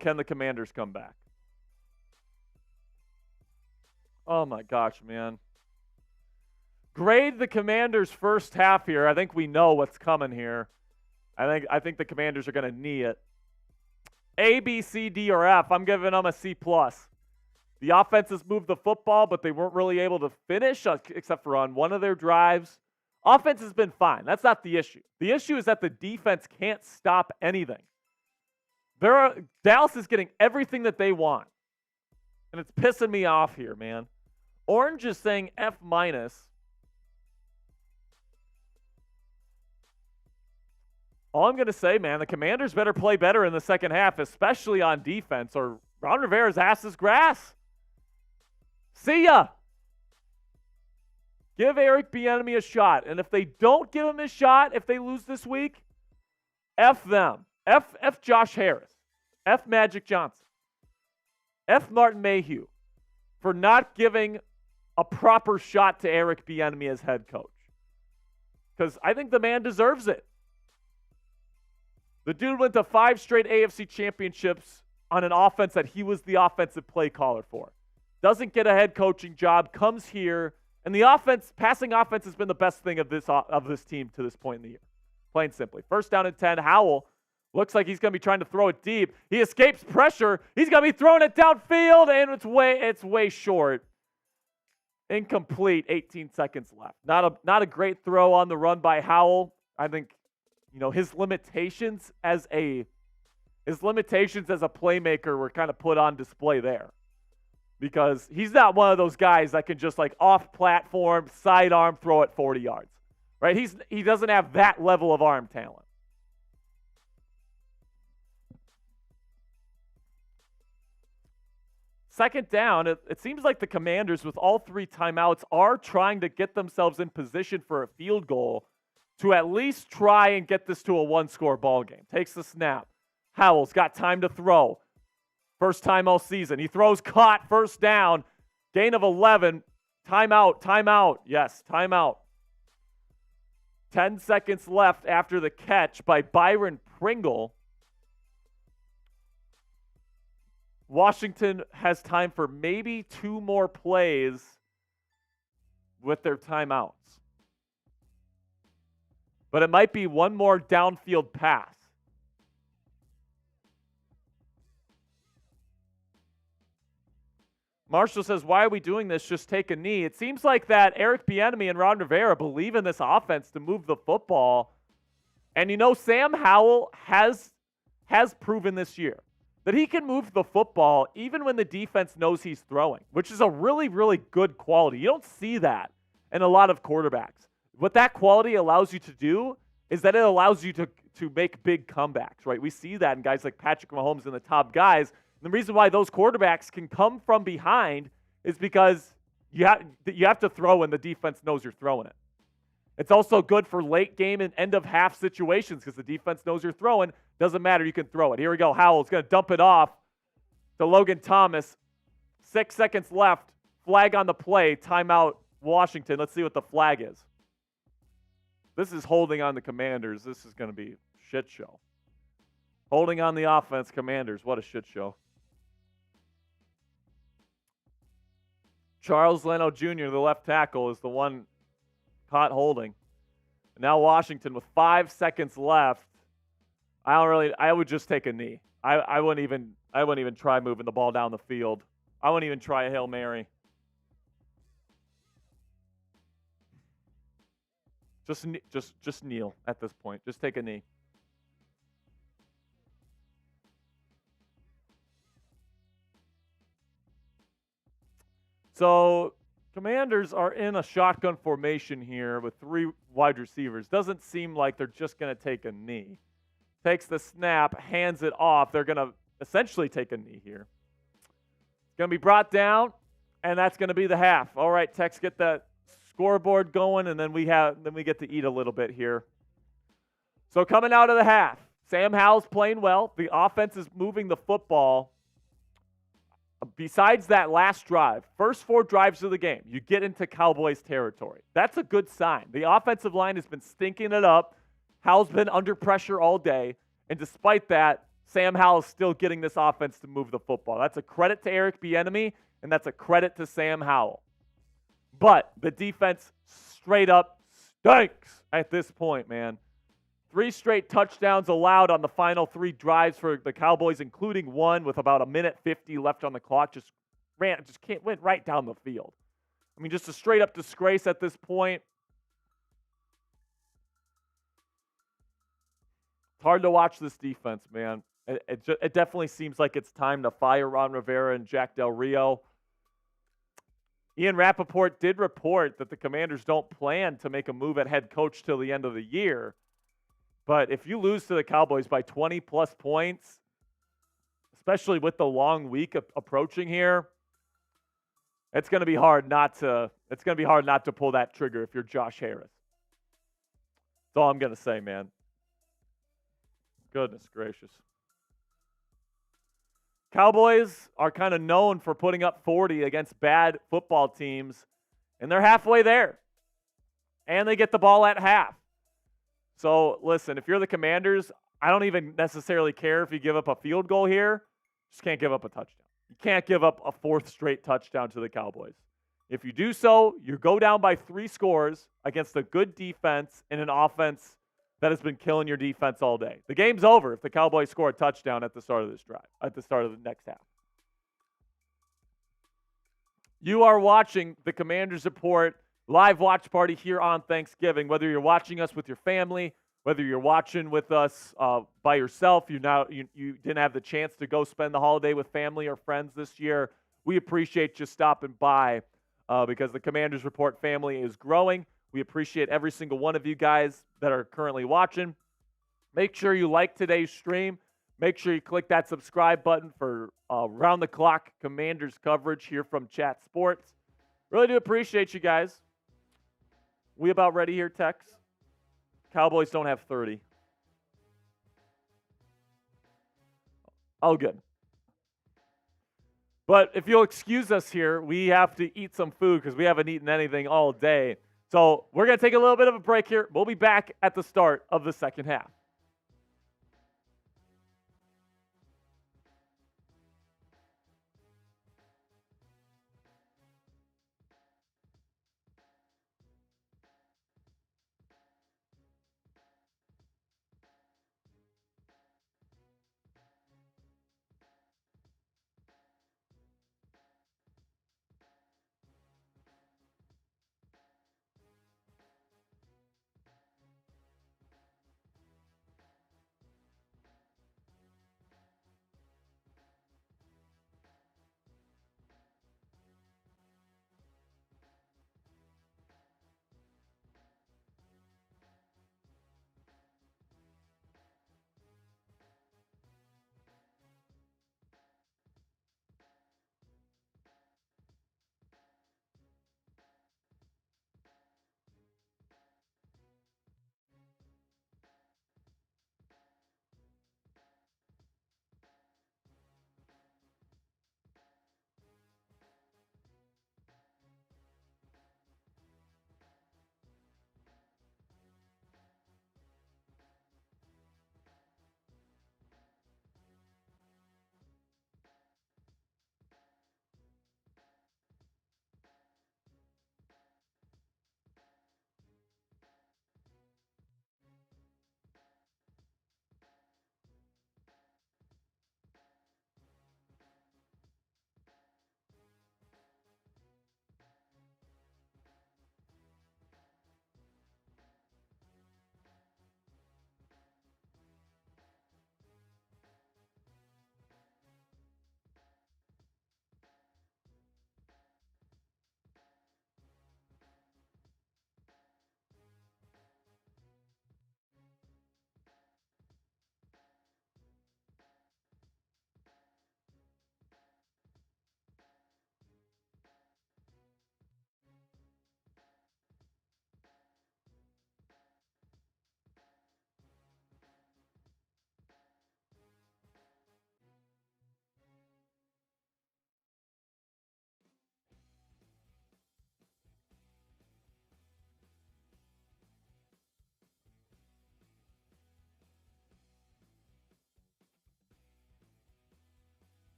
Can the Commanders come back? Oh my gosh, man. Grade the Commanders' first half here. I think we know what's coming here. I think the Commanders are going to knee it. A, B, C, D, or F. I'm giving them a C+. The offense has moved the football, but they weren't really able to finish except for on one of their drives. Offense has been fine. That's not the issue. The issue is that the defense can't stop anything. Dallas is getting everything that they want. And it's pissing me off here, man. Orange is saying F-. All I'm going to say, man, the Commanders better play better in the second half, especially on defense, or Ron Rivera's ass is grass. See ya. Give Eric Bieniemy a shot. And if they don't give him a shot, if they lose this week, F them. F Josh Harris. F Magic Johnson. F Martin Mayhew for not giving a proper shot to Eric Bieniemy as head coach. Because I think the man deserves it. The dude went to 5 straight AFC championships on an offense that he was the offensive play caller for. Doesn't get a head coaching job, comes here, and the passing offense has been the best thing of this team to this point in the year. Plain simply. First down and 10, Howell looks like he's going to be trying to throw it deep. He escapes pressure. He's going to be throwing it downfield, and it's way short. Incomplete, 18 seconds left. Not a great throw on the run by Howell. I think, his limitations as a playmaker were kind of put on display there. Because he's not one of those guys that can just off platform, sidearm, throw it 40 yards. Right? He doesn't have that level of arm talent. Second down, it seems like the Commanders, with all 3 timeouts, are trying to get themselves in position for a field goal to at least try and get this to a 1-score ball game. Takes the snap. Howell's got time to throw. First time all season. He throws, caught, first down. Gain of 11. Timeout. Yes, timeout. 10 seconds left after the catch by Byron Pringle. Washington has time for maybe 2 more plays with their timeouts. But it might be 1 more downfield pass. Marshall says, why are we doing this? Just take a knee. It seems like that Eric Bieniemy and Ron Rivera believe in this offense to move the football. And Sam Howell has proven this year that he can move the football even when the defense knows he's throwing, which is a really, really good quality. You don't see that in a lot of quarterbacks. What that quality allows you to do is that it allows you to make big comebacks, right? We see that in guys like Patrick Mahomes and the top guys. And the reason why those quarterbacks can come from behind is because you have to throw when the defense knows you're throwing it. It's also good for late game and end of half situations because the defense knows you're throwing. Doesn't matter, you can throw it. Here we go. Howell's going to dump it off to Logan Thomas. 6 seconds left. Flag on the play. Timeout, Washington. Let's see what the flag is. This is holding on the Commanders. This is going to be a shit show. Holding on the offense, Commanders. What a shit show. Charles Leno Jr., the left tackle, is the one caught holding. And now Washington with 5 seconds left. I would just take a knee. I wouldn't even try moving the ball down the field. I wouldn't even try a Hail Mary. Just kneel at this point. Just take a knee. So, Commanders are in a shotgun formation here with 3 wide receivers. Doesn't seem like they're just going to take a knee. Takes the snap, hands it off. They're going to essentially take a knee here. It's going to be brought down, and that's going to be the half. All right, Tex, get that scoreboard going, and then we get to eat a little bit here. So coming out of the half, Sam Howell's playing well. The offense is moving the football. Besides that last drive, first 4 drives of the game, you get into Cowboys territory. That's a good sign. The offensive line has been stinking it up. Howell's been under pressure all day. And despite that, Sam Howell's still getting this offense to move the football. That's a credit to Eric Bieniemy, and that's a credit to Sam Howell. But the defense straight up stinks at this point, man. 3 straight touchdowns allowed on the final 3 drives for the Cowboys, including one with about 1:50 left on the clock. Went right down the field. I mean, just a straight up disgrace at this point. It's hard to watch this defense, man. It definitely seems like it's time to fire Ron Rivera and Jack Del Rio. Ian Rappaport did report that the Commanders don't plan to make a move at head coach till the end of the year. But if you lose to the Cowboys by 20-plus points, especially with the long week approaching here, it's going to be hard not to pull that trigger if you're Josh Harris. That's all I'm going to say, man. Goodness gracious. Cowboys are kind of known for putting up 40 against bad football teams. And they're halfway there. And they get the ball at half. So, listen, if you're the Commanders, I don't even necessarily care if you give up a field goal here. Just can't give up a touchdown. You can't give up a fourth straight touchdown to the Cowboys. If you do so, you go down by 3 scores against a good defense and an offense that has been killing your defense all day. The game's over if the Cowboys score a touchdown at the start of this drive, at the start of the next half. You are watching the Commanders Report live watch party here on Thanksgiving. Whether you're watching us with your family, whether you're watching with us by yourself, you didn't have the chance to go spend the holiday with family or friends this year, we appreciate you stopping by because the Commanders Report family is growing. We appreciate every single one of you guys that are currently watching. Make sure you like today's stream. Make sure you click that subscribe button for round-the-clock Commanders coverage here from Chat Sports. Really do appreciate you guys. We about ready here, Tex? Cowboys don't have 30. Oh, good. But if you'll excuse us here, we have to eat some food because we haven't eaten anything all day. So we're going to take a little bit of a break here. We'll be back at the start of the second half.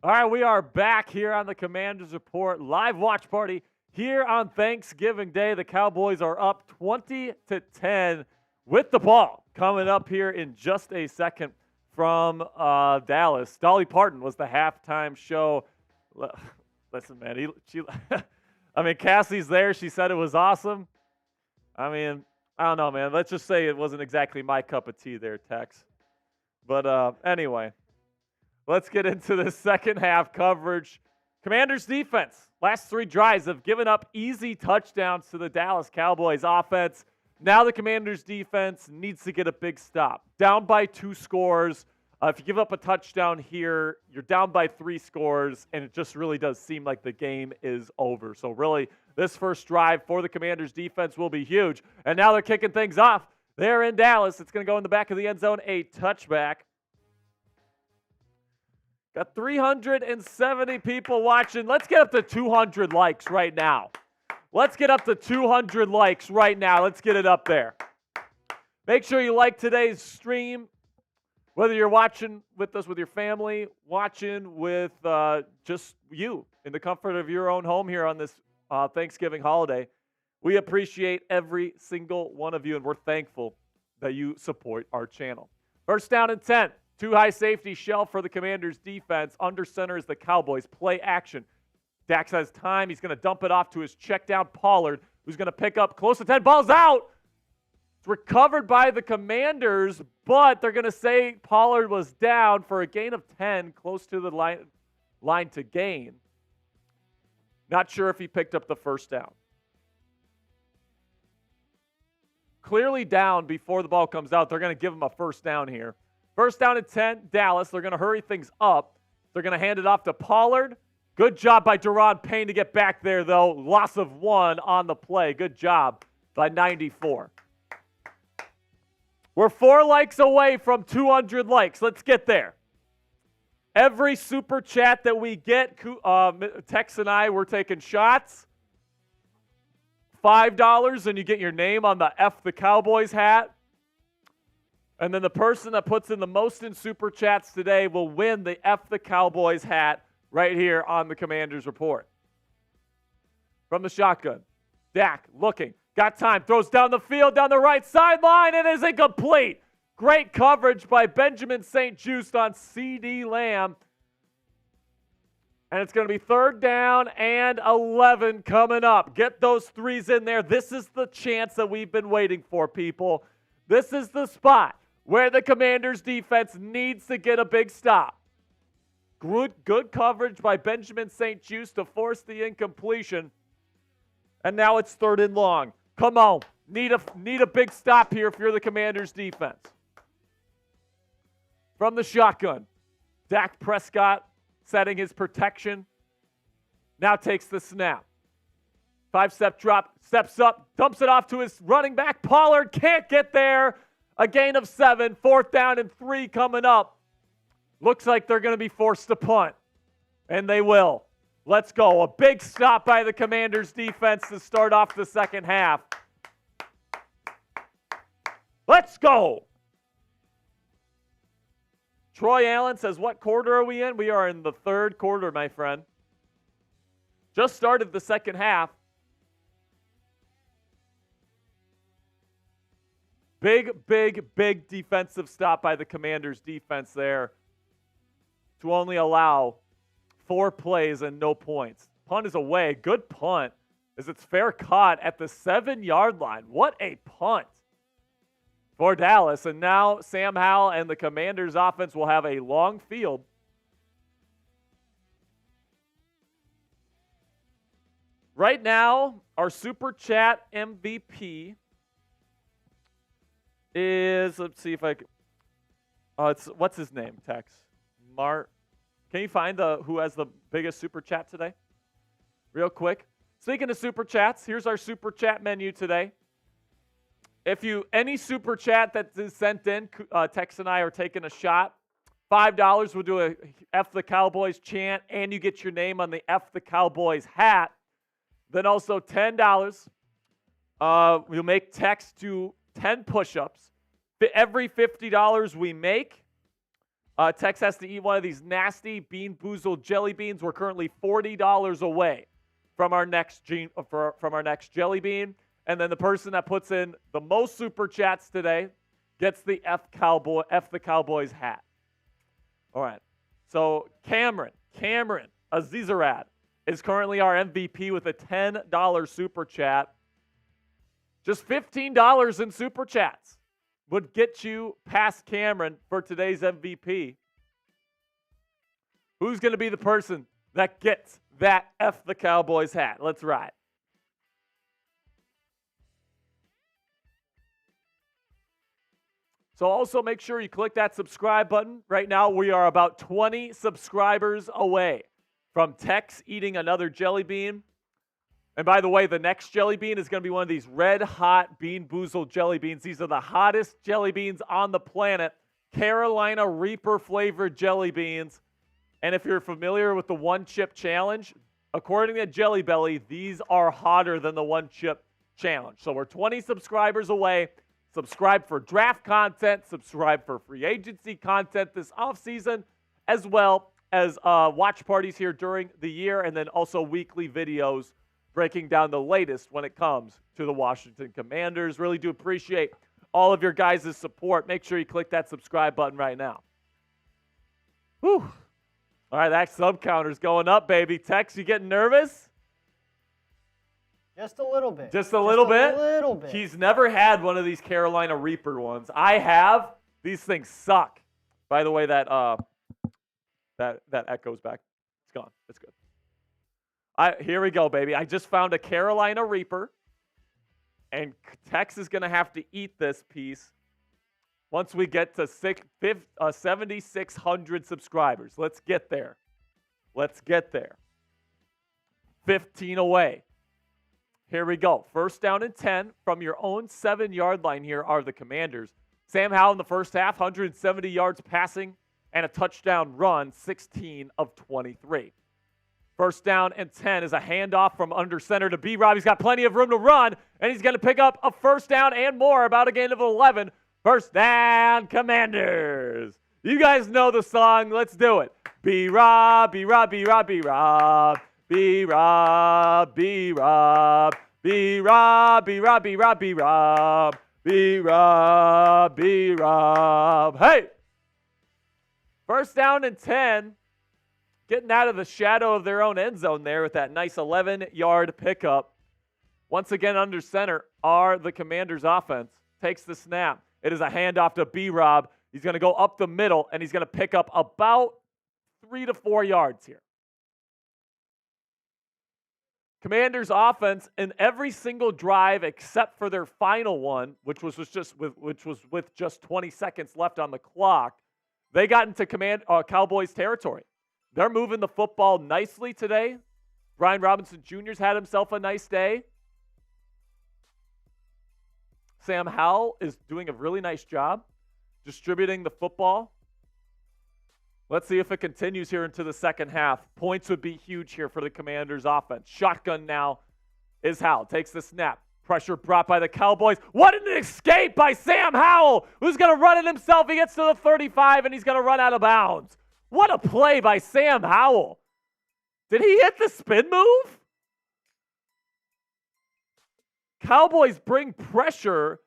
All right, we are back here on the Commanders Report live watch party here on Thanksgiving Day. The Cowboys are up 20-10 with the ball coming up here in just a second from Dallas. Dolly Parton was the halftime show. Listen, man, Cassie's there. She said it was awesome. I don't know, man. Let's just say it wasn't exactly my cup of tea there, Tex. But anyway, let's get into the second half coverage. Commanders defense, last 3 drives have given up easy touchdowns to the Dallas Cowboys offense. Now the Commanders defense needs to get a big stop. Down by 2 scores. If you give up a touchdown here, you're down by 3 scores, and it just really does seem like the game is over. So really, this first drive for the Commanders defense will be huge. And now they're kicking things off. They're in Dallas. It's going to go in the back of the end zone, a touchback. Got 370 people watching. Let's get up to 200 likes right now. Let's get up to 200 likes right now. Let's get it up there. Make sure you like today's stream. Whether you're watching with us with your family, watching with just you in the comfort of your own home here on this Thanksgiving holiday, we appreciate every single one of you, and we're thankful that you support our channel. First down and 10. 2 high safety shell for the Commanders defense. Under center is the Cowboys. Play action. Dax has time. He's going to dump it off to his check down Pollard, who's going to pick up close to 10. Ball's out. It's recovered by the Commanders, but they're going to say Pollard was down for a gain of 10, close to the line to gain. Not sure if he picked up the first down. Clearly down before the ball comes out. They're going to give him a first down here. First down and 10, Dallas. They're going to hurry things up. They're going to hand it off to Pollard. Good job by Daron Payne to get back there, though. Loss of 1 on the play. Good job by 94. We're 4 likes away from 200 likes. Let's get there. Every super chat that we get, Tex and I, we're taking shots. $5, and you get your name on the F the Cowboys hat. And then the person that puts in the most in super chats today will win the F the Cowboys hat right here on the Commanders Report. From the shotgun, Dak looking. Got time, throws down the field, down the right sideline, and is incomplete. Great coverage by Benjamin St-Juste on C.D. Lamb. And it's going to be 3rd down and 11 coming up. Get those 3s in there. This is the chance that we've been waiting for, people. This is the spot where the Commanders defense needs to get a big stop. Good coverage by Benjamin St-Juste to force the incompletion. And now it's 3rd and long. Come on. Need a big stop here if you're the Commanders defense. From the shotgun, Dak Prescott setting his protection. Now takes the snap. 5-step drop, steps up, dumps it off to his running back. Pollard can't get there. A gain of 7, 4th down and 3 coming up. Looks like they're going to be forced to punt. And they will. Let's go. A big stop by the Commanders defense to start off the second half. Let's go. Troy Allen says, what quarter are we in? We are in the 3rd quarter, my friend. Just started the second half. Big defensive stop by the Commanders defense there to only allow 4 plays and no points. Punt is away. Good punt as it's fair caught at the 7-yard line. What a punt for Dallas. And now Sam Howell and the Commanders offense will have a long field. Right now, our Super Chat MVP is, let's see if I can, what's his name, Tex? Can you find who has the biggest Super Chat today? Real quick. Speaking of Super Chats, here's our Super Chat menu today. If any Super Chat that is sent in, Tex and I are taking a shot. $5, we'll do a F the Cowboys chant, and you get your name on the F the Cowboys hat. Then also $10, we'll make Tex do 10 push-ups. Every $50 we make, Tex has to eat one of these nasty Bean Boozled jelly beans. We're currently $40 away from our next jelly bean. And then the person that puts in the most super chats today gets the F the Cowboys hat. All right. So Cameron Azizarad is currently our MVP with a $10 super chat. Just $15 in super chats would get you past Cameron for today's MVP. Who's going to be the person that gets that F the Cowboys hat? Let's ride. So also make sure you click that subscribe button. Right now we are about 20 subscribers away from Tex eating another jelly bean. And by the way, the next jelly bean is going to be one of these red hot Bean Boozled jelly beans. These are the hottest jelly beans on the planet. Carolina Reaper flavored jelly beans. And if you're familiar with the one chip challenge, according to Jelly Belly, these are hotter than the one chip challenge. So we're 20 subscribers away. Subscribe for draft content, subscribe for free agency content this offseason, as well as watch parties here during the year, and then also weekly videos breaking down the latest when it comes to the Washington Commanders. Really do appreciate all of your guys' support. Make sure you click that subscribe button right now. Whew. All right, that sub counter's going up, baby. Tex, you getting nervous? Just a little bit. Just a little bit? A little bit. He's never had one of these Carolina Reaper ones. I have. These things suck. By the way, that echoes back. It's gone. It's good. Here we go, baby. I just found a Carolina Reaper, and Tex is going to have to eat this piece once we get to 7,600 subscribers. Let's get there. Let's get there. 15 away. Here we go. First down and 10 from your own 7-yard line here are the Commanders. Sam Howell in the first half, 170 yards passing and a touchdown run, 16 of 23. First down and 10 is a handoff from under center to B-Rob. He's got plenty of room to run, and he's going to pick up a first down and more, about a gain of 11. First down, Commanders. You guys know the song. Let's do it. B-Rob, B-Rob, B-Rob, B-Rob. B-Rob, B-Rob, B-Rob, B-Rob, B-Rob, B-Rob, B-Rob, B-Rob. Hey! First down and 10. Getting out of the shadow of their own end zone there with that nice 11-yard pickup. Once again, under center are the Commanders' offense. Takes the snap. It is a handoff to B-Rob. He's going to go up the middle, and he's going to pick up about 3 to 4 yards here. Commanders offense in every single drive except for their final one, which was with just 20 seconds left on the clock, they got into Cowboys territory. They're moving the football nicely today. Brian Robinson Jr.'s had himself a nice day. Sam Howell is doing a really nice job distributing the football. Let's see if it continues here into the second half. Points would be huge here for the Commanders' offense. Shotgun now is Howell. Takes the snap. Pressure brought by the Cowboys. What an escape by Sam Howell, who's going to run it himself. He gets to the 35, and he's going to run out of bounds. What a play by Sam Howell. Did he hit the spin move? Cowboys bring pressure.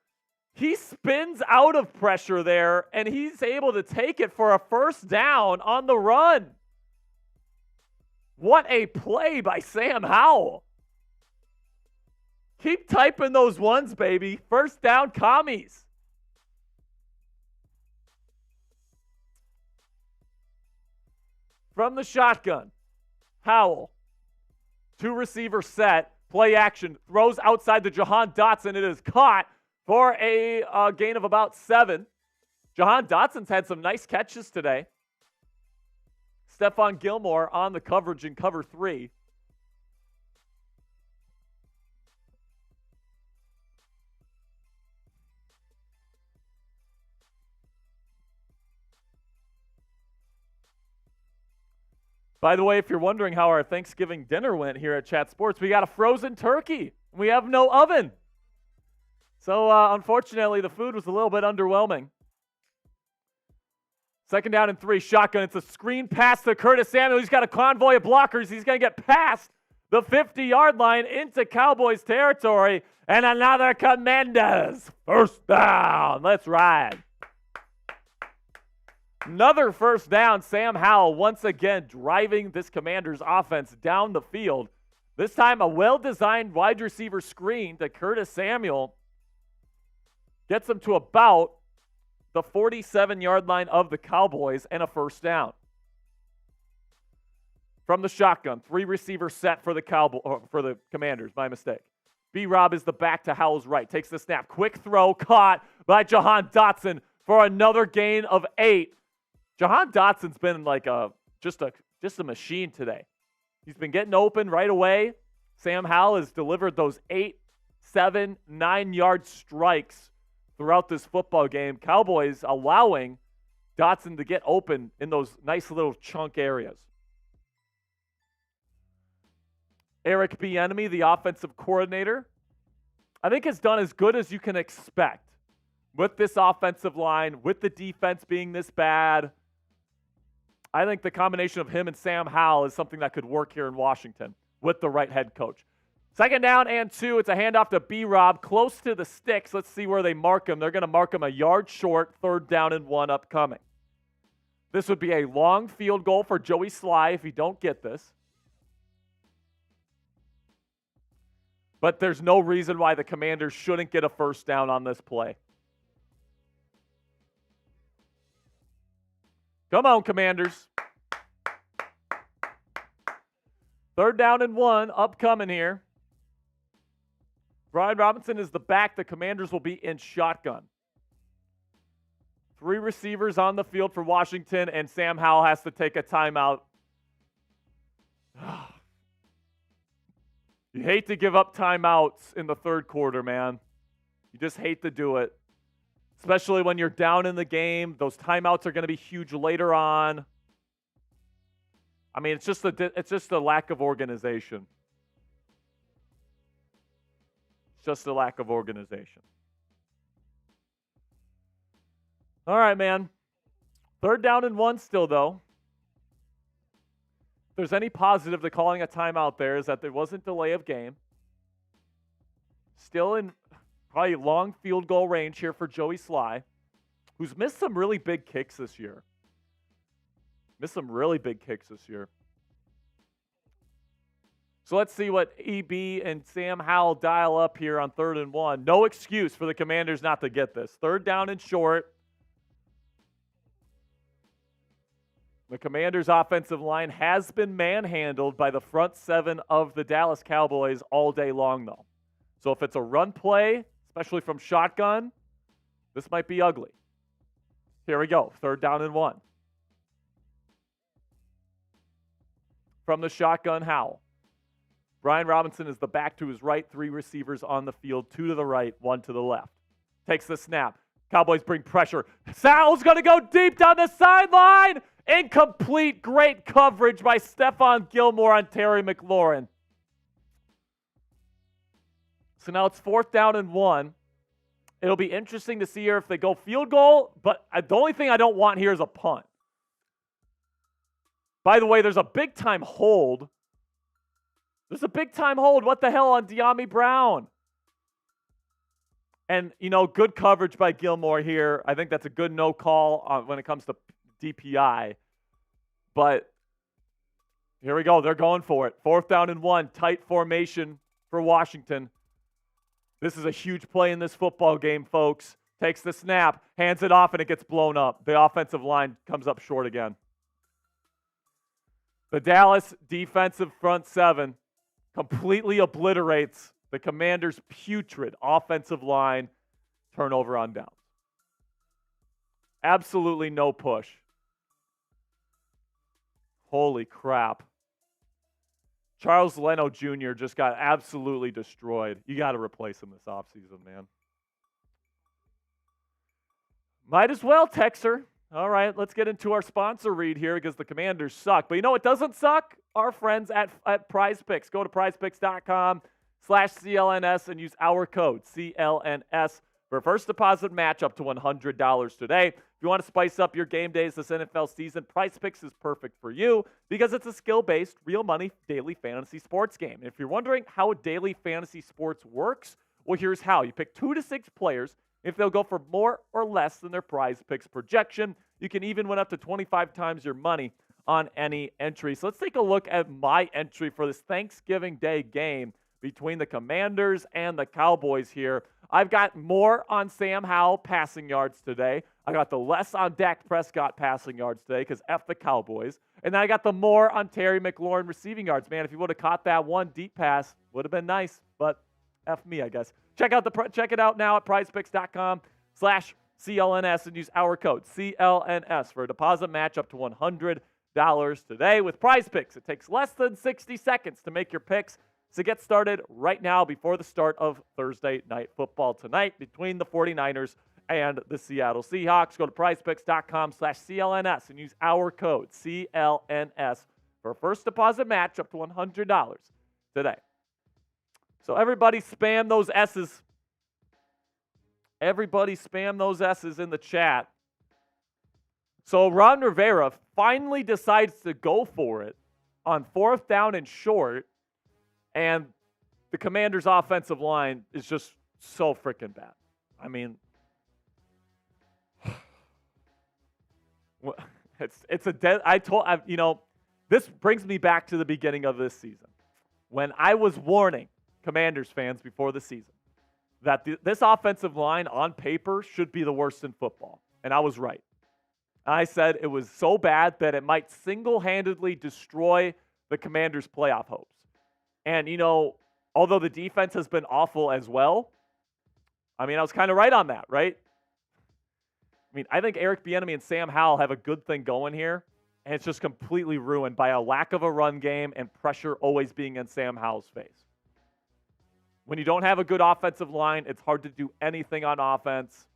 He spins out of pressure there, and he's able to take it for a first down on the run. What a play by Sam Howell. Keep typing those ones, baby. First down, commies. From the shotgun, Howell, 2-receiver set, play action, throws outside the Jahan Dotson. It is caught for a gain of about 7. Jahan Dotson's had some nice catches today. Stephon Gilmore on the coverage in cover 3. By the way, if you're wondering how our Thanksgiving dinner went here at Chat Sports, we got a frozen turkey. We have no oven. So, unfortunately, the food was a little bit underwhelming. Second down and 3, shotgun. It's a screen pass to Curtis Samuel. He's got a convoy of blockers. He's going to get past the 50-yard line into Cowboys territory. And another Commanders first down. Let's ride. Another first down. Sam Howell once again driving this Commanders offense down the field. This time a well-designed wide receiver screen to Curtis Samuel. Gets him to about the 47-yard line of the Cowboys and a first down. From the shotgun, 3 receiver set for the Commanders. My mistake. B-Rob is the back to Howell's right. Takes the snap. Quick throw caught by Jahan Dotson for another gain of 8. Jahan Dotson's been like just a machine today. He's been getting open right away. Sam Howell has delivered those 8, 7, 9-yard strikes throughout this football game. Cowboys allowing Dotson to get open in those nice little chunk areas. Eric Bieniemy, the offensive coordinator, I think has done as good as you can expect with this offensive line, with the defense being this bad. I think the combination of him and Sam Howell is something that could work here in Washington with the right head coach. Second down and 2. It's a handoff to B-Rob, close to the sticks. Let's see where they mark him. They're going to mark him a yard short, 3rd down and 1 upcoming. This would be a long field goal for Joey Sly if you don't get this. But there's no reason why the Commanders shouldn't get a first down on this play. Come on, Commanders. 3rd down and 1 upcoming here. Brian Robinson is the back. The Commanders will be in shotgun. 3 receivers on the field for Washington, and Sam Howell has to take a timeout. You hate to give up timeouts in the 3rd quarter, man. You just hate to do it. Especially when you're down in the game. Those timeouts are going to be huge later on. I mean, it's just a lack of organization. It's just a lack of organization. All right, man. 3rd down and 1 still, though. If there's any positive to calling a timeout there is that there wasn't delay of game. Still in probably long field goal range here for Joey Sly, who's missed some really big kicks this year. So let's see what EB and Sam Howell dial up here on 3rd and 1. No excuse for the Commanders not to get this. 3rd down and short. The Commanders' offensive line has been manhandled by the front 7 of the Dallas Cowboys all day long, though. So if it's a run play, especially from shotgun, this might be ugly. Here we go. 3rd down and 1. From the shotgun, Howell. Brian Robinson is the back to his right. 3 receivers on the field, 2 to the right, 1 to the left. Takes the snap. Cowboys bring pressure. Howell's going to go deep down the sideline. Incomplete. Great coverage by Stephon Gilmore on Terry McLaurin. So now it's 4th down and 1. It'll be interesting to see here if they go field goal, but the only thing I don't want here is a punt. By the way, there's a big-time hold. What the hell on De'Ami Brown? And, good coverage by Gilmore here. I think that's a good no call when it comes to DPI. But here we go. They're going for it. 4th down and 1. Tight formation for Washington. This is a huge play in this football game, folks. Takes the snap, hands it off, and it gets blown up. The offensive line comes up short again. The Dallas defensive front 7 completely obliterates the Commanders' putrid offensive line. Turnover on downs. Absolutely no push. Holy crap. Charles Leno Jr. just got absolutely destroyed. You got to replace him this offseason, man. Might as well, Texer. All right, let's get into our sponsor read here because the Commanders suck. But you know what doesn't suck? Our friends at Prize Picks. Go to prizepicks.com/CLNS and use our code CLNS For a first deposit match up to $100 today. If you want to spice up your game days this NFL season, Prize Picks is perfect for you because it's a skill-based, real money daily fantasy sports game. And if you're wondering how daily fantasy sports works, well, here's how. You pick 2 to 6 players. If they'll go for more or less than their Prize Picks projection, you can even win up to 25 times your money on any entry. So let's take a look at my entry for this Thanksgiving Day game between the Commanders and the Cowboys here. I've got more on Sam Howell passing yards today. I got the less on Dak Prescott passing yards today because F the Cowboys. And then I got the more on Terry McLaurin receiving yards. Man, if you would have caught that one deep pass, would have been nice. But F me, I guess. Check it out now at prizepicks.com/CLNS and use our code CLNS for a deposit match up to $100 today with Prize Picks. It takes less than 60 seconds to make your picks. So get started right now before the start of Thursday Night Football tonight between the 49ers and the Seattle Seahawks. Go to prizepicks.com/CLNS and use our code CLNS for a first deposit match up to $100 today. So everybody spam those S's. Everybody spam those S's in the chat. So Ron Rivera finally decides to go for it on 4th down and short. And the Commanders' offensive line is just so freaking bad. I mean, this brings me back to the beginning of this season when I was warning Commanders fans before the season that this offensive line on paper should be the worst in football. And I was right. I said it was so bad that it might single-handedly destroy the Commanders' playoff hopes. And, although the defense has been awful as well, I was kind of right on that, right? I think Eric Bieniemy and Sam Howell have a good thing going here, and it's just completely ruined by a lack of a run game and pressure always being in Sam Howell's face. When you don't have a good offensive line, it's hard to do anything on offense,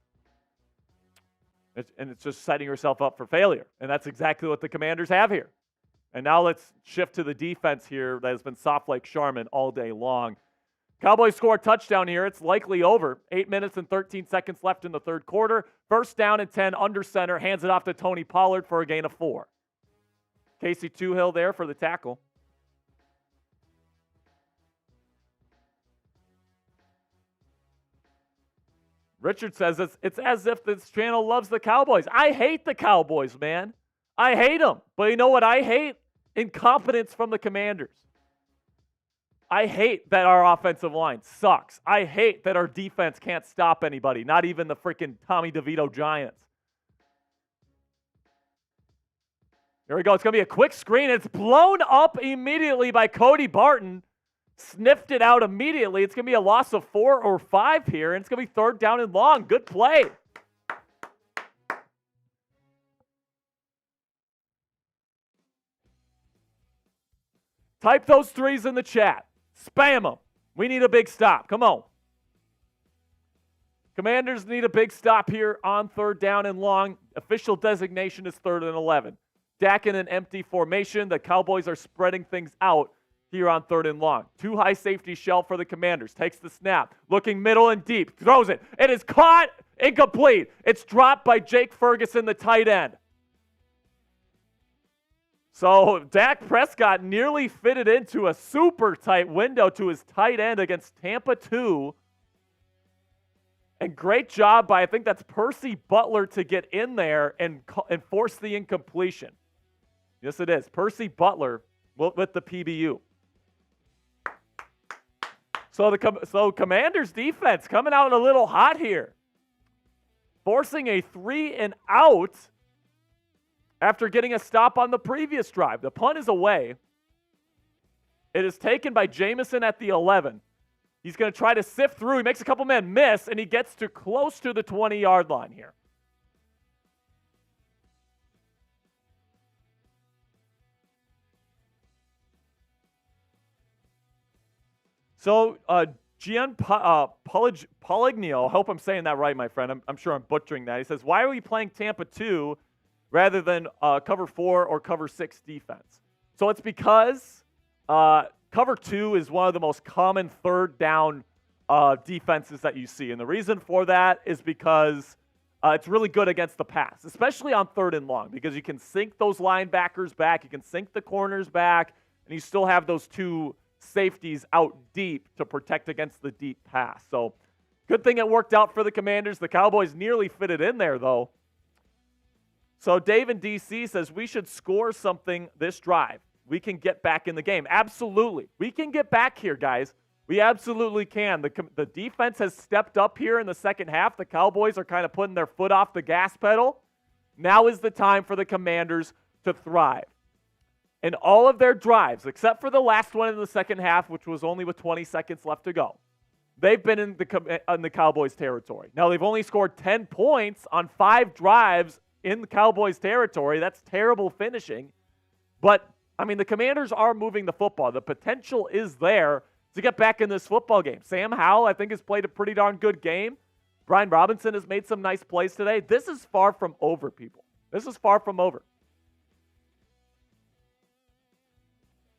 and it's just setting yourself up for failure. And that's exactly what the Commanders have here. And now let's shift to the defense here that has been soft like Charmin all day long. Cowboys score a touchdown here. It's likely over. 8 minutes and 13 seconds left in the third quarter. First down and 10 under center. Hands it off to Tony Pollard for a gain of 4. Casey Toohill there for the tackle. Richard says it's as if this channel loves the Cowboys. I hate the Cowboys, man. I hate them. But you know what I hate? Incompetence from the Commanders. I hate that our offensive line sucks. I hate that our defense can't stop anybody, not even the freaking Tommy DeVito Giants. Here we go. It's going to be a quick screen. It's blown up immediately by Cody Barton. Sniffed it out immediately. It's going to be a loss of 4 or 5 here, and it's going to be 3rd down and long. Good play. Type those 3s in the chat. Spam them. We need a big stop. Come on. Commanders need a big stop here on 3rd down and long. Official designation is 3rd and 11. Dak in an empty formation. The Cowboys are spreading things out here on 3rd and long. 2 high safety shell for the Commanders. Takes the snap. Looking middle and deep. Throws it. It is caught. Incomplete. It's dropped by Jake Ferguson, the tight end. So Dak Prescott nearly fitted into a super tight window to his tight end against Tampa 2. And great job by, I think that's Percy Butler, to get in there and force the incompletion. Yes, it is. Percy Butler with the PBU. So Commanders defense coming out a little hot here. Forcing a 3 and out after getting a stop on the previous drive. The punt is away. It is taken by Jamison at the 11. He's going to try to sift through. He makes a couple men miss, and he gets to close to the 20-yard line here. So, Gian Poligno, I hope I'm saying that right, my friend. I'm sure I'm butchering that. He says, why are we playing Tampa 2 rather than cover 4 or cover 6 defense? So it's because cover 2 is one of the most common 3rd down defenses that you see. And the reason for that is because it's really good against the pass, especially on 3rd and long, because you can sink those linebackers back, you can sink the corners back, and you still have those 2 safeties out deep to protect against the deep pass. So good thing it worked out for the Commanders. The Cowboys nearly fitted in there, though. So Dave in D.C. says we should score something this drive. We can get back in the game. Absolutely. We can get back here, guys. We absolutely can. The defense has stepped up here in the second half. The Cowboys are kind of putting their foot off the gas pedal. Now is the time for the Commanders to thrive. In all of their drives, except for the last one in the second half, which was only with 20 seconds left to go, they've been in the Cowboys territory. Now, they've only scored 10 points on 5 drives in the Cowboys territory. That's terrible finishing. But, I mean, the Commanders are moving the football. The potential is there to get back in this football game. Sam Howell, I think, has played a pretty darn good game. Brian Robinson has made some nice plays today. This is far from over, people. This is far from over.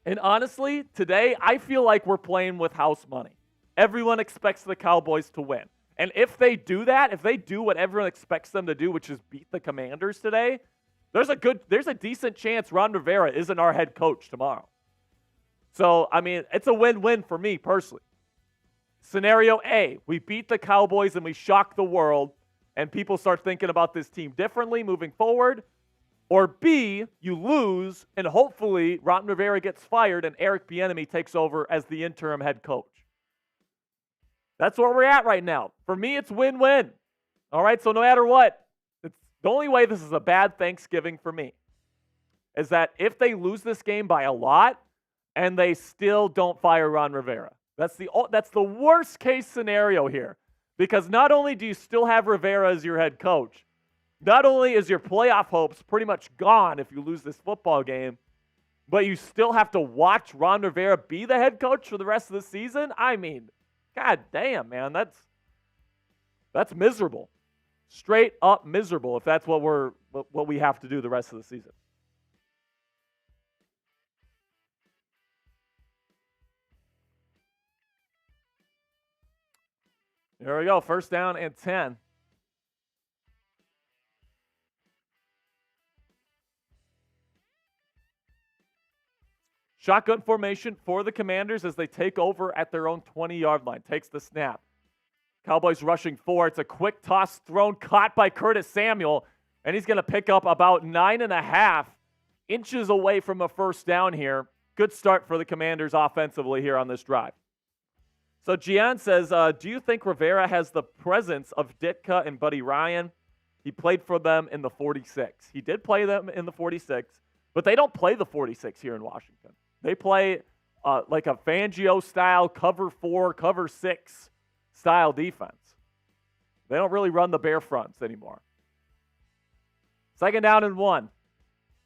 And honestly, today, I feel like we're playing with house money. Everyone expects the Cowboys to win. And if they do that, if they do what everyone expects them to do, which is beat the Commanders today, there's a decent chance Ron Rivera isn't our head coach tomorrow. So, I mean, it's a win-win for me personally. Scenario A, we beat the Cowboys and we shock the world, and people start thinking about this team differently moving forward. Or B, you lose, and hopefully Ron Rivera gets fired and Eric Bieniemy takes over as the interim head coach. That's where we're at right now. For me, it's win-win. All right, so no matter what, it's the only way this is a bad Thanksgiving for me is that if they lose this game by a lot and they still don't fire Ron Rivera. That's the worst case scenario here, because not only do you still have Rivera as your head coach, not only is your playoff hopes pretty much gone if you lose this football game, but you still have to watch Ron Rivera be the head coach for the rest of the season. I mean, god damn, man, that's miserable. Straight up miserable if that's what we have to do the rest of the season. There we go. 1st down and 10. Shotgun formation for the Commanders as they take over at their own 20-yard line. Takes the snap. Cowboys rushing 4. It's a quick toss thrown, caught by Curtis Samuel, and he's going to pick up about 9.5 inches away from a 1st down here. Good start for the Commanders offensively here on this drive. So Gian says, do you think Rivera has the presence of Ditka and Buddy Ryan? He played for them in the 46. He did play them in the 46, but they don't play the 46 here in Washington. They play like a Fangio-style cover 4, cover 6 style defense. They don't really run the bare fronts anymore. 2nd down and 1.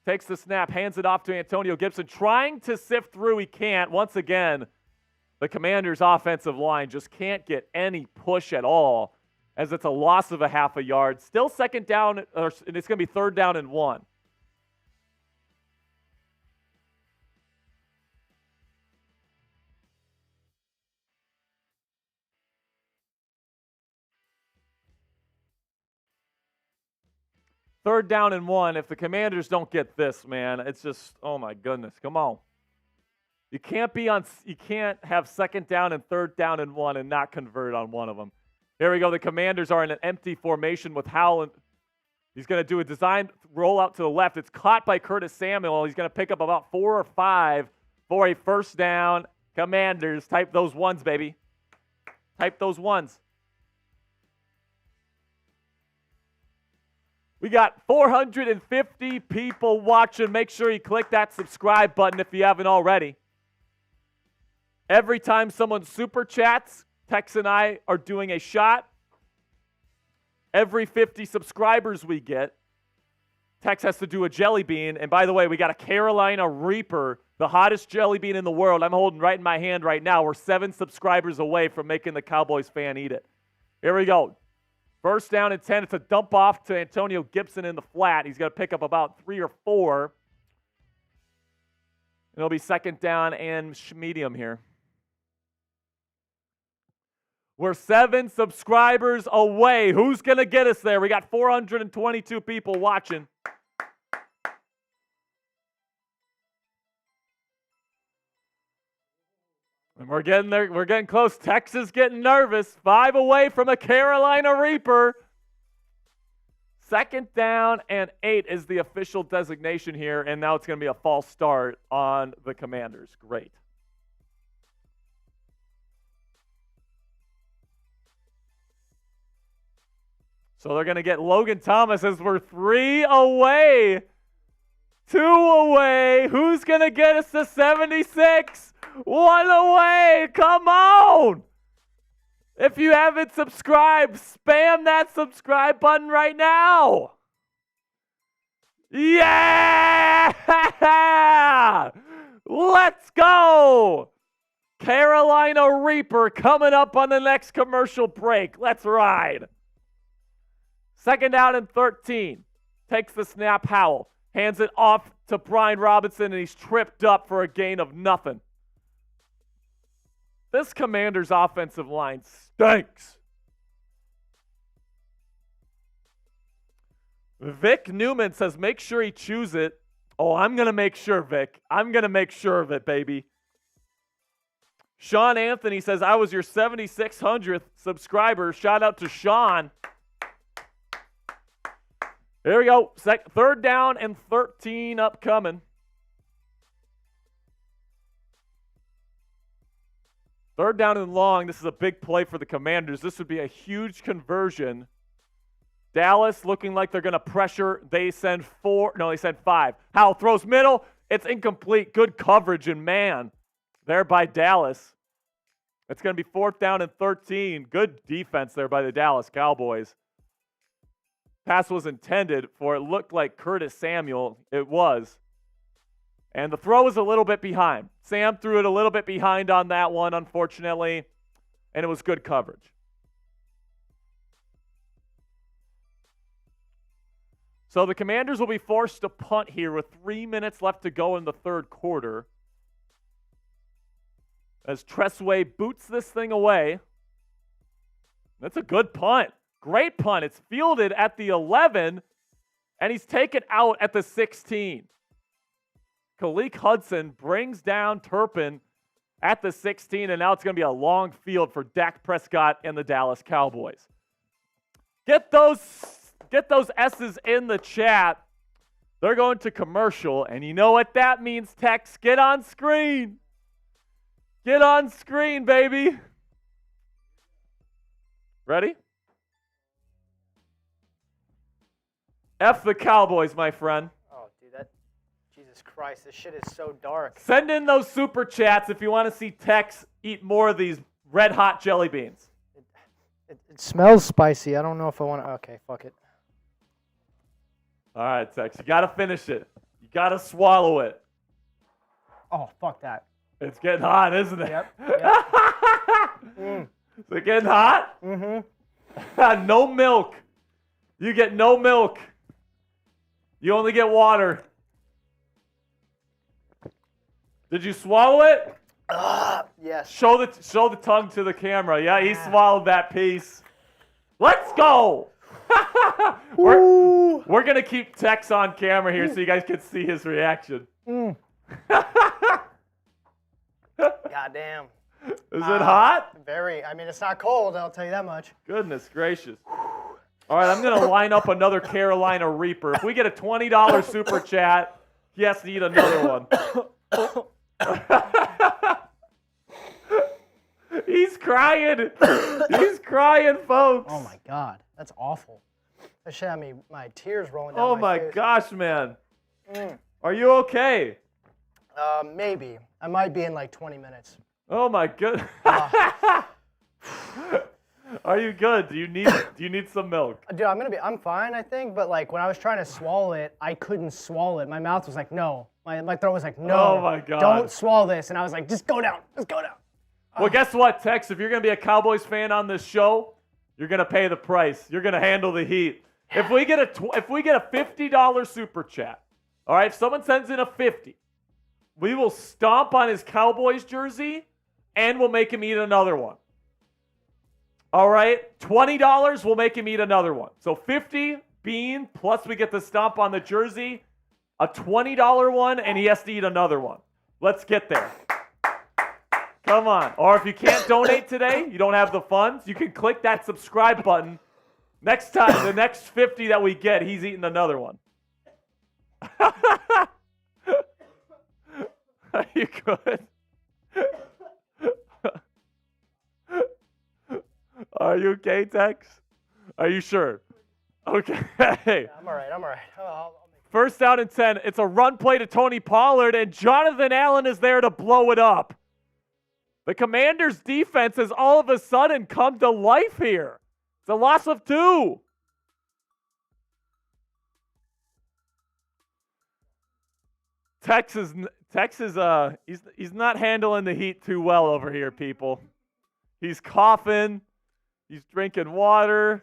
Takes the snap, hands it off to Antonio Gibson. Trying to sift through, he can't. Once again, the Commanders' offensive line just can't get any push at all as it's a loss of a half a yard. Still 2nd down, and it's going to be 3rd down and 1. Third down and 1. If the Commanders don't get this, man, it's just, oh my goodness, come on. You can't have 2nd down and 3rd down and 1 and not convert on one of them. Here we go. The Commanders are in an empty formation with Howell. He's going to do a design rollout to the left. It's caught by Curtis Samuel. He's going to pick up about 4 or 5 for a 1st down. Commanders, type those ones, baby. Type those ones. We got 450 people watching. Make sure you click that subscribe button if you haven't already. Every time someone super chats, Tex and I are doing a shot. Every 50 subscribers we get, Tex has to do a jelly bean. And by the way, we got a Carolina Reaper, the hottest jelly bean in the world. I'm holding right in my hand right now. We're 7 subscribers away from making the Cowboys fan eat it. Here we go. 1st down and 10. It's a dump off to Antonio Gibson in the flat. He's going to pick up about 3 or 4. It'll be 2nd down and medium here. We're 7 subscribers away. Who's going to get us there? We got 422 people watching. And we're getting there. We're getting close. Texas getting nervous. 5 away from a Carolina Reaper. 2nd down and 8 is the official designation here, and now it's going to be a false start on the Commanders. Great. So they're going to get Logan Thomas as we're 3 away. 2 away. Who's going to get us to 76? 1 away. Come on. If you haven't subscribed, spam that subscribe button right now. Yeah! Let's go. Carolina Reaper coming up on the next commercial break. Let's ride. 2nd down and 13. Takes the snap, Howell. Hands it off to Brian Robinson, and he's tripped up for a gain of nothing. This Commanders offensive line stinks. Vic Newman says, make sure he chews it. Oh, I'm going to make sure, Vic. I'm going to make sure of it, baby. Sean Anthony says, I was your 7,600th subscriber. Shout out to Sean. There we go. 3rd down and 13 upcoming. 3rd down and long. This is a big play for the Commanders. This would be a huge conversion. Dallas looking like they're going to pressure. They send 4. No, they send 5. Howell throws middle. It's incomplete. Good coverage and man there by Dallas. It's going to be 4th down and 13. Good defense there by the Dallas Cowboys. Pass was intended for, it looked like Curtis Samuel. It was. And the throw was a little bit behind. Sam threw it a little bit behind on that one, unfortunately. And it was good coverage. So the Commanders will be forced to punt here with 3 minutes left to go in the 3rd quarter. As Tressway boots this thing away. That's a good punt. Great punt. It's fielded at the 11, and he's taken out at the 16. Khaleke Hudson brings down Turpin at the 16, and now it's going to be a long field for Dak Prescott and the Dallas Cowboys. Get those S's in the chat. They're going to commercial, and you know what that means, Tex. Get on screen. Get on screen, baby. Ready? F the Cowboys, my friend. Oh, dude, Jesus Christ, this shit is so dark. Send in those super chats if you want to see Tex eat more of these red hot jelly beans. It smells spicy. I don't know if I want to. Okay, fuck it. All right, Tex, you got to finish it. You got to swallow it. Oh, fuck that. It's getting hot, isn't it? Yep. Is it getting hot? Mm-hmm. No milk. You get no milk. You only get water. Did you swallow it? Yes. Show the tongue to the camera. Yeah, he swallowed that piece. Let's go. We're going to keep Tex on camera here so you guys can see his reaction. Goddamn. Is it hot? Very. I mean, it's not cold, I'll tell you that much. Goodness gracious. All right, I'm going to line up another Carolina Reaper. If we get a $20 super chat, he has to eat another one. He's crying. He's crying, folks. Oh, my God. That's awful. That shit had me, my tears rolling down Oh, my my face. gosh, man. Are you okay? Maybe. I might be in like 20 minutes. Oh, my goodness. Are you good? Do you need some milk? Dude, I'm fine, I think, but like when I was trying to swallow it, I couldn't swallow it. My mouth was like, no. My throat was like, no. Oh my God. Don't swallow this. And I was like, just go down. Just go down. Well, guess what, Tex? If you're going to be a Cowboys fan on this show, you're going to pay the price. You're going to handle the heat. If we get a $50 super chat, all right, if someone sends in a 50, we will stomp on his Cowboys jersey and we'll make him eat another one. All right, $20 will make him eat another one. So 50 bean, plus we get the stomp on the jersey, a $20 one, and he has to eat another one. Let's get there. Come on. Or if you can't donate today, you don't have the funds, you can click that subscribe button. Next time, the next 50 that we get, he's eating another one. Are you good? Are you okay, Tex? Are you sure? Okay. Yeah, I'm all right. I'll make it. First down and 10. It's a run play to Tony Pollard, and Jonathan Allen is there to blow it up. The Commanders' defense has all of a sudden come to life here. It's a loss of 2. Tex is he's not handling the heat too well over here, people. He's coughing. He's drinking water.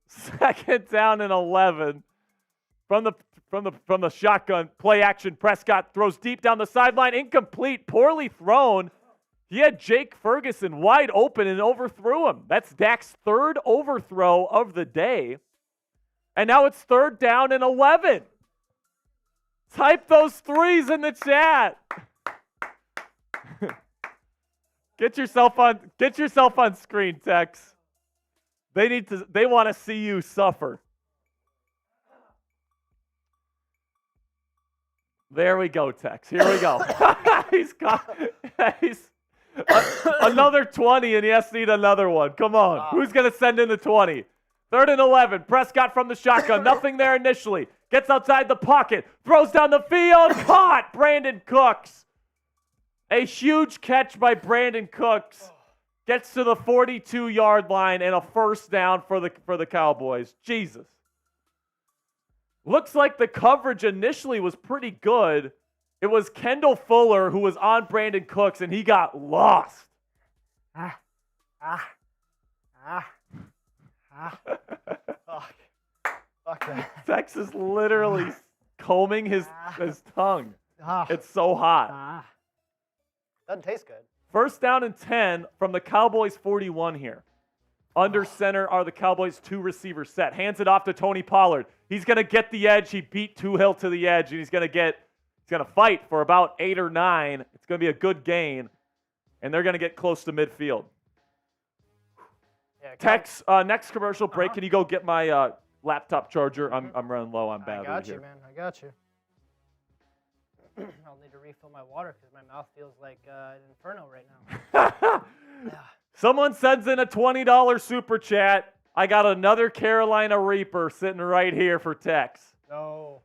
Second down and 11 from the shotgun play action. Prescott throws deep down the sideline, incomplete, poorly thrown. He had Jake Ferguson wide open and overthrew him. That's Dak's third overthrow of the day. And now it's third down and 11. Type those threes in the chat. Get yourself on screen, Tex. They want to see you suffer. There we go, Tex. Here we go. He's another 20, and he has to eat another one. Come on. Wow. Who's going to send in the 20? Third and 11. Prescott from the shotgun. Nothing there initially. Gets outside the pocket. Throws down the field. Caught. Brandon Cooks. A huge catch by Brandon Cooks. Gets to the 42-yard line and a first down for the Cowboys. Jesus. Looks like the coverage initially was pretty good. It was Kendall Fuller who was on Brandon Cooks, and he got lost. Fuck that. Tex is literally combing his tongue. It's so hot. Doesn't taste good. First down and 10 from the Cowboys 41 here. Under center are the Cowboys' 2 receivers set. Hands it off to Tony Pollard. He's going to get the edge. He beat Tuhill to the edge, and he's going to fight for about 8 or 9. It's going to be a good gain, and they're going to get close to midfield. Yeah, Tex, next commercial break. Can you go get my laptop charger? I'm running low on battery. I got you, here. man. I got you. I'll need to refill my water because my mouth feels like an inferno right now. Yeah. Someone sends in a $20 super chat. I got another Carolina Reaper sitting right here for Tex. No.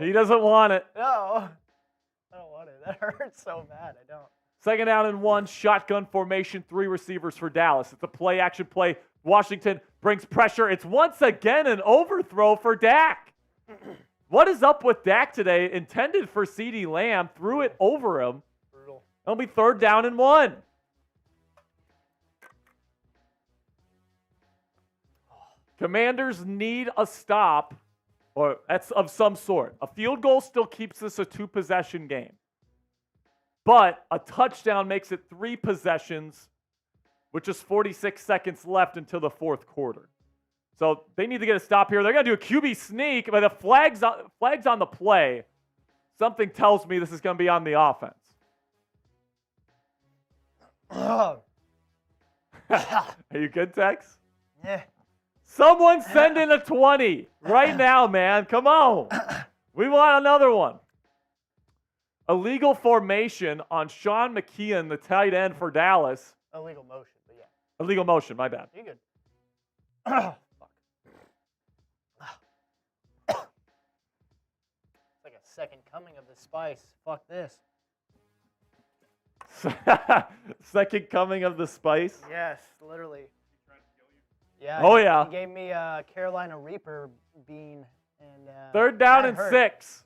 He doesn't want it. No. I don't want it. That hurts so bad. I don't. Second down and 1, shotgun formation, 3 receivers for Dallas. It's a play action play. Washington brings pressure. It's once again an overthrow for Dak. What is up with Dak today? Intended for CeeDee Lamb, threw it over him. Brutal. It'll be third down and 1. Commanders need a stop, or that's of some sort. A field goal still keeps this a 2-possession game. But a touchdown makes it 3 possessions, with just 46 seconds left until the fourth quarter. So they need to get a stop here. They're going to do a QB sneak, but the flag's on the play. Something tells me this is going to be on the offense. Are you good, Tex? Yeah. Someone send in a 20 right now, man. Come on. We want another one. Illegal formation on Sean McKeon, the tight end for Dallas. Illegal motion, but yeah. Illegal motion, my bad. You good. It's like a second coming of the spice. Fuck this. Second coming of the spice? Yes, literally. Yeah. Oh, yeah. He gave me a Carolina Reaper bean. And third down and 6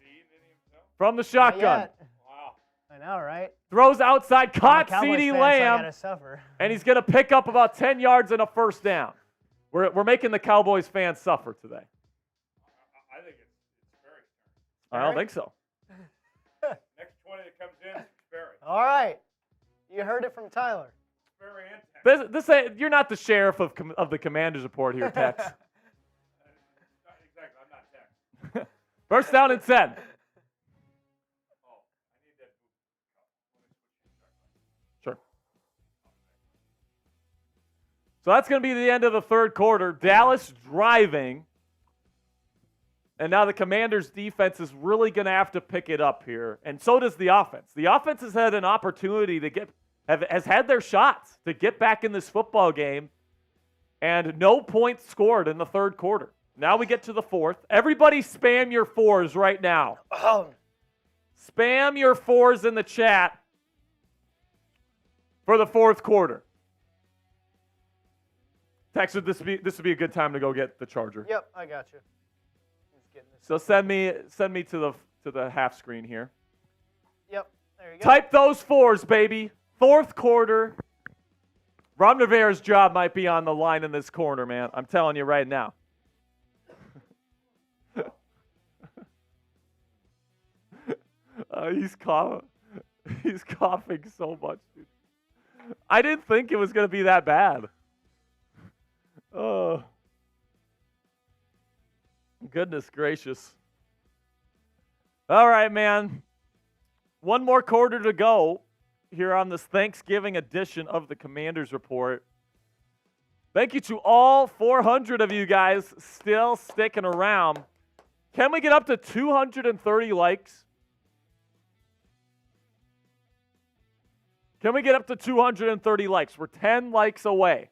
from the shotgun. Wow. I know, right? Throws outside, caught CeeDee Lamb, and he's going to pick up about 10 yards and a first down. We're making the Cowboys fans suffer today. I think it's Sperry. I don't think so. Next 20 that comes in, Sperry. All right. You heard it from Tyler. Sperry and Tex. You're not the sheriff of the Commanders report here, Tex. Exactly. I'm not Tex. First down and 10. Oh, I need that boot. Sure. So that's going to be the end of the third quarter. Dallas driving. And now the Commanders' defense is really going to have to pick it up here. And so does the offense. The offense has had an opportunity to has had their shots to get back in this football game. And no points scored in the third quarter. Now we get to the fourth. Everybody spam your fours right now. Oh. Spam your fours in the chat for the fourth quarter. Tex, this would be a good time to go get the charger. Yep, I got you. Just getting this. So send me to the half screen here. Yep, there you go. Type those fours, baby. Fourth quarter. Ron Rivera's job might be on the line in this corner, man. I'm telling you right now. He's coughing so much, dude. I didn't think it was going to be that bad. Oh. Goodness gracious. All right, man. One more quarter to go here on this Thanksgiving edition of the Commanders Report. Thank you to all 400 of you guys still sticking around. Can we get up to 230 likes? Can we get up to 230 likes? We're 10 likes away.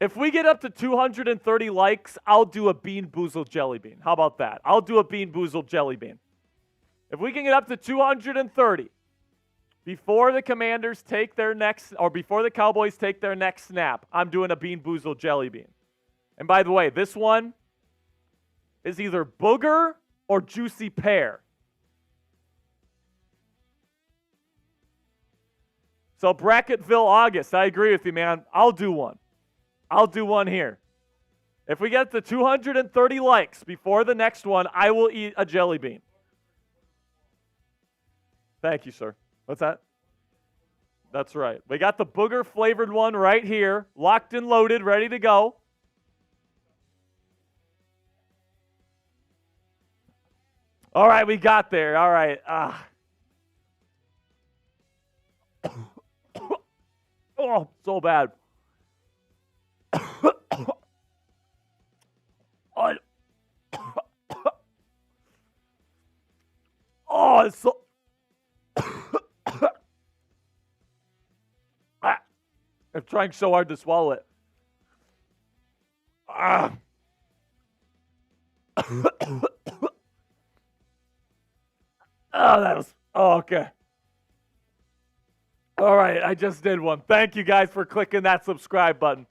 If we get up to 230 likes, I'll do a Bean Boozled Jelly Bean. How about that? I'll do a Bean Boozled Jelly Bean. If we can get up to 230 before the Commanders take their next, or before the Cowboys take their next snap, I'm doing a Bean Boozled Jelly Bean. And by the way, this one is either booger or juicy pear. So Bracketville August, I agree with you, man. I'll do one. I'll do one here. If we get to 230 likes before the next one, I will eat a jelly bean. Thank you, sir. What's that? That's right. We got the booger flavored one right here, locked and loaded, ready to go. All right, we got there. All right. Oh, so bad. Oh, it's so... I'm trying so hard to swallow it. Oh, that was... Oh, okay. All right, I just did one. Thank you guys for clicking that subscribe button.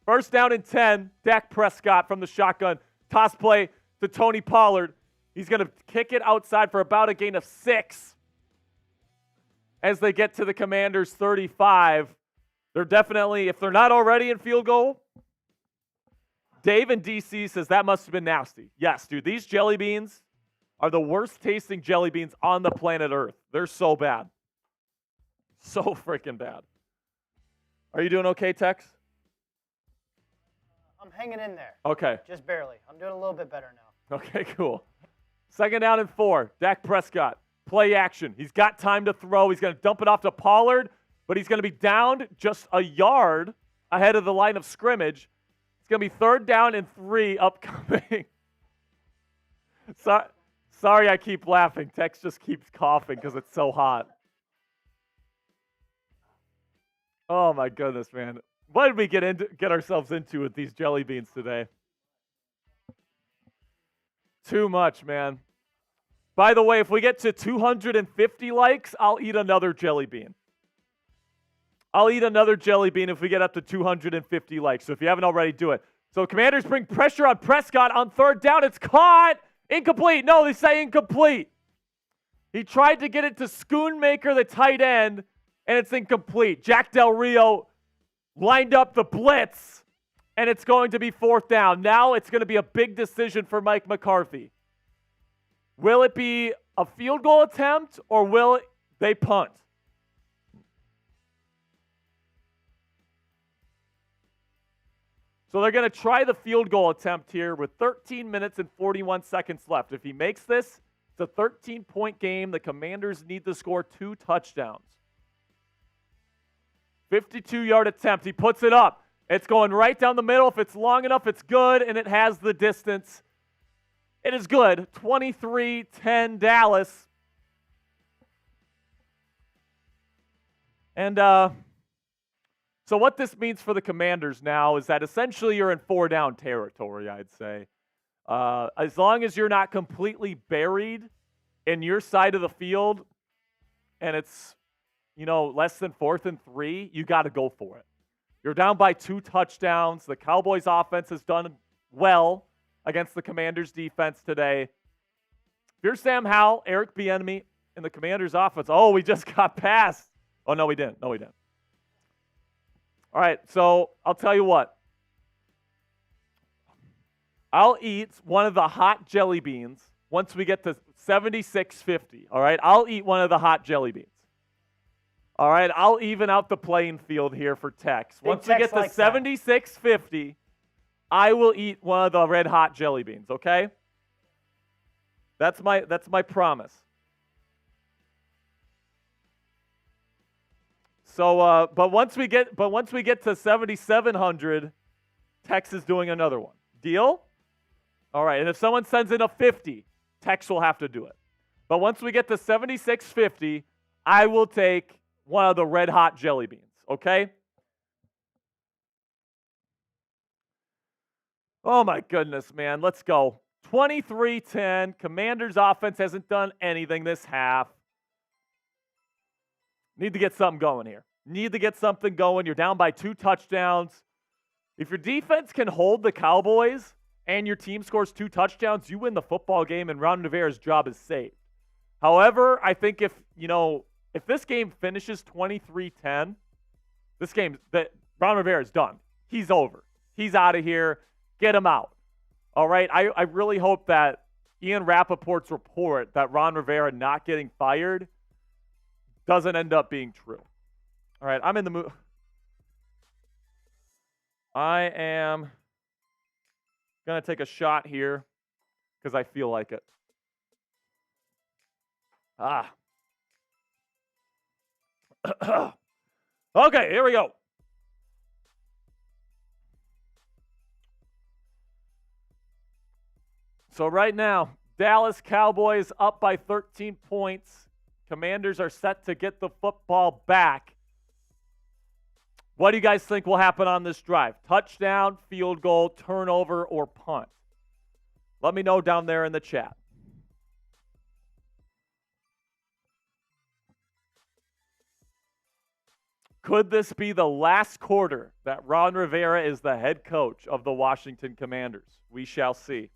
First down and 10, Dak Prescott from the shotgun. Toss play to Tony Pollard. He's going to kick it outside for about a gain of 6 as they get to the Commanders' 35. They're definitely, if they're not already in field goal, Dave in D.C. says that must have been nasty. Yes, dude, these jelly beans are the worst tasting jelly beans on the planet Earth. They're so bad. So freaking bad. Are you doing okay, Tex? I'm hanging in there. Okay. Just barely. I'm doing a little bit better now. Okay, cool. Second down and 4. Dak Prescott. Play action. He's got time to throw. He's going to dump it off to Pollard, but he's going to be downed just a yard ahead of the line of scrimmage. It's going to be third down and 3 upcoming. Sorry I keep laughing. Tex just keeps coughing because it's so hot. Oh, my goodness, man. What did we get ourselves into with these jelly beans today? Too much, man. By the way, if we get to 250 likes, I'll eat another jelly bean. I'll eat another jelly bean if we get up to 250 likes. So if you haven't already, do it. So Commanders bring pressure on Prescott on third down. It's caught. Incomplete. No, they say incomplete. He tried to get it to Schoonmaker, the tight end, and it's incomplete. Jack Del Rio lined up the blitz, and it's going to be fourth down. Now it's going to be a big decision for Mike McCarthy. Will it be a field goal attempt, or will They punt. So they're going to try the field goal attempt here with 13 minutes and 41 seconds left. If he makes this, it's a 13-point game. The Commanders need to score 2 touchdowns. 52-yard attempt. He puts it up. It's going right down the middle. If it's long enough, it's good, and it has the distance. It is good. 23-10 Dallas. And so what this means for the Commanders now is that essentially you're in 4-down territory, I'd say. As long as you're not completely buried in your side of the field and it's, less than 4th and 3, you got to go for it. You're down by 2 touchdowns. The Cowboys offense has done well against the Commanders defense today. If you're Sam Howell, Eric Bieniemy, and the Commanders offense, we just got past. Oh, no, we didn't. All right, so I'll tell you what. I'll eat one of the hot jelly beans once we get to 76.50. All right, I'll eat one of the hot jelly beans. All right, I'll even out the playing field here for Tex. Once we get to 76.50, I will eat one of the red hot jelly beans, okay? That's my promise. So, but once we get to 7,700, Tex is doing another one. Deal? All right, and if someone sends in a 50, Tex will have to do it. But once we get to 76.50, I will take one of the red hot jelly beans, okay? Oh my goodness, man. Let's go. 23-10. Commanders offense hasn't done anything this half. Need to get something going here. You're down by 2 touchdowns. If your defense can hold the Cowboys and your team scores 2 touchdowns, you win the football game and Ron Rivera's job is safe. However, I think if this game finishes 23-10, Ron Rivera's done. He's over. He's out of here. Get him out. All right? I really hope that Ian Rappaport's report that Ron Rivera not getting fired doesn't end up being true. All right, I'm in the mood. I am going to take a shot here because I feel like it. Okay, here we go. So right now, Dallas Cowboys up by 13 points. Commanders are set to get the football back. What do you guys think will happen on this drive? Touchdown, field goal, turnover, or punt? Let me know down there in the chat. Could this be the last quarter that Ron Rivera is the head coach of the Washington Commanders? We shall see.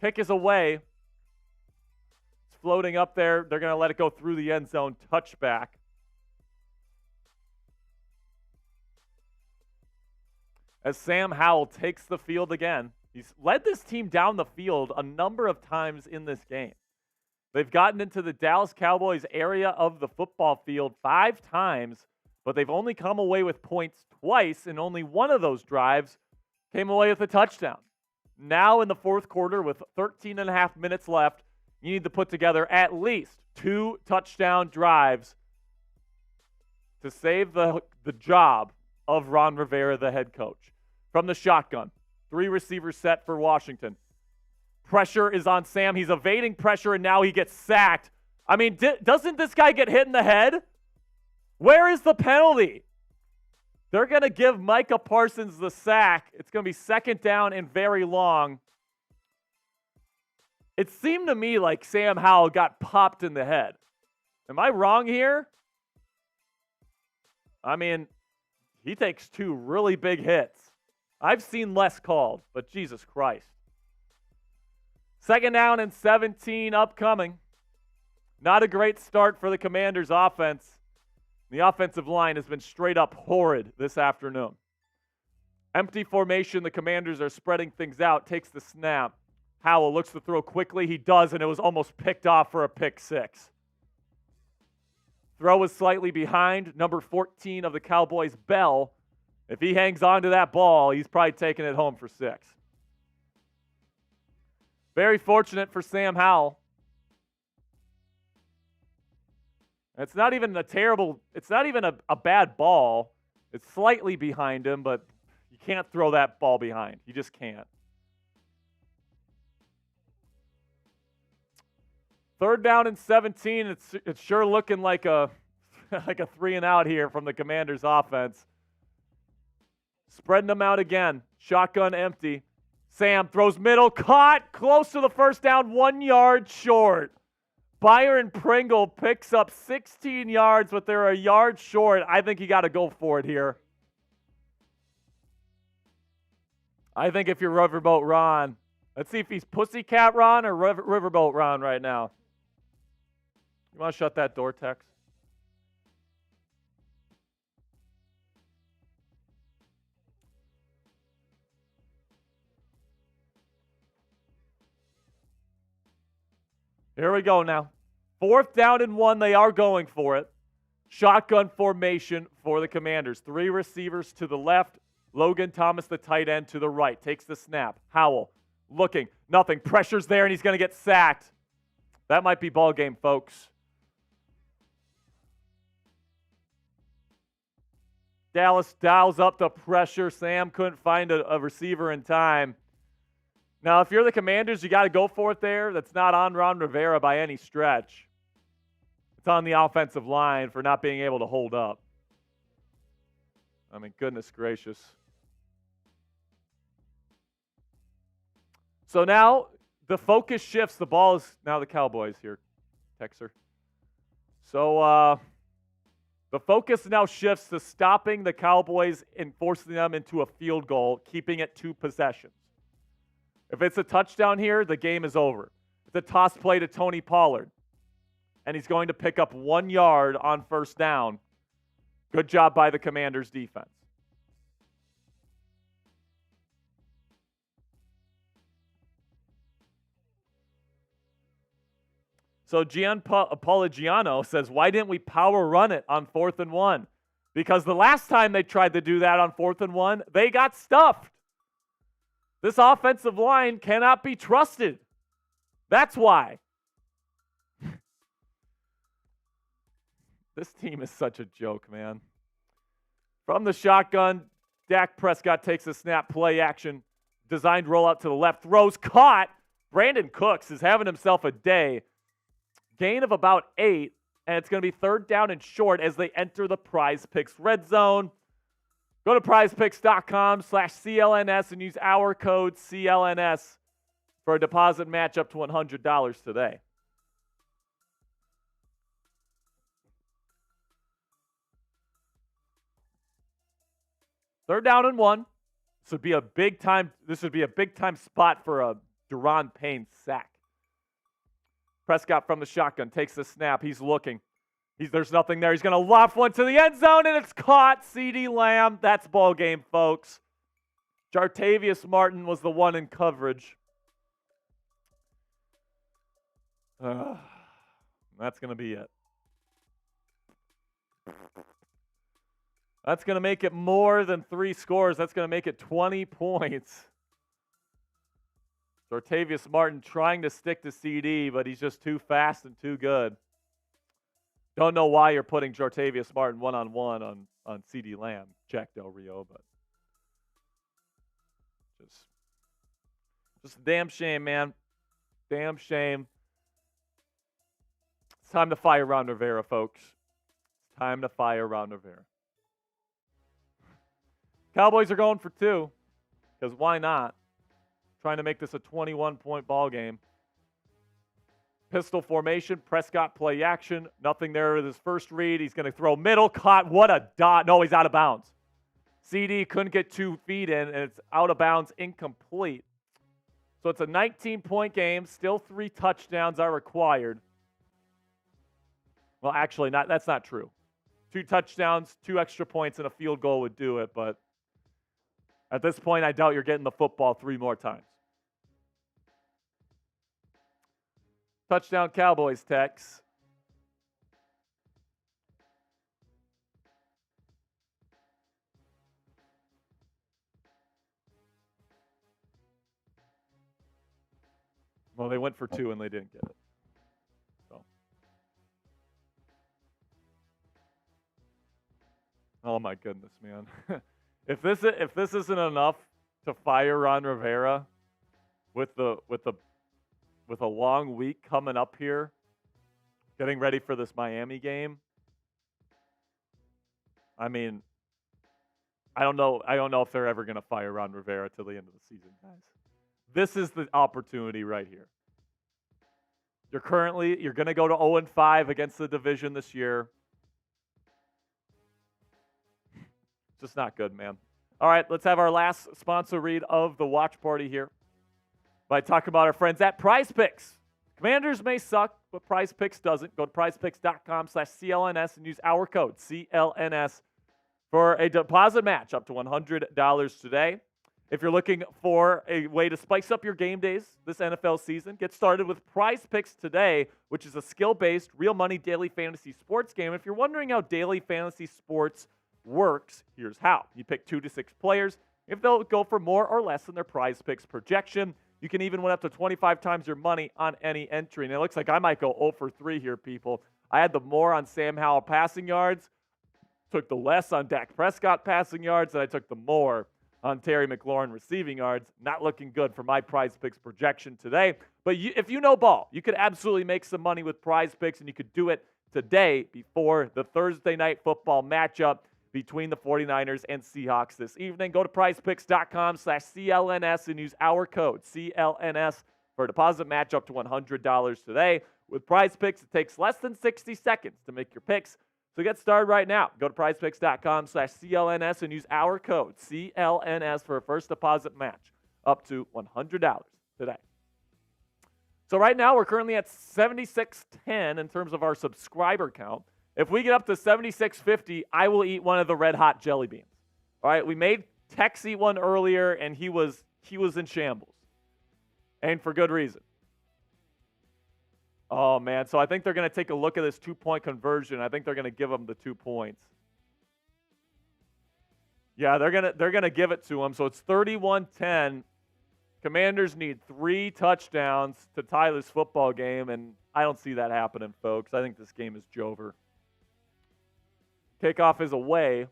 Kick is away. It's floating up there. They're going to let it go through the end zone. Touchback. As Sam Howell takes the field again. He's led this team down the field a number of times in this game. They've gotten into the Dallas Cowboys area of the football field 5 times, but they've only come away with points twice, and only one of those drives came away with a touchdown. Now in the fourth quarter with 13 and a half minutes left, you need to put together at least 2 touchdown drives to save the job of Ron Rivera, the head coach. From the shotgun, 3 receivers set for Washington. Pressure is on Sam. He's evading pressure, and now he gets sacked. I mean, doesn't this guy get hit in the head? Where is the penalty? They're going to give Micah Parsons the sack. It's going to be 2nd down and very long. It seemed to me like Sam Howell got popped in the head. Am I wrong here? I mean, he takes 2 really big hits. I've seen less called, but Jesus Christ. 2nd down and 17 upcoming. Not a great start for the Commanders' offense. The offensive line has been straight up horrid this afternoon. Empty formation. The Commanders are spreading things out. Takes the snap. Howell looks to throw quickly. He does, and it was almost picked off for a pick 6. Throw was slightly behind. Number 14 of the Cowboys, Bell. If he hangs on to that ball, he's probably taking it home for 6. Very fortunate for Sam Howell. It's not even a bad ball. It's slightly behind him, but you can't throw that ball behind. You just can't. 3rd down and 17. It's sure looking like a 3 and out here from the Commanders offense. Spreading them out again. Shotgun empty. Sam throws middle, caught, close to the first down, 1 yard short. Byron Pringle picks up 16 yards, but they're a yard short. I think you got to go for it here. I think if you're Riverboat Ron, let's see if he's Pussycat Ron or Riverboat Ron right now. You want to shut that door, Tex? Here we go now. 4th down and 1. They are going for it. Shotgun formation for the Commanders. 3 receivers to the left. Logan Thomas, the tight end, to the right. Takes the snap. Howell looking. Nothing. Pressure's there, and he's going to get sacked. That might be ball game, folks. Dallas dials up the pressure. Sam couldn't find a receiver in time. Now, if you're the Commanders, you got to go for it there. That's not on Ron Rivera by any stretch. It's on the offensive line for not being able to hold up. I mean, goodness gracious. So now the focus shifts. The ball is now the Cowboys here, Texer. So the focus now shifts to stopping the Cowboys and forcing them into a field goal, keeping it 2 possessions. If it's a touchdown here, the game is over. It's a toss play to Tony Pollard, and he's going to pick up 1 yard on 1st down. Good job by the Commanders' defense. So Gian Apologiano says, why didn't we power run it on 4th and 1? Because the last time they tried to do that on 4th and 1, they got stuffed. This offensive line cannot be trusted. That's why. This team is such a joke, man. From the shotgun, Dak Prescott takes a snap, play action, designed rollout to the left, throws, caught. Brandon Cooks is having himself a day. Gain of about 8, and it's going to be 3rd down and short as they enter the Prize Picks red zone. Go to prizepicks.com/CLNS and use our code CLNS for a deposit match up to $100 today. Third down and 1. This would be a big time spot for a Deron Payne sack. Prescott from the shotgun takes the snap. He's looking. There's nothing there. He's going to loft one to the end zone, and it's caught. CeeDee Lamb. That's ball game, folks. Jartavius Martin was the one in coverage. That's going to be it. That's going to make it more than 3 scores. That's going to make it 20 points. Jartavius Martin trying to stick to CD, but he's just too fast and too good. Don't know why you're putting Jartavius Martin one-on-one on CeeDee Lamb, Jack Del Rio, but just a damn shame, man. Damn shame. It's time to fire Ron Rivera, folks. It's time to fire Ron Rivera. Cowboys are going for 2, because why not? Trying to make this a 21-point ball game. Pistol formation, Prescott play action. Nothing there with his first read. He's going to throw middle, caught. What a dot. No, he's out of bounds. CD couldn't get 2 feet in, and it's out of bounds, incomplete. So it's a 19-point game. Still 3 touchdowns are required. Well, actually, that's not true. 2 touchdowns, 2 extra points, and a field goal would do it. But at this point, I doubt you're getting the football 3 more times. Touchdown Cowboys, Tex. Well, they went for 2 and they didn't get it. So. Oh my goodness, man. if this isn't enough to fire Ron Rivera with a long week coming up here, getting ready for this Miami game. I mean, I don't know if they're ever going to fire Ron Rivera till the end of the season, guys. This is the opportunity right here. You're going to go to 0-5 against the division this year. It's just not good, man. All right, let's have our last sponsor read of the watch party here by talking about our friends at Prize Picks. Commanders may suck, but Prize Picks doesn't. Go to prizepicks.com/CLNS and use our code CLNS for a deposit match up to $100 today. If you're looking for a way to spice up your game days this NFL season, get started with Prize Picks today, which is a skill-based, real money daily fantasy sports game. If you're wondering how daily fantasy sports works, here's how. You pick 2 to 6 players. If they'll go for more or less than their Prize Picks projection, you can even win up to 25 times your money on any entry. And it looks like I might go 0 for 3 here, people. I had the more on Sam Howell passing yards, took the less on Dak Prescott passing yards, and I took the more on Terry McLaurin receiving yards. Not looking good for my Prize Picks projection today. But if you know ball, you could absolutely make some money with Prize Picks, and you could do it today before the Thursday night football matchup between the 49ers and Seahawks this evening. Go to prizepicks.com/CLNS and use our code CLNS for a deposit match up to $100 today. With Prize Picks, it takes less than 60 seconds to make your picks. So get started right now. Go to prizepicks.com/CLNS and use our code CLNS for a first deposit match up to $100 today. So right now we're currently at 7610 in terms of our subscriber count. If we get up to 7650, I will eat one of the red hot jelly beans. All right, we made Tex eat one earlier and he was in shambles. And for good reason. Oh, man. So I think they're going to take a look at this 2-point conversion. I think they're going to give them the 2 points. Yeah, they're going to give it to them. So it's 31-10. Commanders need 3 touchdowns to tie this football game, and I don't see that happening, folks. I think this game is Jover. Kickoff is away,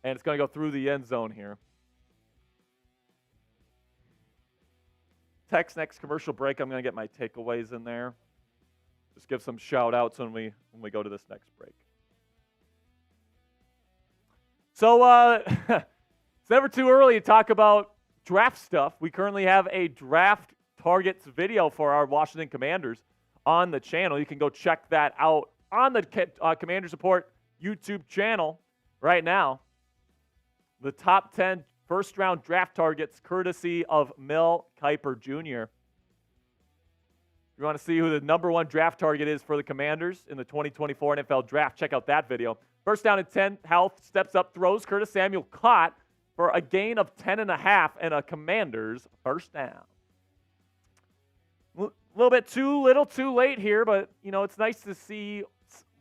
and it's going to go through the end zone here. Text next commercial break. I'm going to get my takeaways in there. Just give some shout outs when we go to this next break. So it's never too early to talk about draft stuff. We currently have a draft targets video for our Washington Commanders on the channel. You can go check that out on the Commanders Report YouTube channel right now. The top 10 first-round draft targets, courtesy of Mel Kiper Jr. If you want to see who the number 1 draft target is for the Commanders in the 2024 NFL Draft, check out that video. First down and 10, Howell steps up, throws. Curtis Samuel caught for a gain of 10.5 and a Commanders first down. A little bit too little, too late here, but, it's nice to see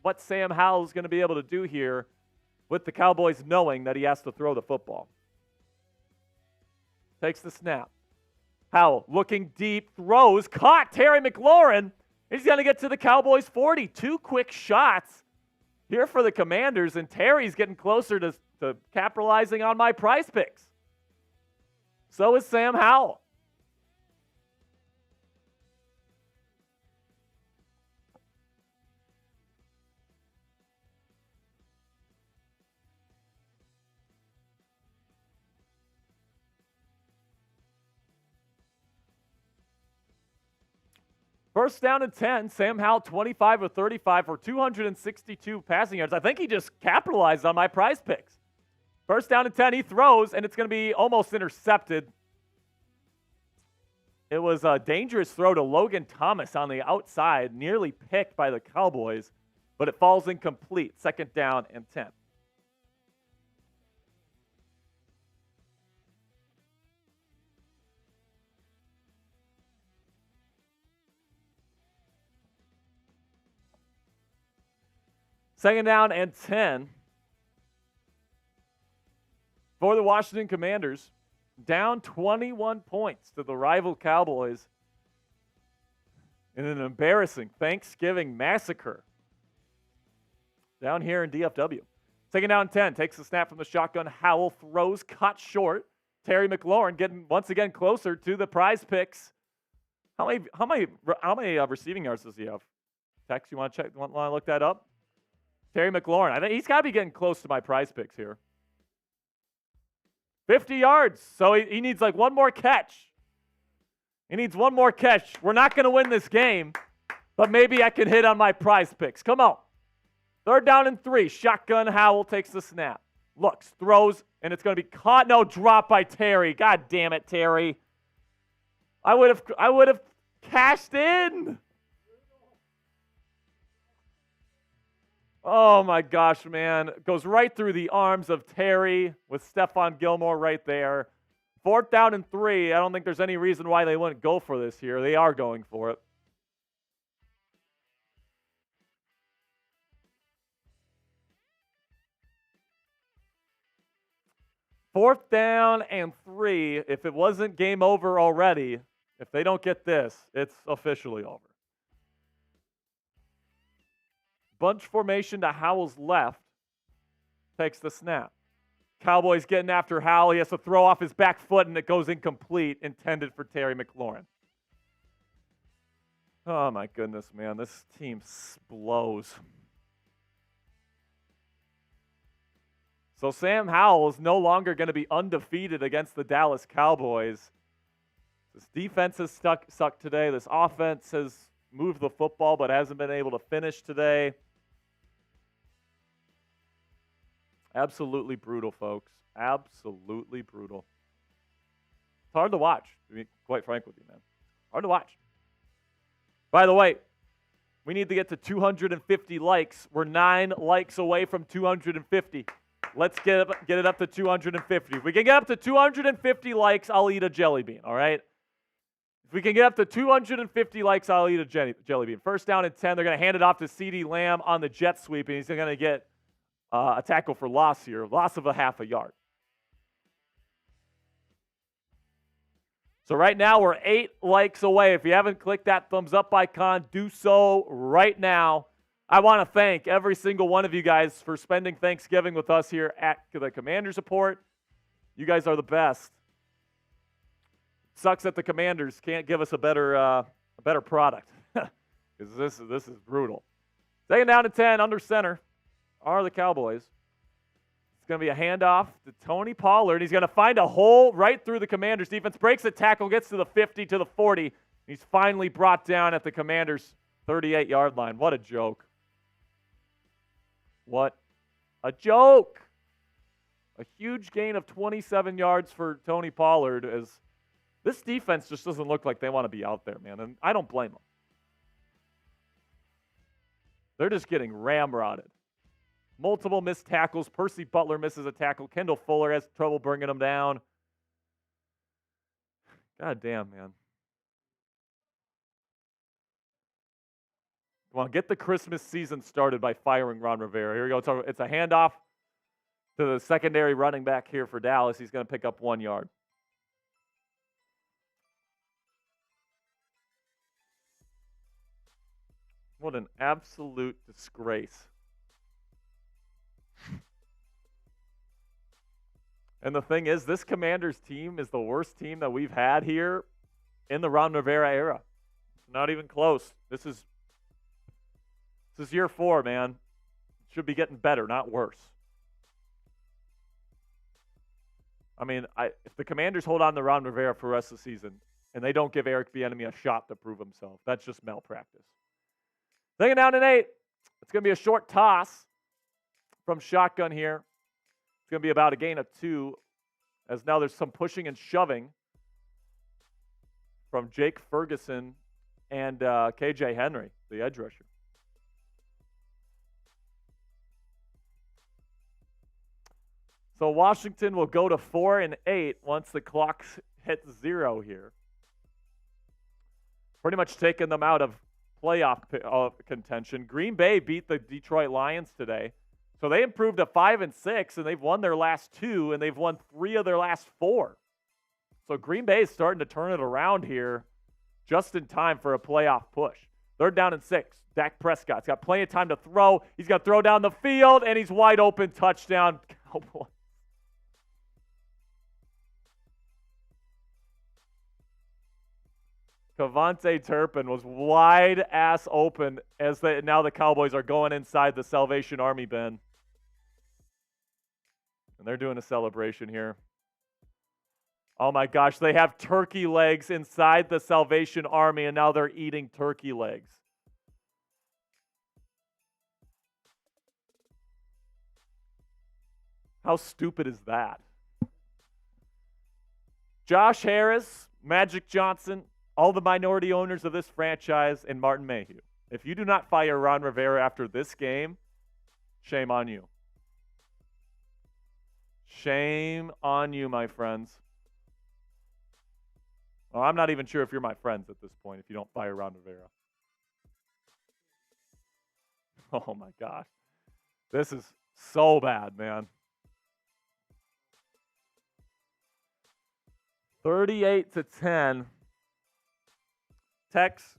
what Sam Howell is going to be able to do here with the Cowboys knowing that he has to throw the football. Takes the snap. Howell looking deep, throws, caught Terry McLaurin. He's going to get to the Cowboys 40. 2 quick shots here for the Commanders, and Terry's getting closer to capitalizing on my Prize Picks. So is Sam Howell. First down and 10, Sam Howell 25 of 35 for 262 passing yards. I think he just capitalized on my Prize Picks. First down and 10, he throws, and it's going to be almost intercepted. It was a dangerous throw to Logan Thomas on the outside, nearly picked by the Cowboys, but it falls incomplete. Second down and 10. Second down and 10 for the Washington Commanders. Down 21 points to the rival Cowboys in an embarrassing Thanksgiving massacre down here in DFW. Second down 10, takes the snap from the shotgun. Howell throws, cut short. Terry McLaurin getting once again closer to the prize picks. How many receiving yards does he have? Tex, you want to check? Want to look that up? Terry McLaurin. I think he's got to be getting close to my prize picks here. 50 yards. So he needs like one more catch. He needs one more catch. We're not going to win this game, but maybe I can hit on my prize picks. Come on. Third down and 3. Shotgun. Howell takes the snap. Looks, throws, and it's going to be caught. No, dropped by Terry. God damn it, Terry. I would have cashed in. Oh my gosh, man. Goes right through the arms of Terry with Stephon Gilmore right there. Fourth down and 3. I don't think there's any reason why they wouldn't go for this here. They are going for it. Fourth down and 3. If it wasn't game over already, if they don't get this, it's officially over. Bunch formation to Howell's left. Takes the snap. Cowboys getting after Howell. He has to throw off his back foot, and it goes incomplete, intended for Terry McLaurin. Oh, my goodness, man. This team blows. So Sam Howell is no longer going to be undefeated against the Dallas Cowboys. This defense has sucked today. This offense has moved the football but hasn't been able to finish today. Absolutely brutal, folks. Absolutely brutal. It's hard to watch, to be quite frank with you, man. Hard to watch. By the way, we need to get to 250 likes. We're 9 likes away from 250. Let's get it up to 250. If we can get up to 250 likes, I'll eat a jelly bean, all right? If we can get up to 250 likes, I'll eat a jelly bean. First down and 10. They're going to hand it off to CeeDee Lamb on the jet sweep, and he's going to get a tackle for loss here, loss of a half a yard. So right now, we're 8 likes away. If you haven't clicked that thumbs up icon, do so right now. I want to thank every single one of you guys for spending Thanksgiving with us here at the Commanders Report. You guys are the best. Sucks that the Commanders can't give us a better product because this is brutal. Second down and 10 under center are the Cowboys. It's going to be a handoff to Tony Pollard. He's going to find a hole right through the Commanders' defense. Breaks the tackle, gets to the 50, to the 40. He's finally brought down at the Commanders' 38-yard line. What a joke. What a joke. A huge gain of 27 yards for Tony Pollard as this defense just doesn't look like they want to be out there, man. And I don't blame them. They're just getting ramrodded. Multiple missed tackles. Percy Butler misses a tackle. Kendall Fuller has trouble bringing him down. God damn, man. Come on, get the Christmas season started by firing Ron Rivera. Here we go. It's a handoff to the secondary running back here for Dallas. He's going to pick up 1 yard. What an absolute disgrace. And the thing is, this Commanders team is the worst team that we've had here in the Ron Rivera era. It's not even close. This is year 4, man. Should be getting better, not worse. I mean, if the Commanders hold on to Ron Rivera for the rest of the season and they don't give Eric Bieniemy a shot to prove himself, that's just malpractice. Second down and 8. It's going to be a short toss from shotgun here. It's going to be about a gain of 2 as now there's some pushing and shoving from Jake Ferguson and KJ Henry, the edge rusher. So Washington will go to 4 and 8 once the clock hits 0 here. Pretty much taking them out of playoff contention. Green Bay beat the Detroit Lions today. So they improved to 5-6, and they've won their last 2, and they've won 3 of their last 4. So Green Bay is starting to turn it around here just in time for a playoff push. They're down in 6. Dak Prescott's got plenty of time to throw. He's got to throw down the field, and he's wide open. Touchdown, Cowboys. Kevontae Turpin was wide ass open as now the Cowboys are going inside the Salvation Army bin. And they're doing a celebration here. Oh my gosh, they have turkey legs inside the Salvation Army, and now they're eating turkey legs. How stupid is that? Josh Harris, Magic Johnson, all the minority owners of this franchise, and Martin Mayhew. If you do not fire Ron Rivera after this game, shame on you. Shame on you, my friends. Well, I'm not even sure if you're my friends at this point if you don't fire Ron Rivera. Oh my gosh. This is so bad, man. 38-10. Tex,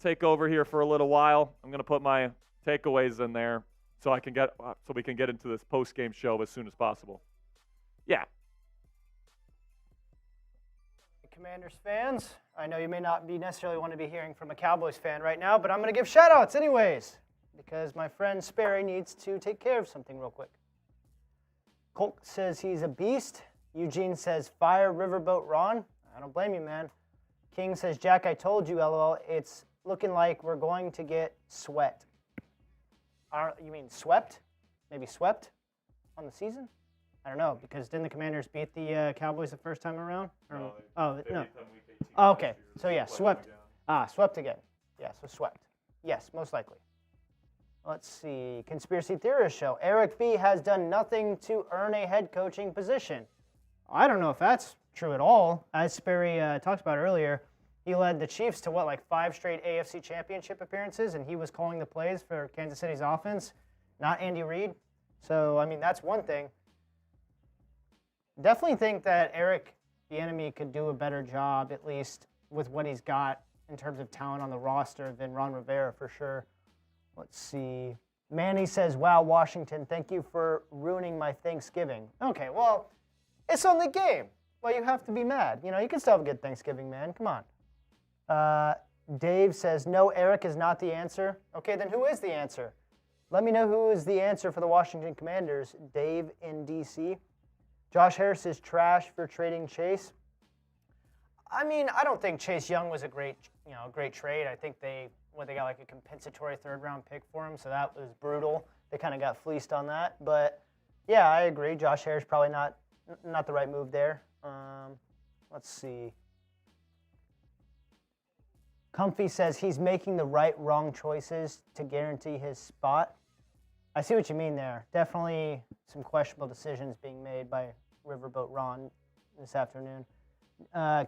take over here for a little while. I'm going to put my takeaways in there so we can get into this post-game show as soon as possible. Yeah. Commanders fans, I know you may not be necessarily want to be hearing from a Cowboys fan right now, but I'm going to give shout-outs anyways because my friend Sperry needs to take care of something real quick. Colt says he's a beast. Eugene says fire Riverboat Ron. I don't blame you, man. King says, Jack, I told you, LOL. It's looking like we're going to get sweat. You mean swept? Maybe swept on the season? I don't know, because didn't the Commanders beat the Cowboys the first time around? No. No. Oh, okay. So, yeah, swept. Swept again. Yeah, so swept. Yes, most likely. Let's see. Conspiracy Theorist Show. Eric B. has done nothing to earn a head coaching position. I don't know if that's true at all. As Sperry talked about earlier, he led the Chiefs to, 5 straight AFC Championship appearances, and he was calling the plays for Kansas City's offense, not Andy Reid. So, I mean, that's one thing. Definitely think that Eric Bieniemy could do a better job, at least with what he's got in terms of talent on the roster than Ron Rivera for sure. Let's see. Manny says, wow, Washington, thank you for ruining my Thanksgiving. Okay, well, it's on the game. Well, you have to be mad. You can still have a good Thanksgiving, man. Come on. Dave says, no, Eric is not the answer. Okay, then who is the answer? Let me know who is the answer for the Washington Commanders. Dave in D.C. Josh Harris is trash for trading Chase. I mean, I don't think Chase Young was a great trade. I think they got a compensatory third-round pick for him, so that was brutal. They kind of got fleeced on that. But, yeah, I agree. Josh Harris probably not the right move there. Let's see. Comfy says he's making the wrong choices to guarantee his spot. I see what you mean there. Definitely some questionable decisions being made by Riverboat Ron this afternoon.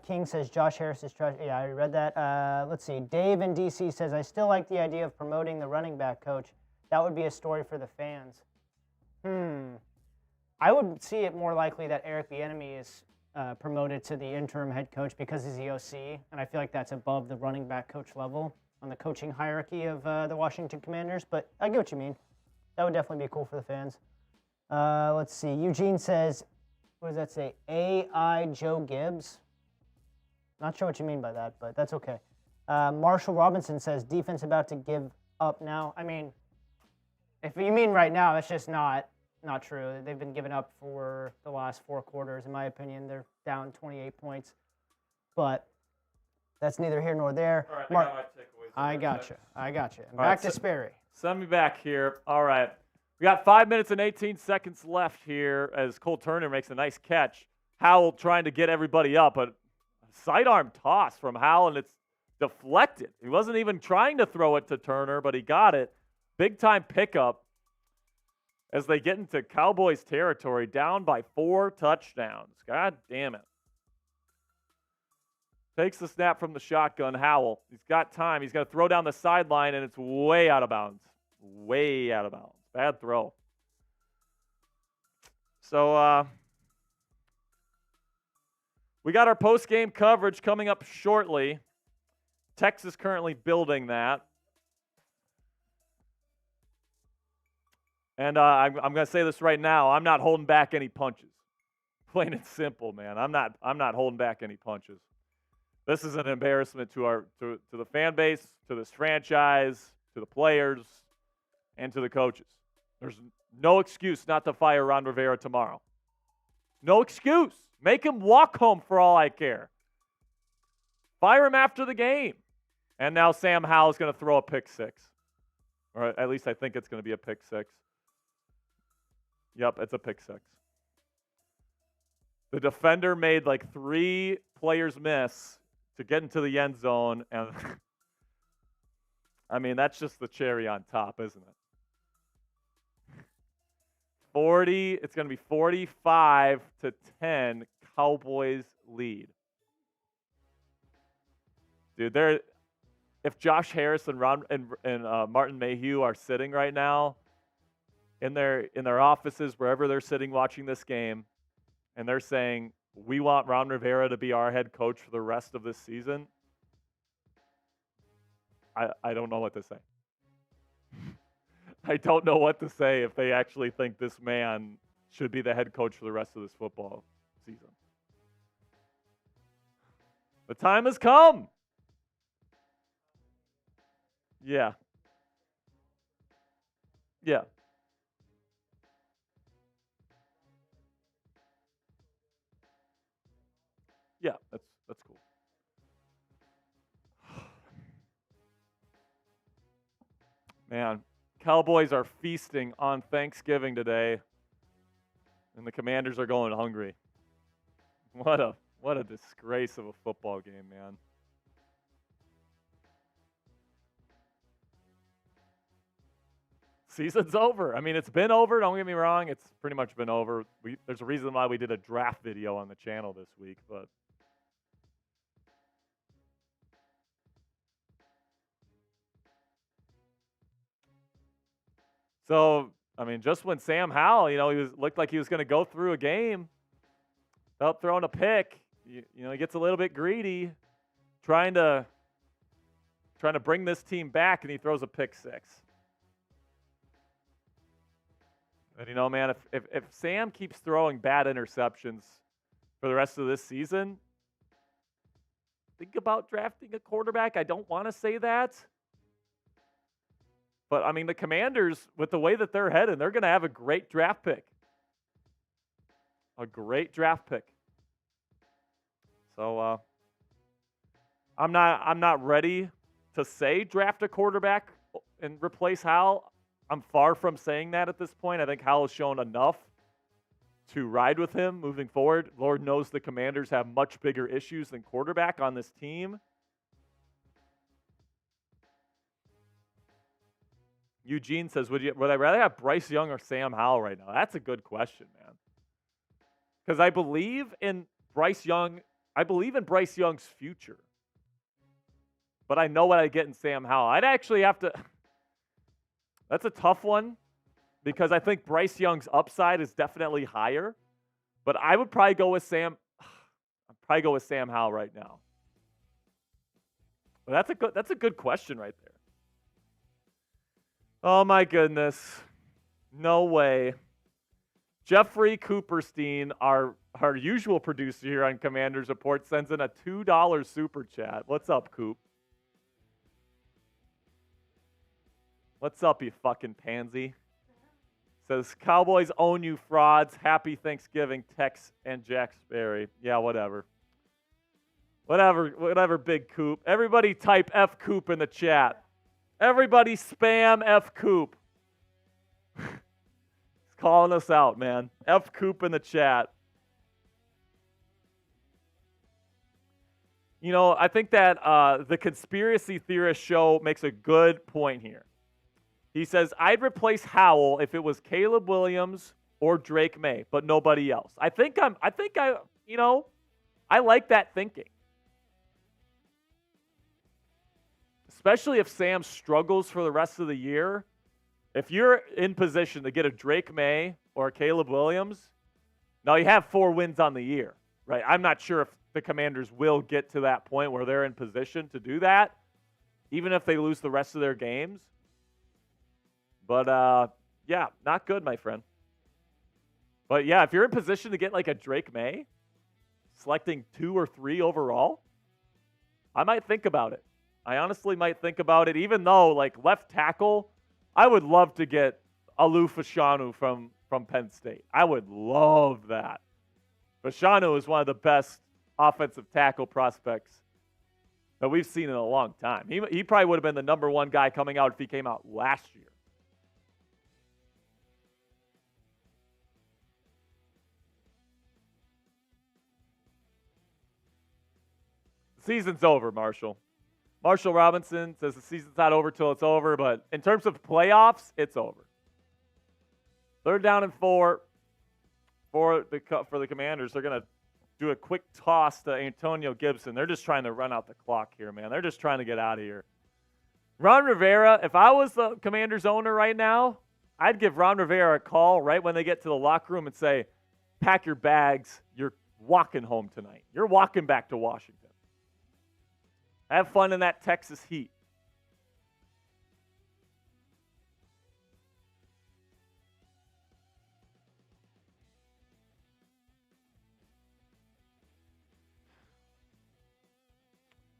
King says Josh Harris is trash. Yeah, I already read that. Let's see. Dave in DC says, I still like the idea of promoting the running back coach. That would be a story for the fans. I would see it more likely that Eric Bieniemy is promoted to the interim head coach because he's the OC, and I feel like that's above the running back coach level on the coaching hierarchy of the Washington Commanders, but I get what you mean. That would definitely be cool for the fans. Let's see. Eugene says, what does that say? AI Joe Gibbs? Not sure what you mean by that, but that's okay. Marshall Robinson says, defense about to give up now. I mean, if you mean right now, that's just not true. They've been giving up for the last 4 quarters. In my opinion, they're down 28 points. But that's neither here nor there. All right, I got you. And back to Sperry. Send me back here. All right. We got 5 minutes and 18 seconds left here as Cole Turner makes a nice catch. Howell trying to get everybody up, but sidearm toss from Howell, and it's deflected. He wasn't even trying to throw it to Turner, but he got it. Big-time pickup as they get into Cowboys territory, down by 4 touchdowns. God damn it. Takes the snap from the shotgun. Howell. He's got time. He's going to throw down the sideline, and it's way out of bounds. Way out of bounds. Bad throw. So, we got our post-game coverage coming up shortly. Texas currently building that. And I'm going to say this right now. I'm not holding back any punches. Plain and simple, man. I'm not holding back any punches. This is an embarrassment to the fan base, to this franchise, to the players, and to the coaches. There's no excuse not to fire Ron Rivera tomorrow. No excuse. Make him walk home for all I care. Fire him after the game. And now Sam Howell is going to throw a pick six. Or at least I think it's going to be a pick six. Yep, it's a pick six. The defender made like 3 players miss to get into the end zone. And I mean, that's just the cherry on top, isn't it? 40, it's going to be 45-10, Cowboys lead. Dude, if Josh Harris and Martin Mayhew are sitting right now in their offices, wherever they're sitting watching this game, and they're saying, we want Ron Rivera to be our head coach for the rest of this season, I don't know what to say. I don't know what to say if they actually think this man should be the head coach for the rest of this football season. The time has come. Yeah. Yeah. Yeah, that's cool. Man, Cowboys are feasting on Thanksgiving today, and the Commanders are going hungry. What a disgrace of a football game, man. Season's over. I mean, it's been over. Don't get me wrong. It's pretty much been over. There's a reason why we did a draft video on the channel this week, but so, I mean, just when Sam Howell, he looked like he was going to go through a game without throwing a pick, he gets a little bit greedy, trying to bring this team back, and he throws a pick six. And man, if Sam keeps throwing bad interceptions for the rest of this season, think about drafting a quarterback. I don't want to say that. But, I mean, the Commanders, with the way that they're headed, they're going to have a great draft pick. A great draft pick. So, I'm not ready to say draft a quarterback and replace Howell. I'm far from saying that at this point. I think Howell has shown enough to ride with him moving forward. Lord knows the Commanders have much bigger issues than quarterback on this team. Eugene says, would I rather have Bryce Young or Sam Howell right now? That's a good question, man. Because I believe in Bryce Young. I believe in Bryce Young's future. But I know what I get in Sam Howell. I'd actually have to. That's a tough one because I think Bryce Young's upside is definitely higher. But I would probably go with Sam. I'd probably go with Sam Howell right now. But that's a good question right there. Oh, my goodness. No way. Jeffrey Cooperstein, our usual producer here on Commanders Report, sends in a $2 super chat. What's up, Coop? What's up, you fucking pansy? Says, Cowboys own you frauds. Happy Thanksgiving, Tex and Jack Sperry. Yeah, whatever. Whatever, Big Coop. Everybody type F Coop in the chat. Everybody spam F Coop. He's calling us out, man. F Coop in the chat. I think that the Conspiracy Theorist show makes a good point here. He says, I'd replace Howell if it was Caleb Williams or Drake May, but nobody else. I like that thinking. especially if Sam struggles for the rest of the year, if you're in position to get a Drake May or a Caleb Williams, now you have 4 wins on the year, right? I'm not sure if the Commanders will get to that point where they're in position to do that, even if they lose the rest of their games. But, yeah, not good, my friend. But, yeah, if you're in position to get like a Drake May, selecting 2 or 3 overall, I might think about it. I honestly might think about it, even though, like, left tackle, I would love to get Alu Fashanu from Penn State. I would love that. Fashanu is one of the best offensive tackle prospects that we've seen in a long time. He probably would have been the number 1 guy coming out if he came out last year. Season's over, Marshall. Marshall Robinson says the season's not over till it's over, but in terms of playoffs, it's over. 3rd down and 4 for the Commanders. They're going to do a quick toss to Antonio Gibson. They're just trying to run out the clock here, man. They're just trying to get out of here. Ron Rivera, if I was the Commanders owner right now, I'd give Ron Rivera a call right when they get to the locker room and say, pack your bags. You're walking home tonight. You're walking back to Washington. Have fun in that Texas heat.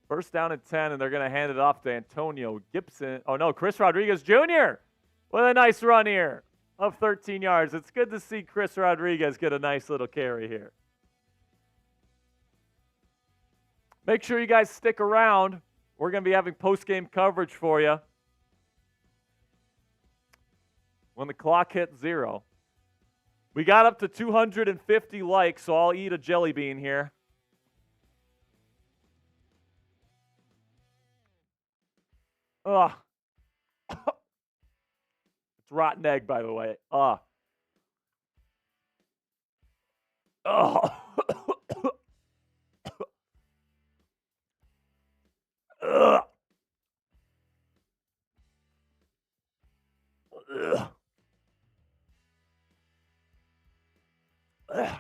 First down and 10, and they're going to hand it off to Antonio Gibson. Oh, no, Chris Rodriguez Jr. with a nice run here of 13 yards. It's good to see Chris Rodriguez get a nice little carry here. Make sure you guys stick around. We're going to be having post-game coverage for you when the clock hits 0. We got up to 250 likes, so I'll eat a jelly bean here. Ugh. It's rotten egg, by the way. Ugh. Ugh. Ugh. Ugh. Ugh.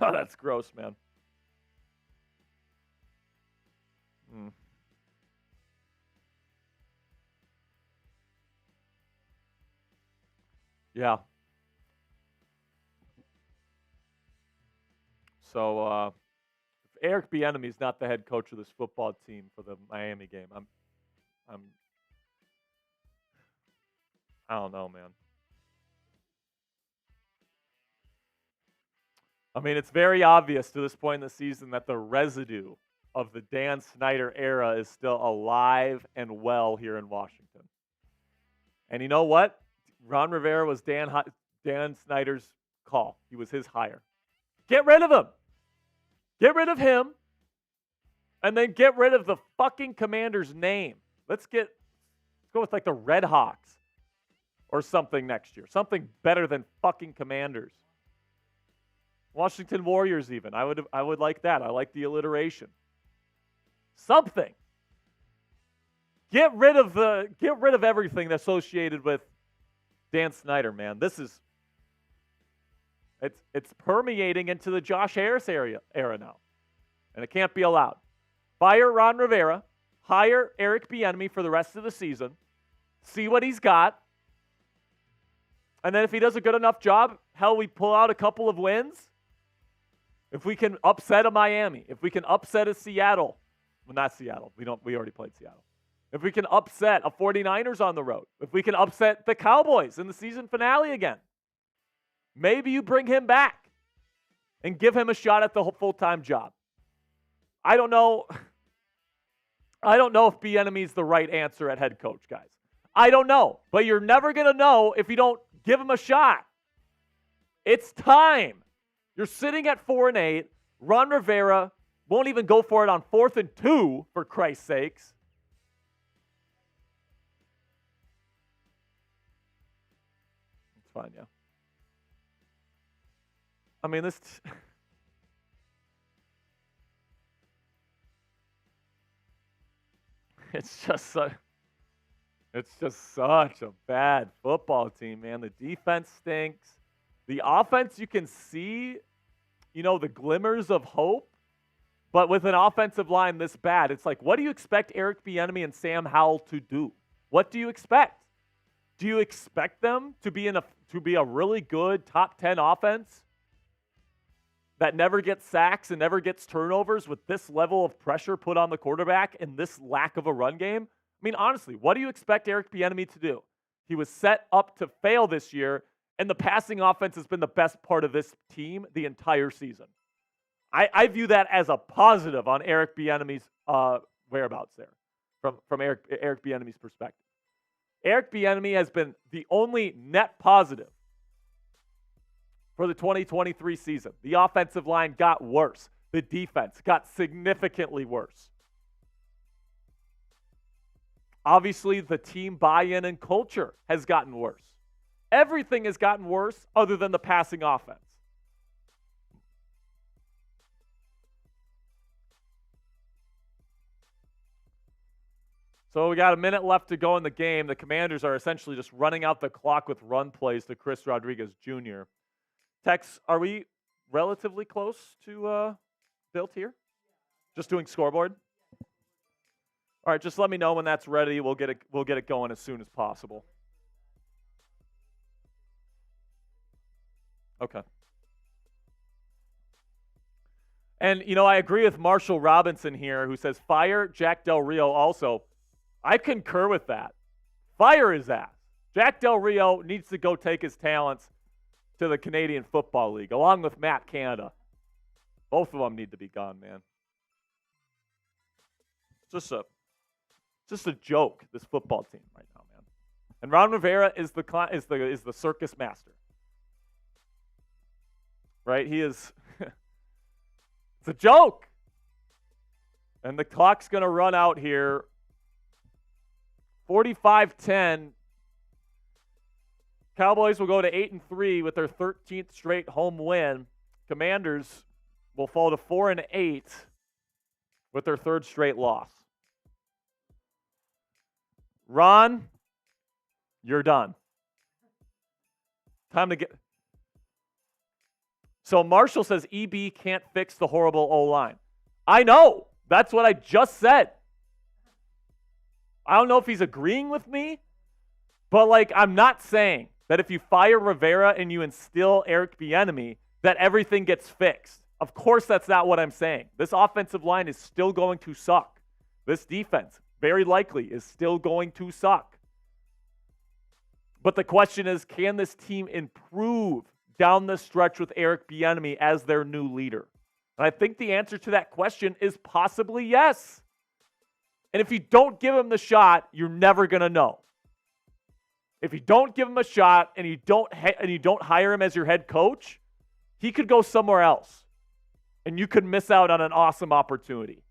Oh, that's gross, man. Yeah. So, if Eric Bieniemy is not the head coach of this football team for the Miami game, I don't know, man. I mean, it's very obvious to this point in the season that the residue of the Dan Snyder era is still alive and well here in Washington. And you know what? Ron Rivera was Dan Snyder's call. He was his hire. Get rid of him. Get rid of him. And then get rid of the fucking Commanders' name. Let's go with like the Red Hawks or something next year. Something better than fucking Commanders. Washington Warriors even. I would like that. I like the alliteration. Something. Get rid of everything associated with Dan Snyder, man. It's permeating into the Josh Harris era now. And it can't be allowed. Fire Ron Rivera, hire Eric Bieniemy for the rest of the season, see what he's got, and then if he does a good enough job, hell, we pull out a couple of wins. If we can upset a Miami, if we can upset a Seattle, well, not Seattle, we already played Seattle. If we can upset a 49ers on the road, if we can upset the Cowboys in the season finale again, maybe you bring him back and give him a shot at the full-time job. I don't know if Bieniemy's the right answer at head coach, guys. I don't know. But you're never going to know if you don't give him a shot. It's time. You're sitting at 4-8. Ron Rivera won't even go for it on 4th and 2, for Christ's sakes. It's fine, yeah. I mean, this... It's just such a bad football team, man. The defense stinks. The offense, you can see, the glimmers of hope. But with an offensive line this bad, it's like, what do you expect Eric Bieniemy and Sam Howell to do? What do you expect? Do you expect them to be a really good top 10 offense that never gets sacks and never gets turnovers with this level of pressure put on the quarterback and this lack of a run game? I mean, honestly, what do you expect Eric Bieniemy to do? He was set up to fail this year, and the passing offense has been the best part of this team the entire season. I view that as a positive on Eric Bieniemy's whereabouts there, from Eric Bieniemy's perspective. Eric Bieniemy has been the only net positive for the 2023 season. The offensive line got worse. The defense got significantly worse. Obviously, the team buy-in and culture has gotten worse. Everything has gotten worse other than the passing offense. So we got a minute left to go in the game. The Commanders are essentially just running out the clock with run plays to Chris Rodriguez Jr. Tex, are we relatively close to built here? Just doing scoreboard? All right, just let me know when that's ready. We'll get it going as soon as possible. Okay. And, I agree with Marshall Robinson here, who says, fire Jack Del Rio also. I concur with that. Fire his ass. Jack Del Rio needs to go take his talents to the Canadian Football League, along with Matt Canada. Both of them need to be gone, man. Just a joke, this football team right now, man. And Ron Rivera is the circus master. Right? He is. It's a joke. And the clock's going to run out here. 45-10. Cowboys will go to 8-3 with their 13th straight home win. Commanders will fall to 4-8 with their third straight loss. Ron, you're done. Time to get. So Marshall says EB can't fix the horrible O-line. I know. That's what I just said. I don't know if he's agreeing with me, but I'm not saying that if you fire Rivera and you instill Eric Bieniemy, that everything gets fixed. Of course, that's not what I'm saying. This offensive line is still going to suck. This defense, very likely, is still going to suck. But the question is, can this team improve down the stretch with Eric Bieniemy as their new leader? And I think the answer to that question is possibly yes. And if you don't give him the shot, you're never going to know. If you don't give him a shot and you don't hire him as your head coach, he could go somewhere else. And you could miss out on an awesome opportunity.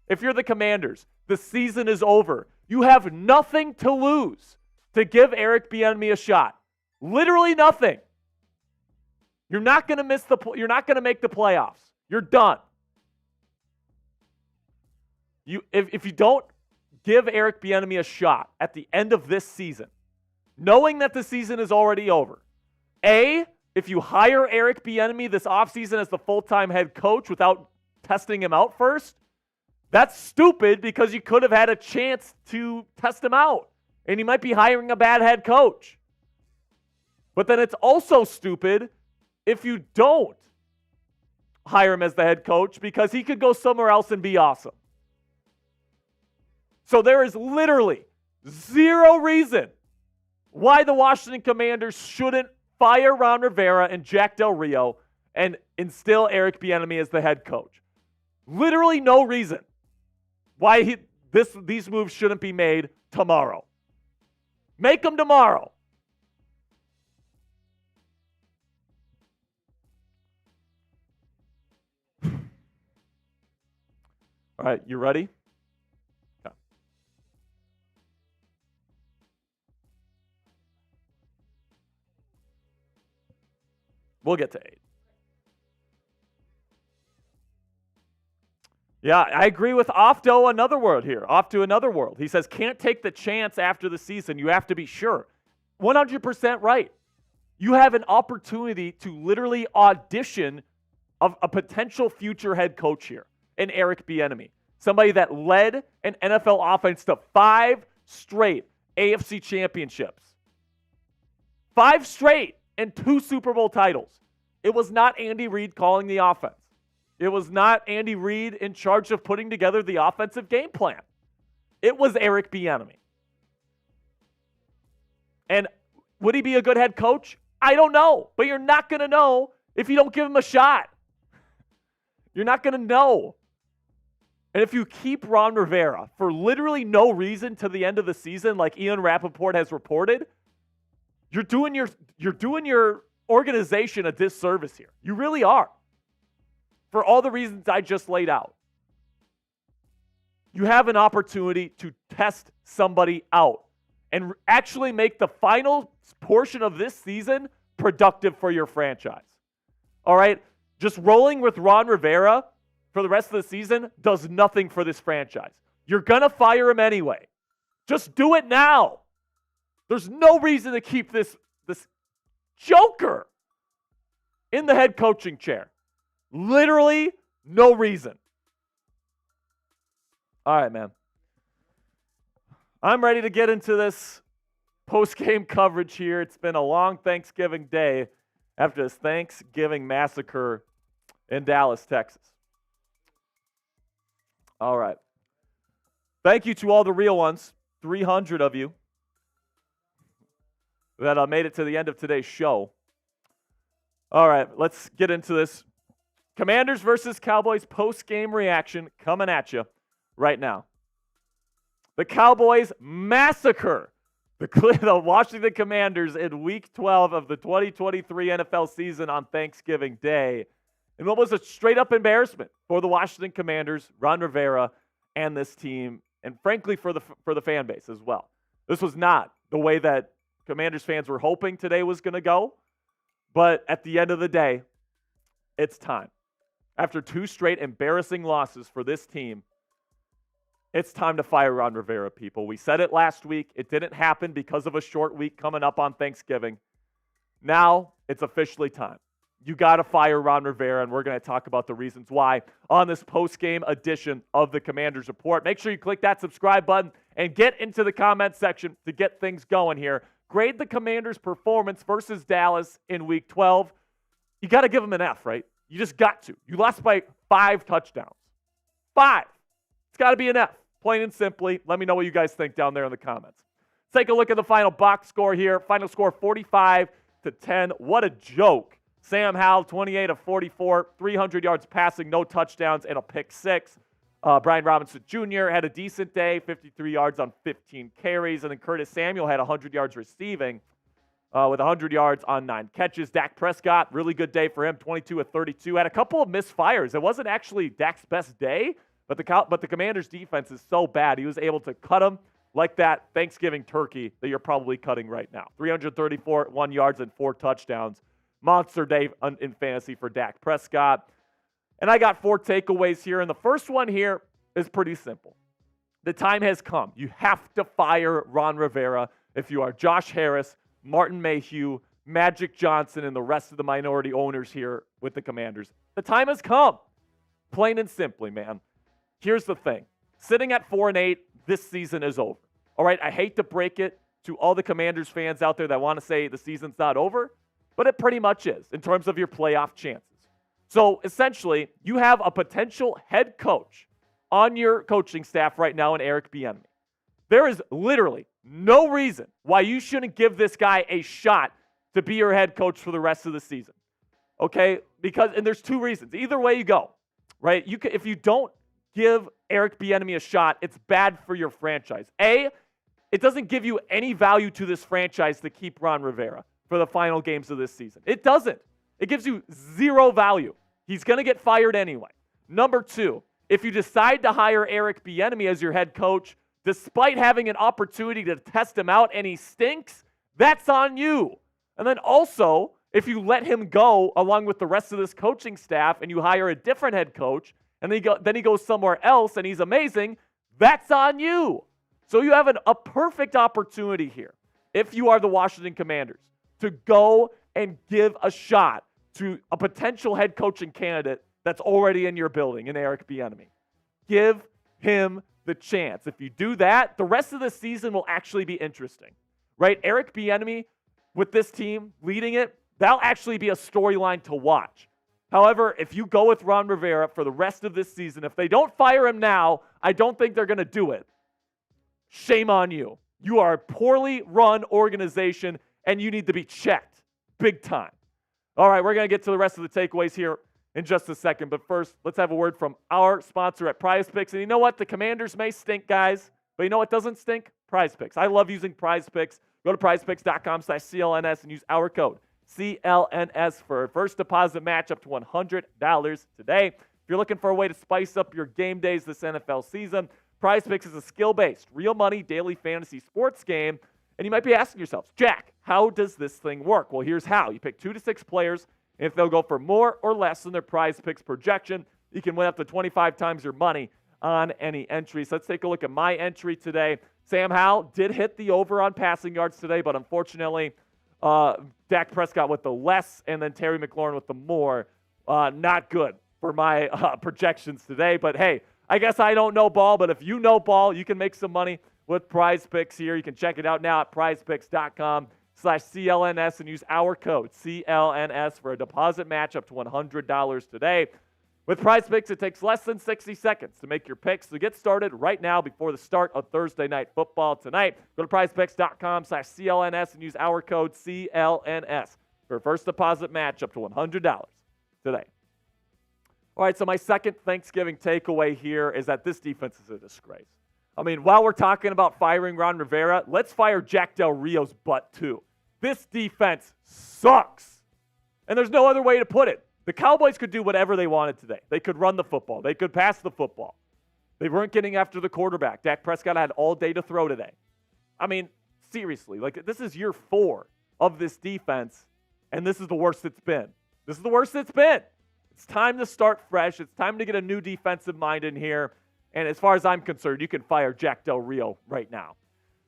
If you're the Commanders, the season is over. You have nothing to lose to give Eric Bieniemy a shot. Literally nothing. You're not going to you're not going to make the playoffs. You're done. If you don't give Eric Bieniemy a shot at the end of this season, knowing that the season is already over, if you hire Eric Bieniemy this offseason as the full-time head coach without testing him out first, that's stupid because you could have had a chance to test him out, and you might be hiring a bad head coach. But then it's also stupid if you don't hire him as the head coach because he could go somewhere else and be awesome. So there is literally zero reason why the Washington Commanders shouldn't fire Ron Rivera and Jack Del Rio and instill Eric Bieniemy as the head coach. Literally no reason why these moves shouldn't be made tomorrow. Make them tomorrow. All right, you ready? Okay. We'll get to 8. Yeah, I agree with Off to another world. He says, can't take the chance after the season. You have to be sure. 100% right. You have an opportunity to literally audition of a potential future head coach here in Eric Bieniemy. Somebody that led an NFL offense to 5 straight AFC championships. 5 straight and 2 Super Bowl titles. It was not Andy Reid calling the offense. It was not Andy Reid in charge of putting together the offensive game plan. It was Eric Bieniemy. And would he be a good head coach? I don't know. But you're not going to know if you don't give him a shot. You're not going to know. And if you keep Ron Rivera for literally no reason to the end of the season, like Ian Rappaport has reported, you're doing your organization a disservice here. You really are. For all the reasons I just laid out. You have an opportunity to test somebody out and actually make the final portion of this season productive for your franchise. All right? Just rolling with Ron Rivera for the rest of the season does nothing for this franchise. You're going to fire him anyway. Just do it now. There's no reason to keep this joker in the head coaching chair. Literally no reason. All right, man. I'm ready to get into this post-game coverage here. It's been a long Thanksgiving day after this Thanksgiving massacre in Dallas, Texas. All right. Thank you to all the real ones, 300 of you, that made it to the end of today's show. All right, let's get into this. Commanders versus Cowboys post-game reaction coming at you right now. The Cowboys massacre the Washington Commanders in Week 12 of the 2023 NFL season on Thanksgiving Day. And what was a straight-up embarrassment for the Washington Commanders, Ron Rivera, and this team, and frankly for the fan base as well. This was not the way that Commanders fans were hoping today was going to go. But at the end of the day, it's time. After 2 straight embarrassing losses for this team, it's time to fire Ron Rivera, people. We said it last week. It didn't happen because of a short week coming up on Thanksgiving. Now it's officially time. You got to fire Ron Rivera, and we're going to talk about the reasons why on this post-game edition of the Commanders Report. Make sure you click that subscribe button and get into the comment section to get things going here. Grade the Commanders' performance versus Dallas in Week 12. You got to give them an F, right? You just got to. You lost by 5 touchdowns. 5. It's got to be an F, plain and simply. Let me know what you guys think down there in the comments. Let's take a look at the final box score here. Final score 45-10. What a joke. Sam Howell, 28 of 44, 300 yards passing, no touchdowns, and a pick 6. Brian Robinson Jr. had a decent day, 53 yards on 15 carries. And then Curtis Samuel had 100 yards receiving with 100 yards on 9 catches. Dak Prescott, really good day for him, 22 of 32. Had a couple of misfires. It wasn't actually Dak's best day, but the Commanders' defense is so bad, he was able to cut them like that Thanksgiving turkey that you're probably cutting right now. 334 yards and 4 touchdowns. Monster day in fantasy for Dak Prescott. And I got 4 takeaways here. And the first one here is pretty simple. The time has come. You have to fire Ron Rivera if you are Josh Harris, Martin Mayhew, Magic Johnson, and the rest of the minority owners here with the Commanders. The time has come. Plain and simply, man. Here's the thing. Sitting at 4-8, this season is over. All right, I hate to break it to all the Commanders fans out there that want to say the season's not over, but it pretty much is in terms of your playoff chances. So essentially, you have a potential head coach on your coaching staff right now in Eric Bieniemy. There is literally no reason why you shouldn't give this guy a shot to be your head coach for the rest of the season. Okay? And there's 2 reasons. Either way you go, right? If you don't give Eric Bieniemy a shot, it's bad for your franchise. A, it doesn't give you any value to this franchise to keep Ron Rivera for the final games of this season. It doesn't. It gives you 0 value. He's going to get fired anyway. Number 2, if you decide to hire Eric Bieniemy as your head coach, despite having an opportunity to test him out and he stinks, that's on you. And then also, if you let him go along with the rest of this coaching staff and you hire a different head coach and then he goes somewhere else and he's amazing, that's on you. So you have a perfect opportunity here, if you are the Washington Commanders, to go and give a shot to a potential head coaching candidate that's already in your building, in Eric Bieniemy. Give him the chance. If you do that, the rest of the season will actually be interesting, right? Eric Bieniemy with this team leading it, that'll actually be a storyline to watch. However, if you go with Ron Rivera for the rest of this season, if they don't fire him now, I don't think they're going to do it. Shame on you. You are a poorly run organization, and you need to be checked big time. All right, we're going to get to the rest of the takeaways here in just a second. But first, let's have a word from our sponsor at Prize Picks. And you know what? The Commanders may stink, guys, but you know what doesn't stink? Prize Picks. I love using Prize Picks. Go to prizepicks.com/CLNS and use our code CLNS for a first deposit match up to $100 today. If you're looking for a way to spice up your game days this NFL season, Prize Picks is a skill-based, real money daily fantasy sports game. And you might be asking yourselves, Jack, how does this thing work? Well, here's how. You pick 2 to 6 players, and if they'll go for more or less than their Prize Picks projection, you can win up to 25 times your money on any entry. So let's take a look at my entry today. Sam Howell did hit the over on passing yards today, but unfortunately, Dak Prescott with the less and then Terry McLaurin with the more. Not good for my projections today. But hey, I guess I don't know ball, but if you know ball, you can make some money with Prize Picks here. You can check it out now at prizepicks.com/CLNS and use our code CLNS for a deposit match up to $100 today. With Prize Picks, it takes less than 60 seconds to make your picks. So get started right now before the start of Thursday Night Football tonight. Go to prizepicks.com/CLNS and use our code CLNS for a first deposit match up to $100 today. All right, so my second Thanksgiving takeaway here is that this defense is a disgrace. I mean, while we're talking about firing Ron Rivera, let's fire Jack Del Rio's butt too. This defense sucks. And there's no other way to put it. The Cowboys could do whatever they wanted today. They could run the football. They could pass the football. They weren't getting after the quarterback. Dak Prescott had all day to throw today. I mean, seriously, like this is year 4 of this defense, and this is the worst it's been. This is the worst it's been. It's time to start fresh. It's time to get a new defensive mind in here. And as far as I'm concerned, you can fire Jack Del Rio right now.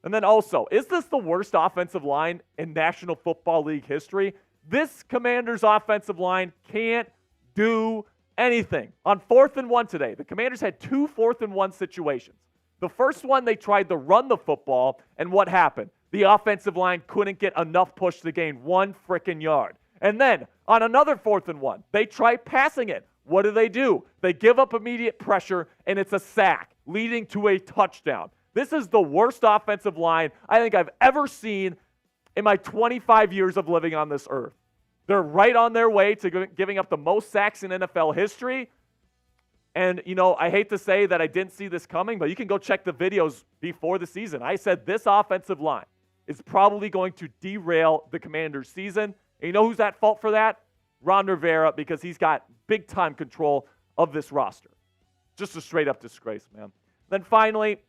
And then also, is this the worst offensive line in National Football League history? This Commanders offensive line can't do anything. On 4th and 1 today, the Commanders had 2 4th-and-1 situations. The first one, they tried to run the football, and what happened? The offensive line couldn't get enough push to gain 1 frickin' yard. And then, on another 4th and 1, they tried passing it. What do? They give up immediate pressure, and it's a sack, leading to a touchdown. This is the worst offensive line I think I've ever seen in my 25 years of living on this earth. They're right on their way to giving up the most sacks in NFL history. And, you know, I hate to say that I didn't see this coming, but you can go check the videos before the season. I said this offensive line is probably going to derail the Commanders' season. And you know who's at fault for that? Ron Rivera, because he's got big-time control of this roster. Just a straight-up disgrace, man. Then finally,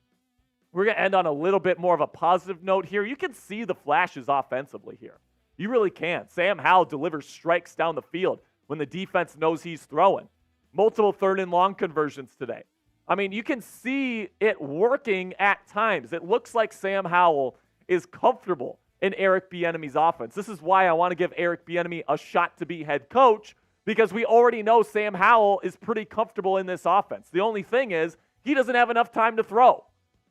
we're going to end on a little bit more of a positive note here. You can see the flashes offensively here. You really can. Sam Howell delivers strikes down the field when the defense knows he's throwing. Multiple 3rd and long conversions today. I mean, you can see it working at times. It looks like Sam Howell is comfortable in Eric Bieniemy's offense. This is why I want to give Eric Bieniemy a shot to be head coach, because we already know Sam Howell is pretty comfortable in this offense. The only thing is he doesn't have enough time to throw.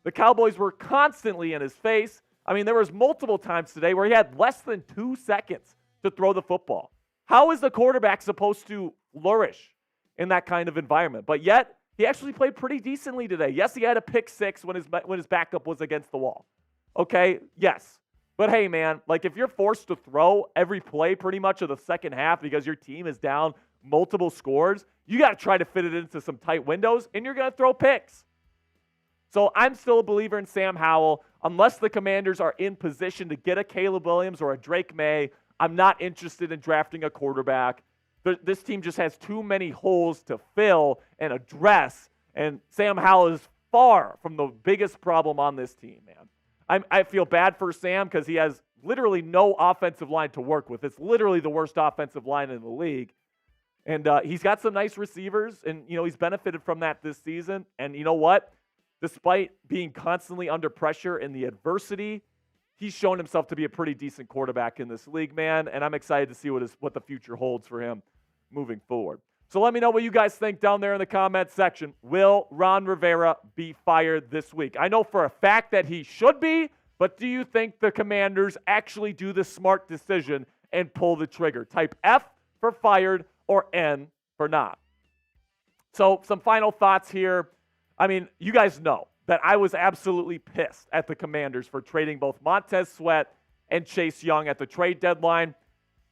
The Cowboys were constantly in his face. I mean, there was multiple times today where he had less than 2 seconds to throw the football. How is the quarterback supposed to flourish in that kind of environment? But yet, he actually played pretty decently today. Yes, he had a pick 6 when his backup was against the wall. Okay, yes. But hey, man, like if you're forced to throw every play pretty much of the second half because your team is down multiple scores, you got to try to fit it into some tight windows, and you're going to throw picks. So I'm still a believer in Sam Howell. Unless the Commanders are in position to get a Caleb Williams or a Drake May, I'm not interested in drafting a quarterback. This team just has too many holes to fill and address, and Sam Howell is far from the biggest problem on this team, man. I feel bad for Sam because he has literally no offensive line to work with. It's literally the worst offensive line in the league. And he's got some nice receivers, and, he's benefited from that this season. And you know what? Despite being constantly under pressure in the adversity, he's shown himself to be a pretty decent quarterback in this league, man. And I'm excited to see what the future holds for him moving forward. So let me know what you guys think down there in the comment section. Will Ron Rivera be fired this week? I know for a fact that he should be, but do you think the Commanders actually do the smart decision and pull the trigger? Type F for fired or N for not. So some final thoughts here. I mean, you guys know that I was absolutely pissed at the Commanders for trading both Montez Sweat and Chase Young at the trade deadline.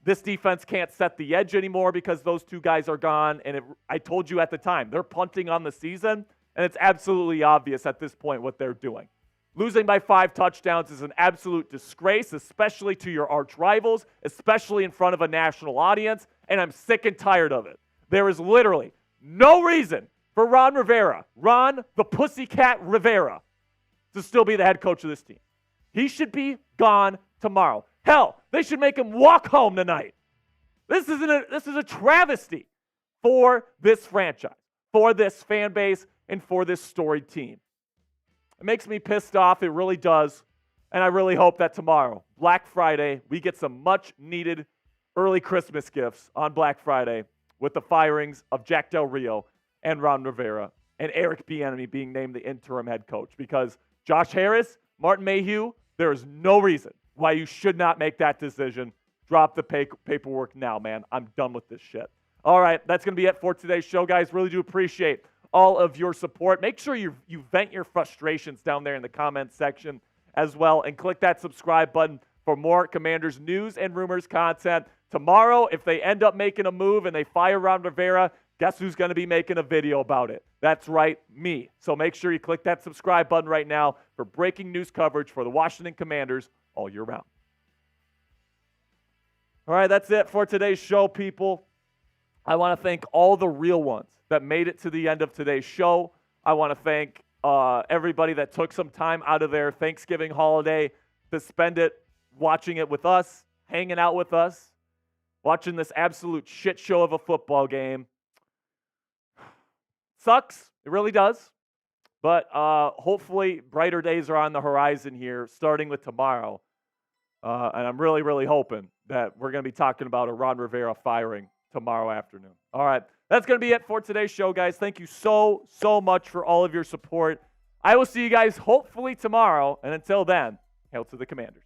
This defense can't set the edge anymore because those two guys are gone. And I told you at the time, they're punting on the season, and it's absolutely obvious at this point what they're doing. Losing by 5 touchdowns is an absolute disgrace, especially to your arch rivals, especially in front of a national audience, and I'm sick and tired of it. There is literally no reason for Ron Rivera, Ron the Pussycat Rivera, to still be the head coach of this team. He should be gone tomorrow. Hell, they should make him walk home tonight. This is a travesty for this franchise, for this fan base, and for this storied team. It makes me pissed off. It really does. And I really hope that tomorrow, Black Friday, we get some much-needed early Christmas gifts on Black Friday with the firings of Jack Del Rio and Ron Rivera and Eric Bieniemy being named the interim head coach. Because Josh Harris, Martin Mayhew, there is no reason why you should not make that decision. Drop the paperwork now, man. I'm done with this shit. All right, that's going to be it for today's show, guys. Really do appreciate all of your support. Make sure you vent your frustrations down there in the comments section as well, and click that subscribe button for more Commanders news and rumors content. Tomorrow, if they end up making a move and they fire Ron Rivera, guess who's going to be making a video about it? That's right, me. So make sure you click that subscribe button right now for breaking news coverage for the Washington Commanders all year round. All right, that's it for today's show, people. I want to thank all the real ones that made it to the end of today's show. I want to thank everybody that took some time out of their Thanksgiving holiday to spend it watching it with us, hanging out with us, watching this absolute shit show of a football game. Sucks. It really does. But hopefully brighter days are on the horizon here, starting with tomorrow. And I'm really, really hoping that we're going to be talking about a Ron Rivera firing tomorrow afternoon. All right. That's going to be it for today's show, guys. Thank you so much for all of your support. I will see you guys hopefully tomorrow. And until then, hail to the Commanders.